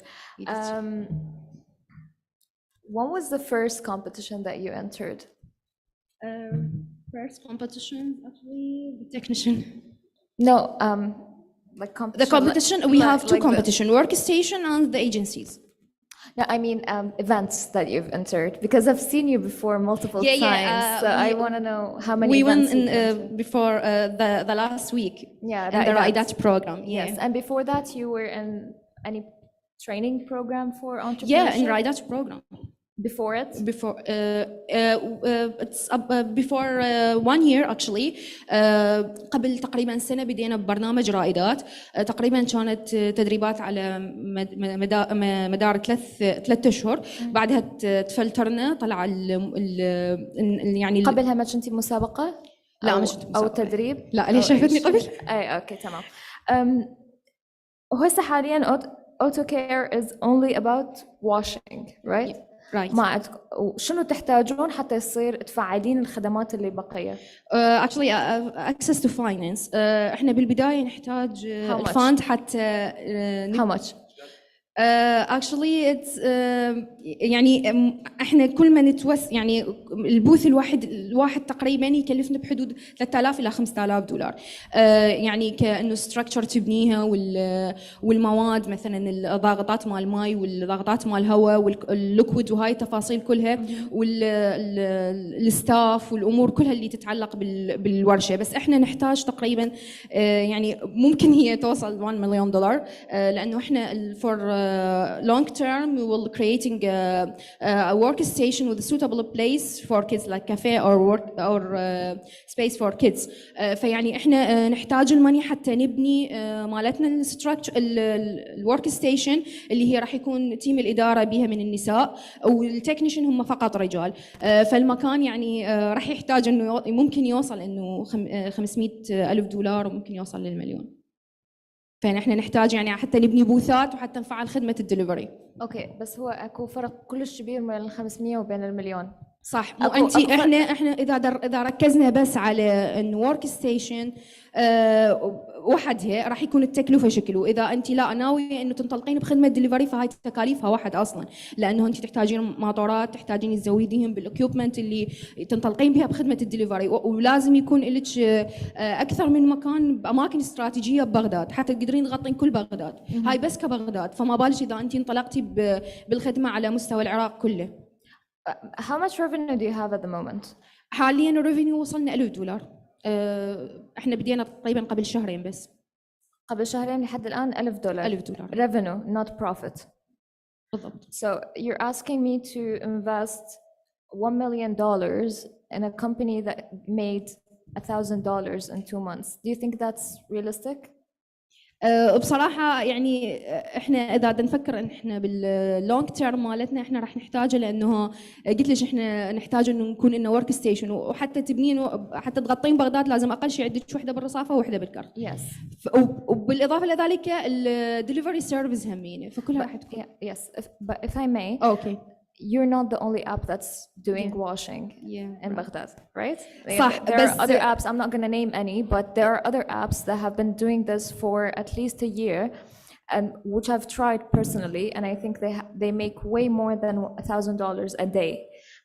When was the first competition that you entered? First competition, actually, the technician. No, like competition. The competition, we have two competition, workstation and the agencies. No, I mean events that you've entered, because I've seen you before multiple times. So I want to know how many events we won before the last week. Yeah, in the Raidat program. Yes, Yeah. and before that you were in any training program for entrepreneurship? Yeah, in Raidat program. Before it? Before it's before 1 year actually. قبل تقريبا سنة بدينا ببرنامج رائدات. تقريبا كانت تدريبات على مدار ثلاث أشهر. بعدها تفلترنا طلع يعني قبلها ما كنتي مسابقة؟ لا ما كنت مسابقة. أو تدريب؟ لا ليش شافتني قبل؟ أي أوكي تمام. وهسه حاليا AutoCare is only about washing, right? Right. شنو تحتاجون حتى يصير تفعلين الخدمات اللي بقية؟ Actually access to finance. احنا بالبداية نحتاج الفاند حتى How much? actually it's يعني احنا كل ما يعني البوث الواحد تقريبا يكلفنا بحدود 3000 الى 5000 دولار. يعني كانه ستراكشر تبنيها والمواد مثلا الضغطات مال الماء والضغطات مال الهواء والليكويد وهاي التفاصيل كلها والستاف والامور كلها اللي تتعلق بالورشه. بس احنا نحتاج تقريبا يعني ممكن هي توصل 1 مليون دولار لانه احنا for long term we will creating a workstation with a suitable place for kids like cafe or space for kids. فيعني احنا نحتاج الماني حتى نبني مالتنا الستراكشر الورك ستيشن اللي هي راح يكون تيم الاداره بها من النساء والتكنيشن هم فقط رجال. فالمكان يعني راح يحتاج انه ممكن يوصل انه 500 ألف دولار وممكن يوصل للمليون. فنحن نحتاج يعني حتى نبني بوثات وحتى نفعل خدمة الدليفري. اوكي بس هو اكو فرق كلش كبير بين ال 500 وبين المليون. صح. مو انت احنا اذا ركزنا بس على انه ورك ستيشن وحدها راح يكون التكلفه شكل، واذا انت لا ناويه انه تنطلقين بخدمه دليفري فهاي تكاليفها واحد اصلا، لانه انت تحتاجين موتورات، تحتاجين تزوديهم بالاكيوبمنت اللي تنطلقين بها بخدمه الدليفري، ولازم يكون لك اكثر من مكان باماكن استراتيجيه ببغداد حتى تقدرين تغطين كل بغداد. هاي بس كبغداد، فما بالك اذا انت انطلقتي بالخدمه على مستوى العراق كله. How much revenue do you have at the moment? حاليا الريفينيو وصلنا $1000. احنا بدينا تقريبا قبل شهرين بس. قبل شهرين لحد الآن $1000. Revenue, not profit. بالضبط. So you're asking me to invest $1 million in a company that made $1,000 in 2 months. Do you think that's realistic? بصراحة يعني احنا اذا بدنا نفكر ان احنا باللونج تيرم مالتنا احنا راح نحتاجه، لانه قلت لك احنا نحتاج انه نكون لنا ورك ستيشن، وحتى تبنين حتى تغطين بغداد لازم اقل شيء عندك وحده بالرصافه ووحده بالكر. يس. وبالاضافه لذلك الدليفري سيرفيس همينه، فكلها راح تكون. Yes, but if I may. Okay. You're not the only app that's doing washing in Baghdad, right? صح. There are other apps, I'm not going to name any, but there are other apps that have been doing this for at least a year, and which I've tried personally, and I think they make way more than $1,000 a day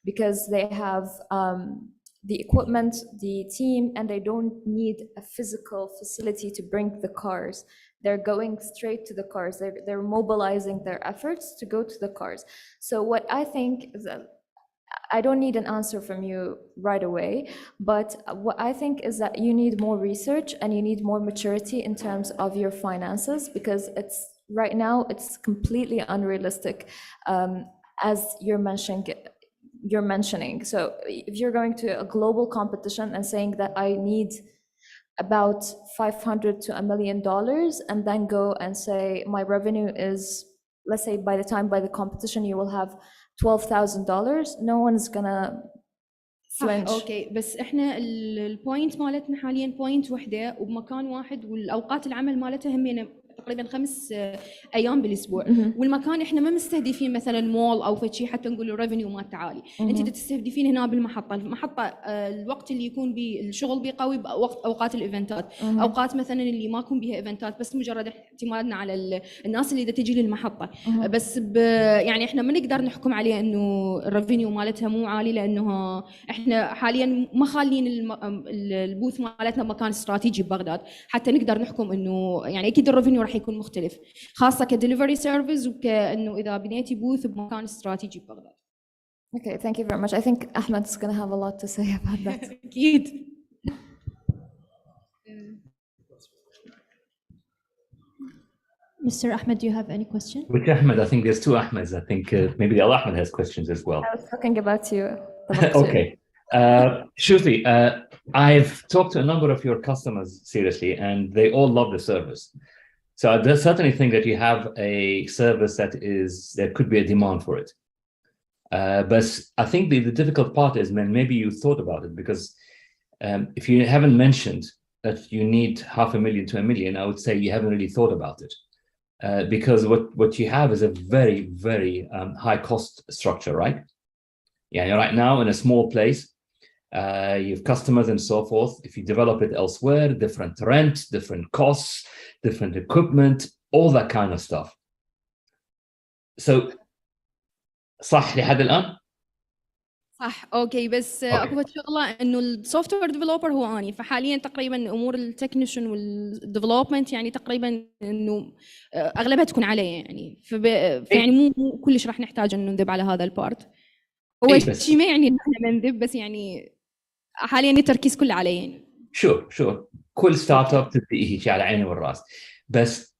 because they have the equipment, the team, and they don't need a physical facility to bring the cars. They're going straight to the cars. They're mobilizing their efforts to go to the cars. So what I think is that I don't need an answer from you right away, but what I think is that you need more research and you need more maturity in terms of your finances, because it's right now it's completely unrealistic, as you're mentioning. So if you're going to a global competition and saying that I need about $500 to $1 million, and then go and say my revenue is, let's say by the competition you will have $12,000, no one's gonna flinch. اوكي. بس احنا البوينت مالتنا حاليا بوينت وحده وبمكان واحد، والاوقات العمل مالتها هم تقريبا 5 ايام بالاسبوع. والمكان احنا ما مستهدفين مثلا مول او فشي حتى نقول الريفينيو مالته عالي. انت تستهدفين هنا بالمحطه. المحطه الوقت اللي يكون بالشغل بيه قوي بوقت اوقات الايفنتات. اوقات مثلا اللي ما يكون بيها ايفنتات بس مجرد اعتمادنا على الناس اللي تجي للمحطه. بس يعني احنا ما نقدر نحكم عليه انه الريفينيو مالتها مو عالي، لانه احنا حاليا ما خالين البوث مالتنا بمكان استراتيجي ببغداد حتى نقدر نحكم انه يعني اكيد الريفينيو راح يكون مختلف، خاصه كدليفري سيرفيس وكانه اذا بنيتي بوث بمكان استراتيجي ببغداد. Okay, thank you very much. I think Ahmed is going to have a lot to say about that. أكيد. Mr. Ahmed, do you have any question? Which Ahmed? I think there's 2 Ahmeds. I think maybe the other Ahmed has questions as well. I was talking about you. Okay. Shruti, I've talked to a number of your customers seriously, and they all love the service. So I certainly think that you have a service there could be a demand for it. But I think the difficult part is when maybe you thought about it, because if you haven't mentioned that you need $500,000 to $1 million, I would say you haven't really thought about it. Because what you have is a very, very high cost structure, right? Yeah, you're right now in a small place. You have customers and so forth. If you develop it elsewhere, different rent, different costs, different equipment, all that kind of stuff. so صح لحد الان؟ صح اوكي بس اكو شغله انه السوفت وير ديفلوبر هو اني فحاليا تقريبا امور التكنيشن والديفلوبمنت يعني تقريبا انه اغلبها تكون علي يعني فيعني مو كلش راح نحتاج انه نذب على هذا البارت. هو شيء ما يعني ان احنا نذب بس يعني حاليا التركيز كله علي يعني. شور كل ستارت اب تبدي هيك على عيني والراس بس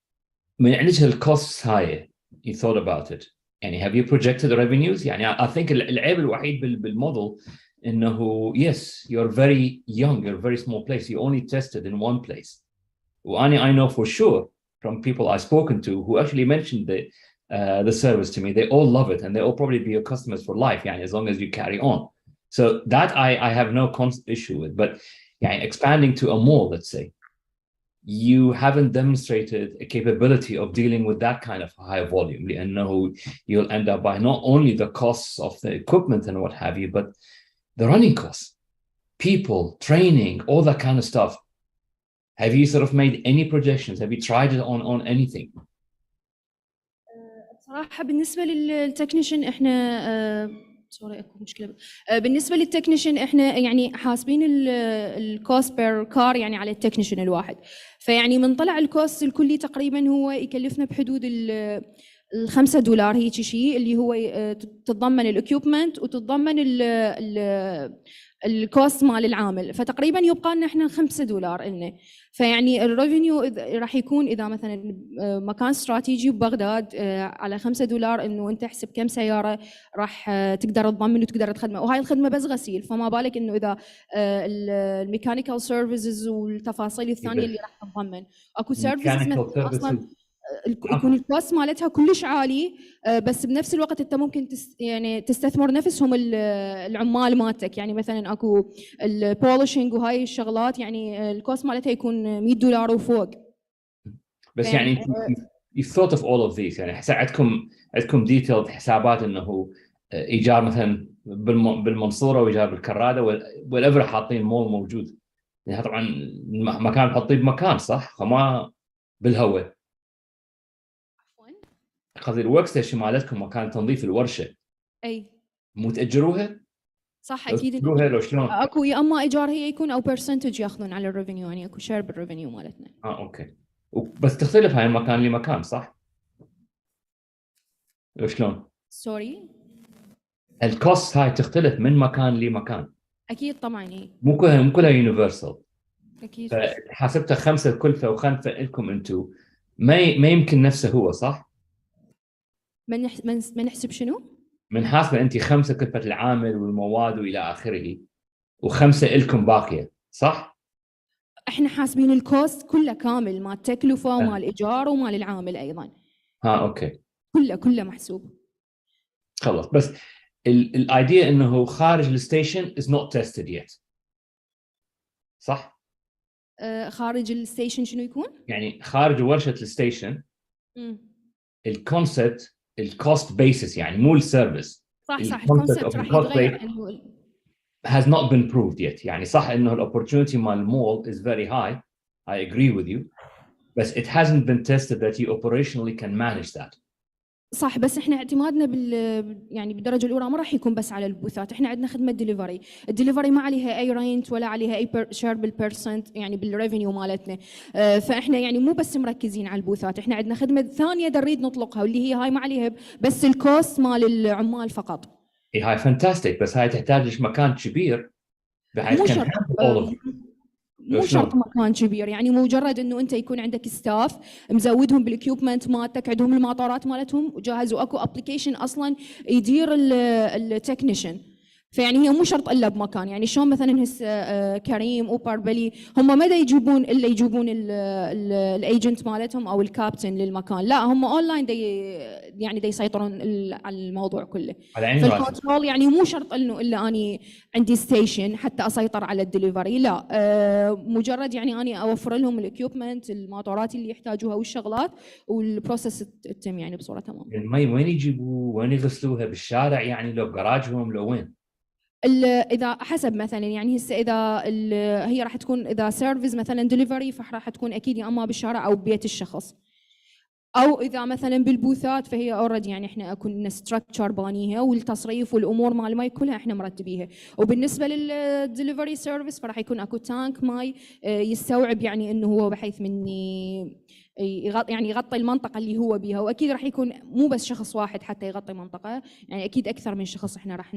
من عندك الكوست هاي you thought about it يعني have you projected the revenues يعني I think العيب الوحيد بالموديل انه yes you're very young you're a very small place you only tested in one place واني I know for sure from people I've spoken to who actually mentioned the service to me they all love it and they all probably be your customers for life يعني as long as you carry on so that I have no issue with but يعني expanding to a mall let's say you haven't demonstrated a capability of dealing with that kind of high volume لأنه you'll end up by not only the costs of the equipment and what have you but the running costs people training all that kind of stuff have you sort of made any projections have you tried it on anything بصراحة بالنسبة للتكنيشن احنا سوري اكو مشكلة بالنسبة للتكنيشن احنا يعني حاسبين الكوست بير كار يعني على التكنيشن الواحد فيعني من طلع الكوست الكلي تقريبا هو يكلفنا بحدود $5 هيك شيء اللي هو تتضمن الاكيوبمنت وتتضمن الكوست مال العامل فتقريبا يبقى لنا احنا $5 لنا فيعني الريفينيو راح يكون اذا مثلا مكان استراتيجي ببغداد على $5 انه انت احسب كم سياره راح تقدر تضمن وتقدر تخدمه وهاي الخدمه بس غسيل فما بالك انه اذا الميكانيكال سيرفيسز والتفاصيل الثانيه اللي راح تضمن اكو سيرفيسز مثلا اصلا يكون الكوست مالتها كلش عالي بس بنفس الوقت انت ممكن يعني تستثمر نفسهم العمال مالتك يعني مثلا اكو البولشنج وهاي الشغلات يعني الكوست مالتها يكون $100 وفوق بس يعني you thought of all of these يعني عندكم detailed حسابات انه ايجار مثلا بالمنصوره وايجار بالكراده whatever حاطين مول موجود يعني طبعا مكان حاطيه بمكان صح فما بالهواء قصدي الورك ستيشن مالتكم مكان تنظيف الورشه اي مو تاجروها صح اكيد تاجروها لو شلون اكو يا اما ايجار هي يكون او برسنتج ياخذون على الريفينيو يعني اكو شير بالريفينيو مالتنا اوكي بس تختلف هاي المكان لمكان صح لو شلون سوري الكوست هاي تختلف من مكان لمكان اكيد طبعا اي مو كلها يونيفرسال اكيد حسبتها 5 كلفه و5 لكم انتم ما يمكن نفسه هو صح من نحسب شنو من حاسبه انت 5 كلفه العامل والمواد والى اخره و5 لكم باقيه صح احنا حاسبين الكوست كله كامل مال التكلفه ومال الايجار ومال العامل ايضا اوكي كله محسوب خلص بس الايديا انه خارج الستيشن is not tested yet صح خارج الستيشن شنو يكون يعني خارج ورشه الستيشن الكونسبت الكوست بيسس يعني مو السيرفيس صح الكونسبت راح يتغير has not been proved yet يعني صح انه الاوبورتونيتي مال المول is very high I agree with you but it hasn't been tested that you operationally can manage that صح بس احنا اعتمادنا يعني بالدرجه الاولى ما راح يكون بس على البوثات احنا عندنا خدمه ديليفري الديليفري ما عليها اي رينت ولا عليها اي شير بالبرسنت يعني بالريفينيو مالتنا فاحنا يعني مو بس مركزين على البوثات احنا عندنا خدمه ثانيه نريد نطلقها واللي هي هاي ما عليها بس الكوست مال العمال فقط هاي فانتاستيك بس هاي تحتاج لك مكان كبير بحيث كان مو شرط مكان كبير يعني مجرد انه انت يكون عندك ستاف مزودهم بالاكيوبمنت مالتك عندهم الماطورات مالتهم وجاهز واكو ابلكيشن اصلا يدير التكنيشن فيعني هي مو شرط الا بمكان يعني شلون مثلا هسه كريم اوبر بلي هم ما يجيبون الا يجيبون الايجنت مالتهم او الكابتن للمكان لا هم اونلاين يعني يسيطرون على الموضوع كله فالكنترول يعني مو شرط انه الا اني عندي ستيشن حتى اسيطر على الدليفري لا مجرد يعني اني اوفر لهم الاكيوبمنت الماطورات اللي يحتاجوها والشغلات والبروسيس تتم يعني بصوره تمام المي وين يجيبوه وين يغسلوها بالشارع يعني لو بجراجهم لو وين اذا حسب مثلا يعني هسه اذا هي راح تكون اذا سيرفيس مثلا ديليفري فراح تكون اكيد يا اما بالشارع او ببيت الشخص او اذا مثلا بالبوثات فهي اوريدي يعني احنا كنا ستراكشر بانيها والتصريف والامور مال الماي كلها احنا مرتبيها. وبالنسبه للدليفري سيرفيس فراح يكون اكو تانك ماي يستوعب يعني انه هو بحيث مني يعني يغطي المنطقه اللي هو بيها. واكيد راح يكون مو بس شخص واحد حتى يغطي منطقه، يعني اكيد اكثر من شخص احنا راح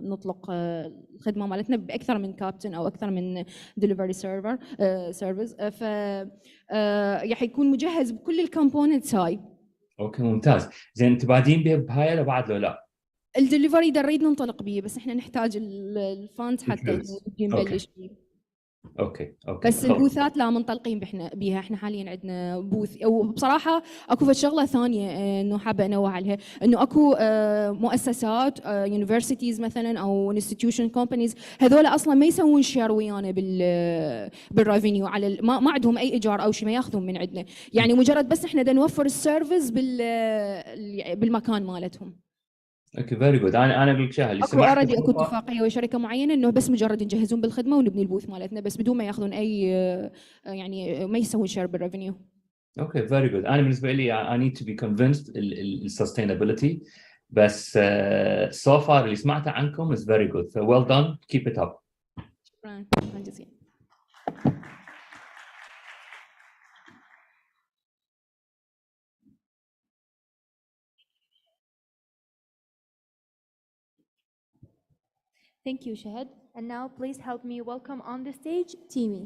نطلق الخدمه مالتنا باكثر من كابتن او اكثر من دليفري سيرفيس. ف راح يكون مجهز بكل الكومبوننتس هاي. اوكي ممتاز. زين انتم بادين بها بهاي ولا بعد لو لا؟ الدليفري نريد ننطلق به بس احنا نحتاج الفاند حتى نبدي نبلش به. اوكي بس البوثات لا منطلقين بيها. احنا حاليا عندنا بوث. وبصراحه اكو شغله ثانيه انه حابه انوه عليها، انه اكو مؤسسات يونيفرسيتيز مثلا او انستتيوشن كومبانيز هذول اصلا ما يسوون شير ويانا بالريفينيو على ما عندهم اي ايجار او شيء، ما ياخذون من عندنا، يعني مجرد بس احنا بدنا نوفر السيرفيس بالمكان مالتهم. اوكي فيري جود. انا اقول لك شغله اللي اكو سمعته اوريدي اكو اتفاقيه ويا شركه معينه انه بس مجرد يجهزون بالخدمه ونبني البوث مالتنا بس بدون ما ياخذون اي يعني ما يسوون شير بالريفينيو. اوكي فيري جود. انا بالنسبه لي I need to be convinced السستينابيلتي بس so far اللي سمعته عنكم is very good. So well done, keep it up. شكرا جزيلا. Thank you, Shahad. And now please help me welcome on the stage Timi.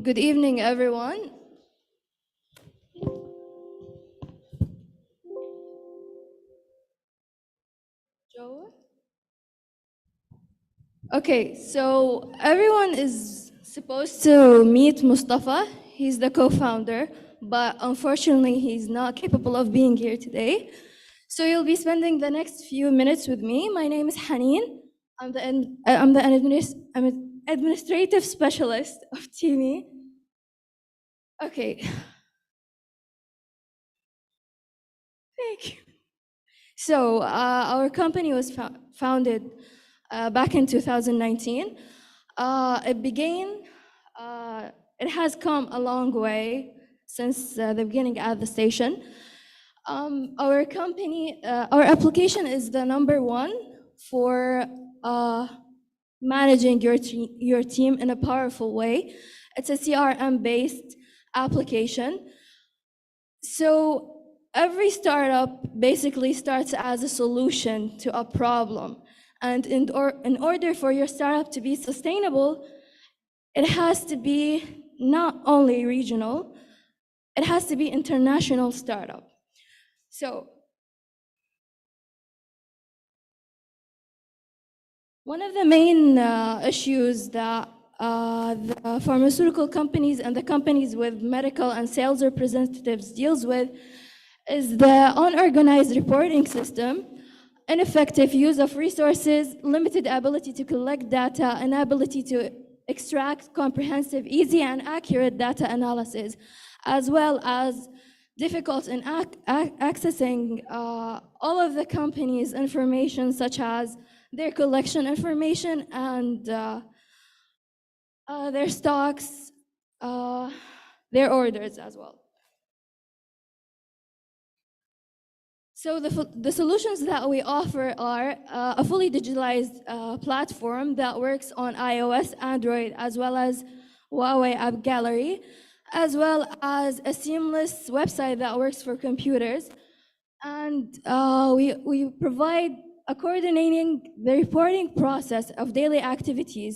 Good evening, everyone. Okay, so everyone is supposed to meet Mustafa. He's the co-founder, but unfortunately, he's not capable of being here today. So you'll be spending the next few minutes with me. My name is Haneen. I'm the administrative specialist of Timi. Okay. Thank you. So our company was founded back in 2019. It has come a long way since the beginning at the station. Our company, our application is the #1 for managing your team in a powerful way. It's a CRM-based application. So every startup basically starts as a solution to a problem. And in order for your startup to be sustainable, it has to be not only regional, it has to be international startup. So one of the main issues that the pharmaceutical companies and the companies with medical and sales representatives deals with is the unorganized reporting system, ineffective use of resources, limited ability to collect data, inability to extract comprehensive, easy and accurate data analysis, as well as difficult in accessing all of the company's information, such as their collection information and their stocks, their orders as well. So the solutions that we offer are a fully digitalized platform that works on iOS, Android, as well as Huawei App Gallery, as well as a seamless website that works for computers. And we provide coordinating the reporting process of daily activities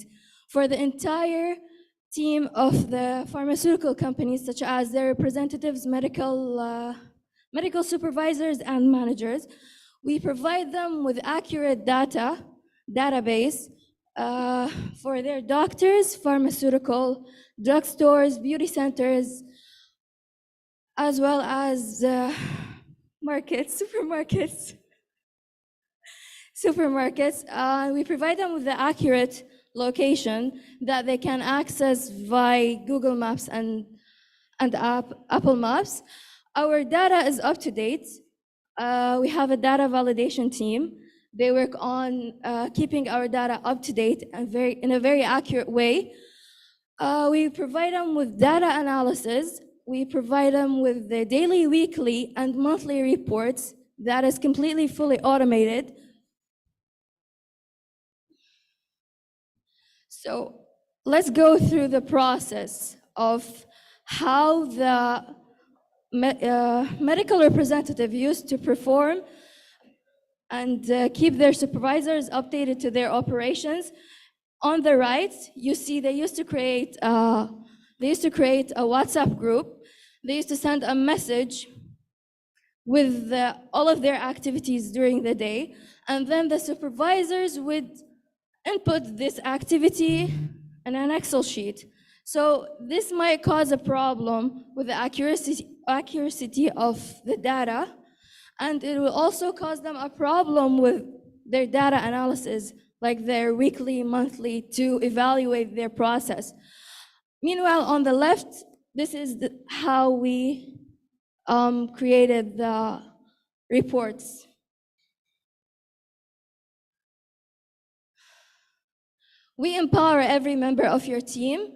for the entire team of the pharmaceutical companies, such as their representatives, medical supervisors and managers. We provide them with accurate database for their doctors, pharmaceutical, drugstores, beauty centers, as well as supermarkets. We provide them with the accurate location that they can access via Google Maps and and Apple Maps. Our data is up to date. We have a data validation team. They work on keeping our data up to date and in a very accurate way. We provide them with data analysis. We provide them with the daily, weekly, and monthly reports that is completely fully automated. So let's go through the process of how the medical representative used to perform and keep their supervisors updated to their operations. On the right, you see they used to create a WhatsApp group. They used to send a message with all of their activities during the day, and then the supervisors would input this activity in an Excel sheet. So this might cause a problem with the accuracy of the data, and it will also cause them a problem with their data analysis, like their weekly, monthly, to evaluate their process. Meanwhile, on the left, this is how we created the reports. We empower every member of your team,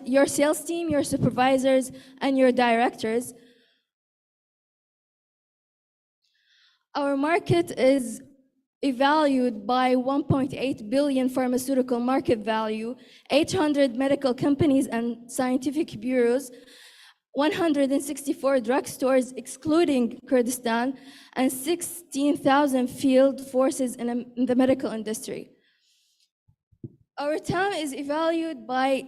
your sales team, your supervisors, and your directors. Our market is evaluated by 1.8 billion pharmaceutical market value, 800 medical companies and scientific bureaus, 164 drugstores excluding Kurdistan, and 16,000 field forces in the medical industry. Our TAM is evaluated by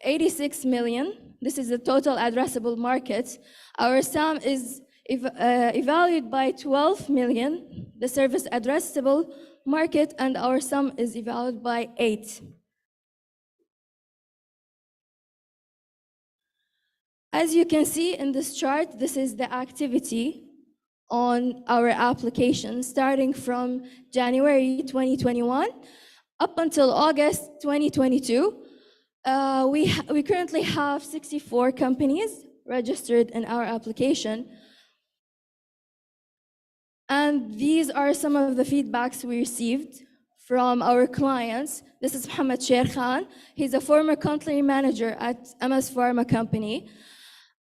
86 million. This is the total addressable market. Our SAM is evaluated by 12 million, the service addressable market, and our SAM is evaluated by 8. As you can see in this chart, this is the activity on our application starting from January 2021 up until August 2022. We currently have 64 companies registered in our application. And these are some of the feedbacks we received from our clients. This is Mohammed Sher Khan. He's a former country manager at MS Pharma Company.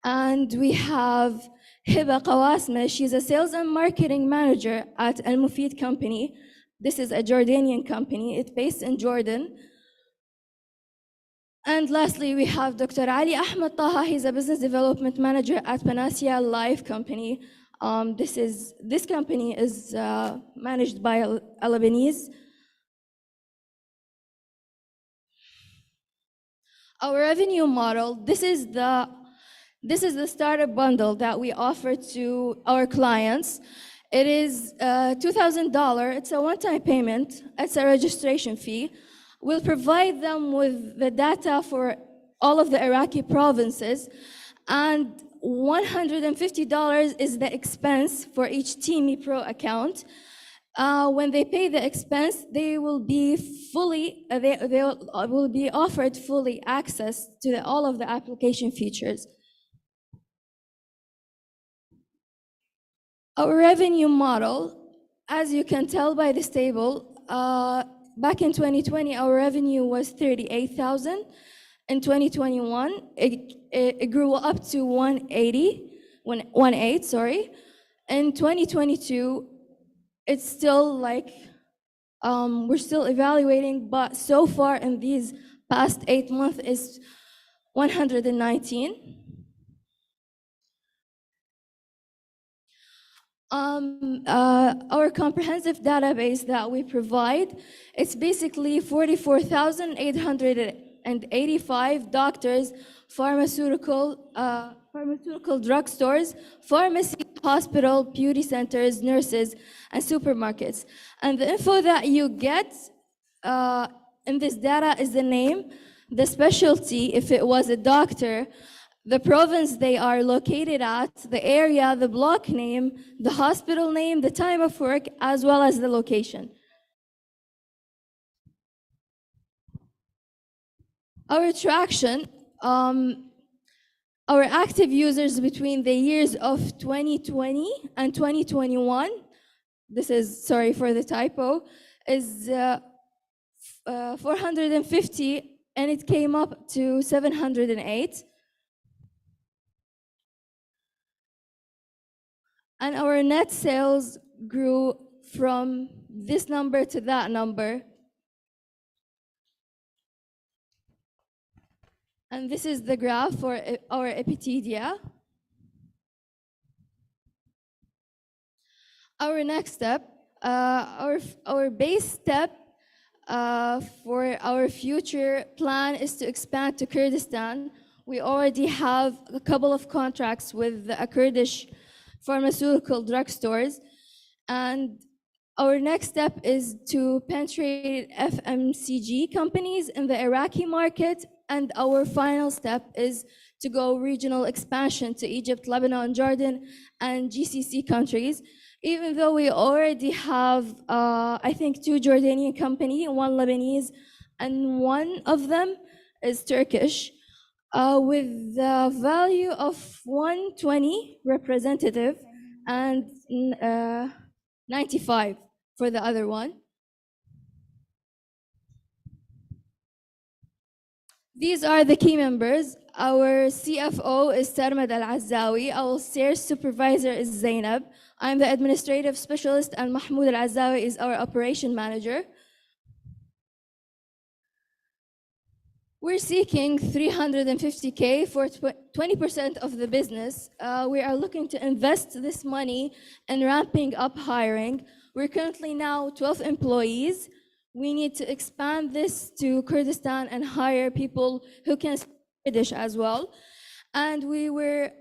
And we have Hiba Qawasme. She's a sales and marketing manager at Al Mufid Company. This is a Jordanian company. It's based in Jordan. And lastly, we have Dr. Ali Ahmed Taha. He's a business development manager at Panacea Life Company. This company is managed by a Lebanese. Our revenue model, this is the starter bundle that we offer to our clients. It is $2,000. It's a one-time payment. It's a registration fee. We'll provide them with the data for all of the Iraqi provinces, and $150 is the expense for each TME Pro account. When they pay the expense, they will be offered fully access to all of the application features. Our revenue model, as you can tell by this table, back in 2020, our revenue was 38,000. In 2021, it grew up to 1.8, sorry. In 2022, it's still like, we're still evaluating, but so far in these past 8 months is 119. Our comprehensive database that we provide, it's basically 44,885 doctors, pharmaceutical drugstores, pharmacy, hospital, beauty centers, nurses, and supermarkets. And the info that you get in this data is the name, the specialty, if it was a doctor, the province they are located at, the area, the block name, the hospital name, the time of work, as well as the location. Our traction, Our active users between the years of 2020 and 2021, this is, sorry for the typo, is 450, and it came up to 708. And our net sales grew from this number to that number. And this is the graph for our Epipedia. Our next step, our base step for our future plan is to expand to Kurdistan. We already have a couple of contracts with the Kurdish pharmaceutical drugstores, and our next step is to penetrate FMCG companies in the Iraqi market, and our final step is to go regional expansion to Egypt, Lebanon, Jordan, and GCC countries. Even though we already have, I think, 2 Jordanian companies, 1 Lebanese, and 1 of them is Turkish, with the value of 120 representative and 95 for the other one. These are the key members. Our CFO is Sarmad Al-Azzawi. Our sales supervisor is Zainab. I'm the administrative specialist, and Mahmoud Al-Azzawi is our operation manager. We're seeking 350K for 20% of the business. We are looking to invest this money in ramping up hiring. We're currently now 12 employees. We need to expand this to Kurdistan and hire people who can speak Kurdish as well. And we were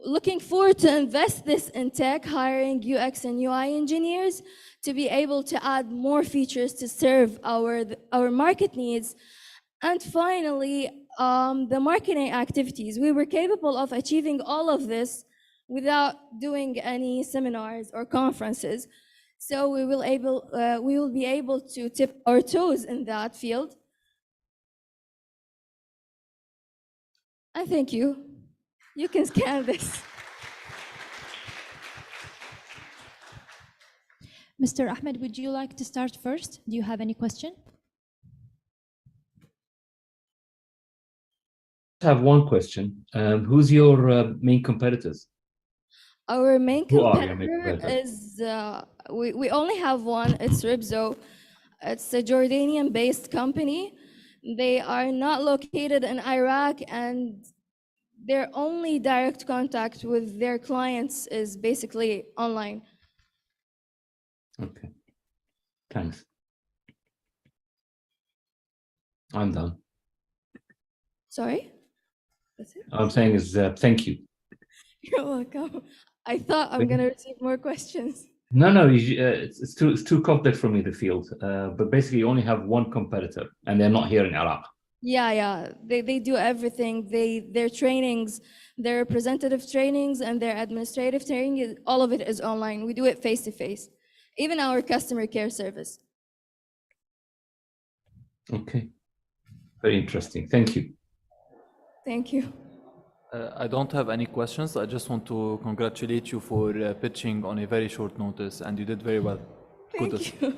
looking forward to invest this in tech, hiring UX and UI engineers to be able to add more features to serve our market needs. And finally, the marketing activities. We were capable of achieving all of this without doing any seminars or conferences. So we will be able to tip our toes in that field. And thank you. You can scan this. Mr. Ahmed, would you like to start first? Do you have any question? I have one question. Who's your main competitors? Our main Who are your main competitor competitors? is, we only have one, it's Ribzo. It's a Jordanian-based company. They are not located in Iraq, and their only direct contact with their clients is basically online. Okay, thanks. I'm done. Sorry? That's it? All I'm saying is thank you. You're welcome. I thought I'm gonna receive more questions. No, it's too complex for me, the field. But basically, you only have one competitor, and they're not here in Iraq. Yeah, they do everything. Their trainings, their representative trainings, and their administrative training, all of it is online. We do it face to face. Even our customer care service. Okay, very interesting. Thank you. Thank you. I don't have any questions. I just want to congratulate you for pitching on a very short notice, and you did very well. Thank you.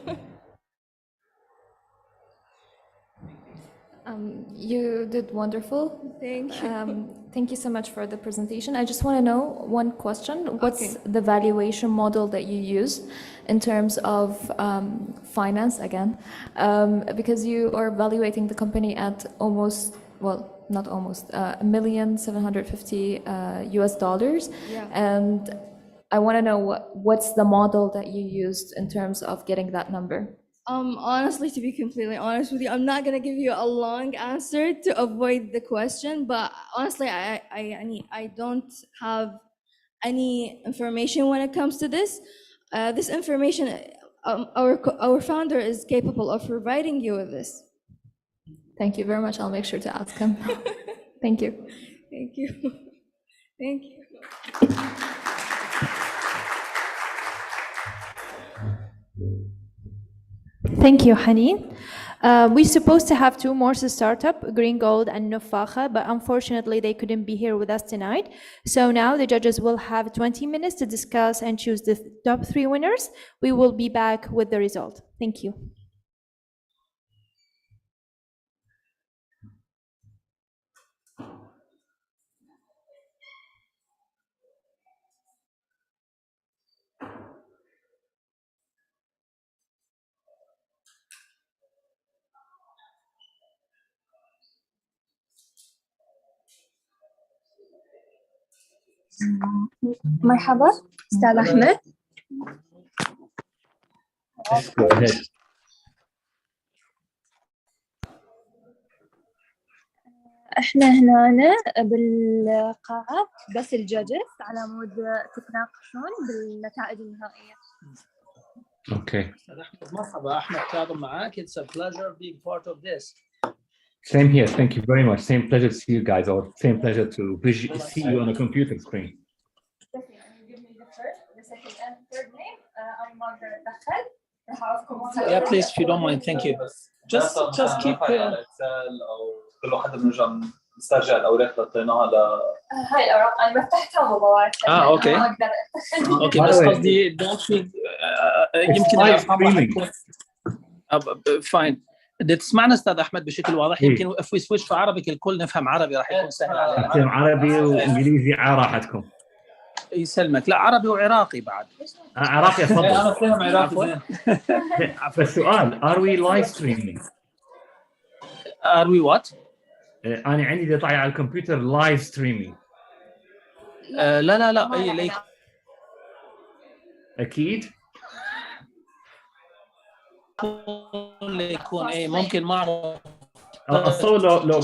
You did wonderful. Thank you. Thank you so much for the presentation. I just want to know one question. What's Okay. the valuation model that you use in terms of finance again? Because you are evaluating the company at almost, well, not almost, $1,750,000 US. Yeah. And I want to know what's the model that you used in terms of getting that number? Honestly, to be completely honest with you, I'm not gonna give you a long answer to avoid the question, but honestly, I don't have any information when it comes to this. This information, our founder is capable of providing you with this. Thank you very much. I'll make sure to ask him. Thank you. Thank you. Thank you. Thank you, Hani. We're supposed to have two more startup, Green Gold and Nufaha, but unfortunately they couldn't be here with us tonight. So now the judges will have 20 minutes to discuss and choose the top 3 winners. We will be back with the result. Thank you. مرحبا أستاذ أحمد. Go ahead. احنا هنا بالقاعة بس الجاجز على مود تتناقشون بالنتائج النهائية. Okay. مرحبا أحمد كاظم معاك. It's a pleasure being part of this. Same here. Thank you very much. Same pleasure to see you guys, or same pleasure to see you on a computer screen. Give me the first, the second, and third name. I'm Margaret Dakhel. Yeah, please, if you don't mind, thank you. Just keep. كل واحد بنرجع نسترجع الاوراق اللي اعطيناها هاي الأوراق أنا فتحتها وضوعت. اوكي. اوكي بس قصدي don't feel يمكن الارقام راح تكون فاين. بدك تسمعنا استاذ احمد بشكل واضح. يمكن if we switch to Arabic الكل نفهم عربي راح يكون سهل علينا. نفهم عربي وانجليزي على راحتكم. يسلمك. لا عربي وعراقي بعد. عراقي افضل. انا فاهم عراقي. فالسؤال are we live streaming? Are we what? أنا عندي اللي طالع على الكمبيوتر لايف ستريمينج. لا أي ليك. أكيد. يكون إيه ممكن ما أعرف. الصوت لو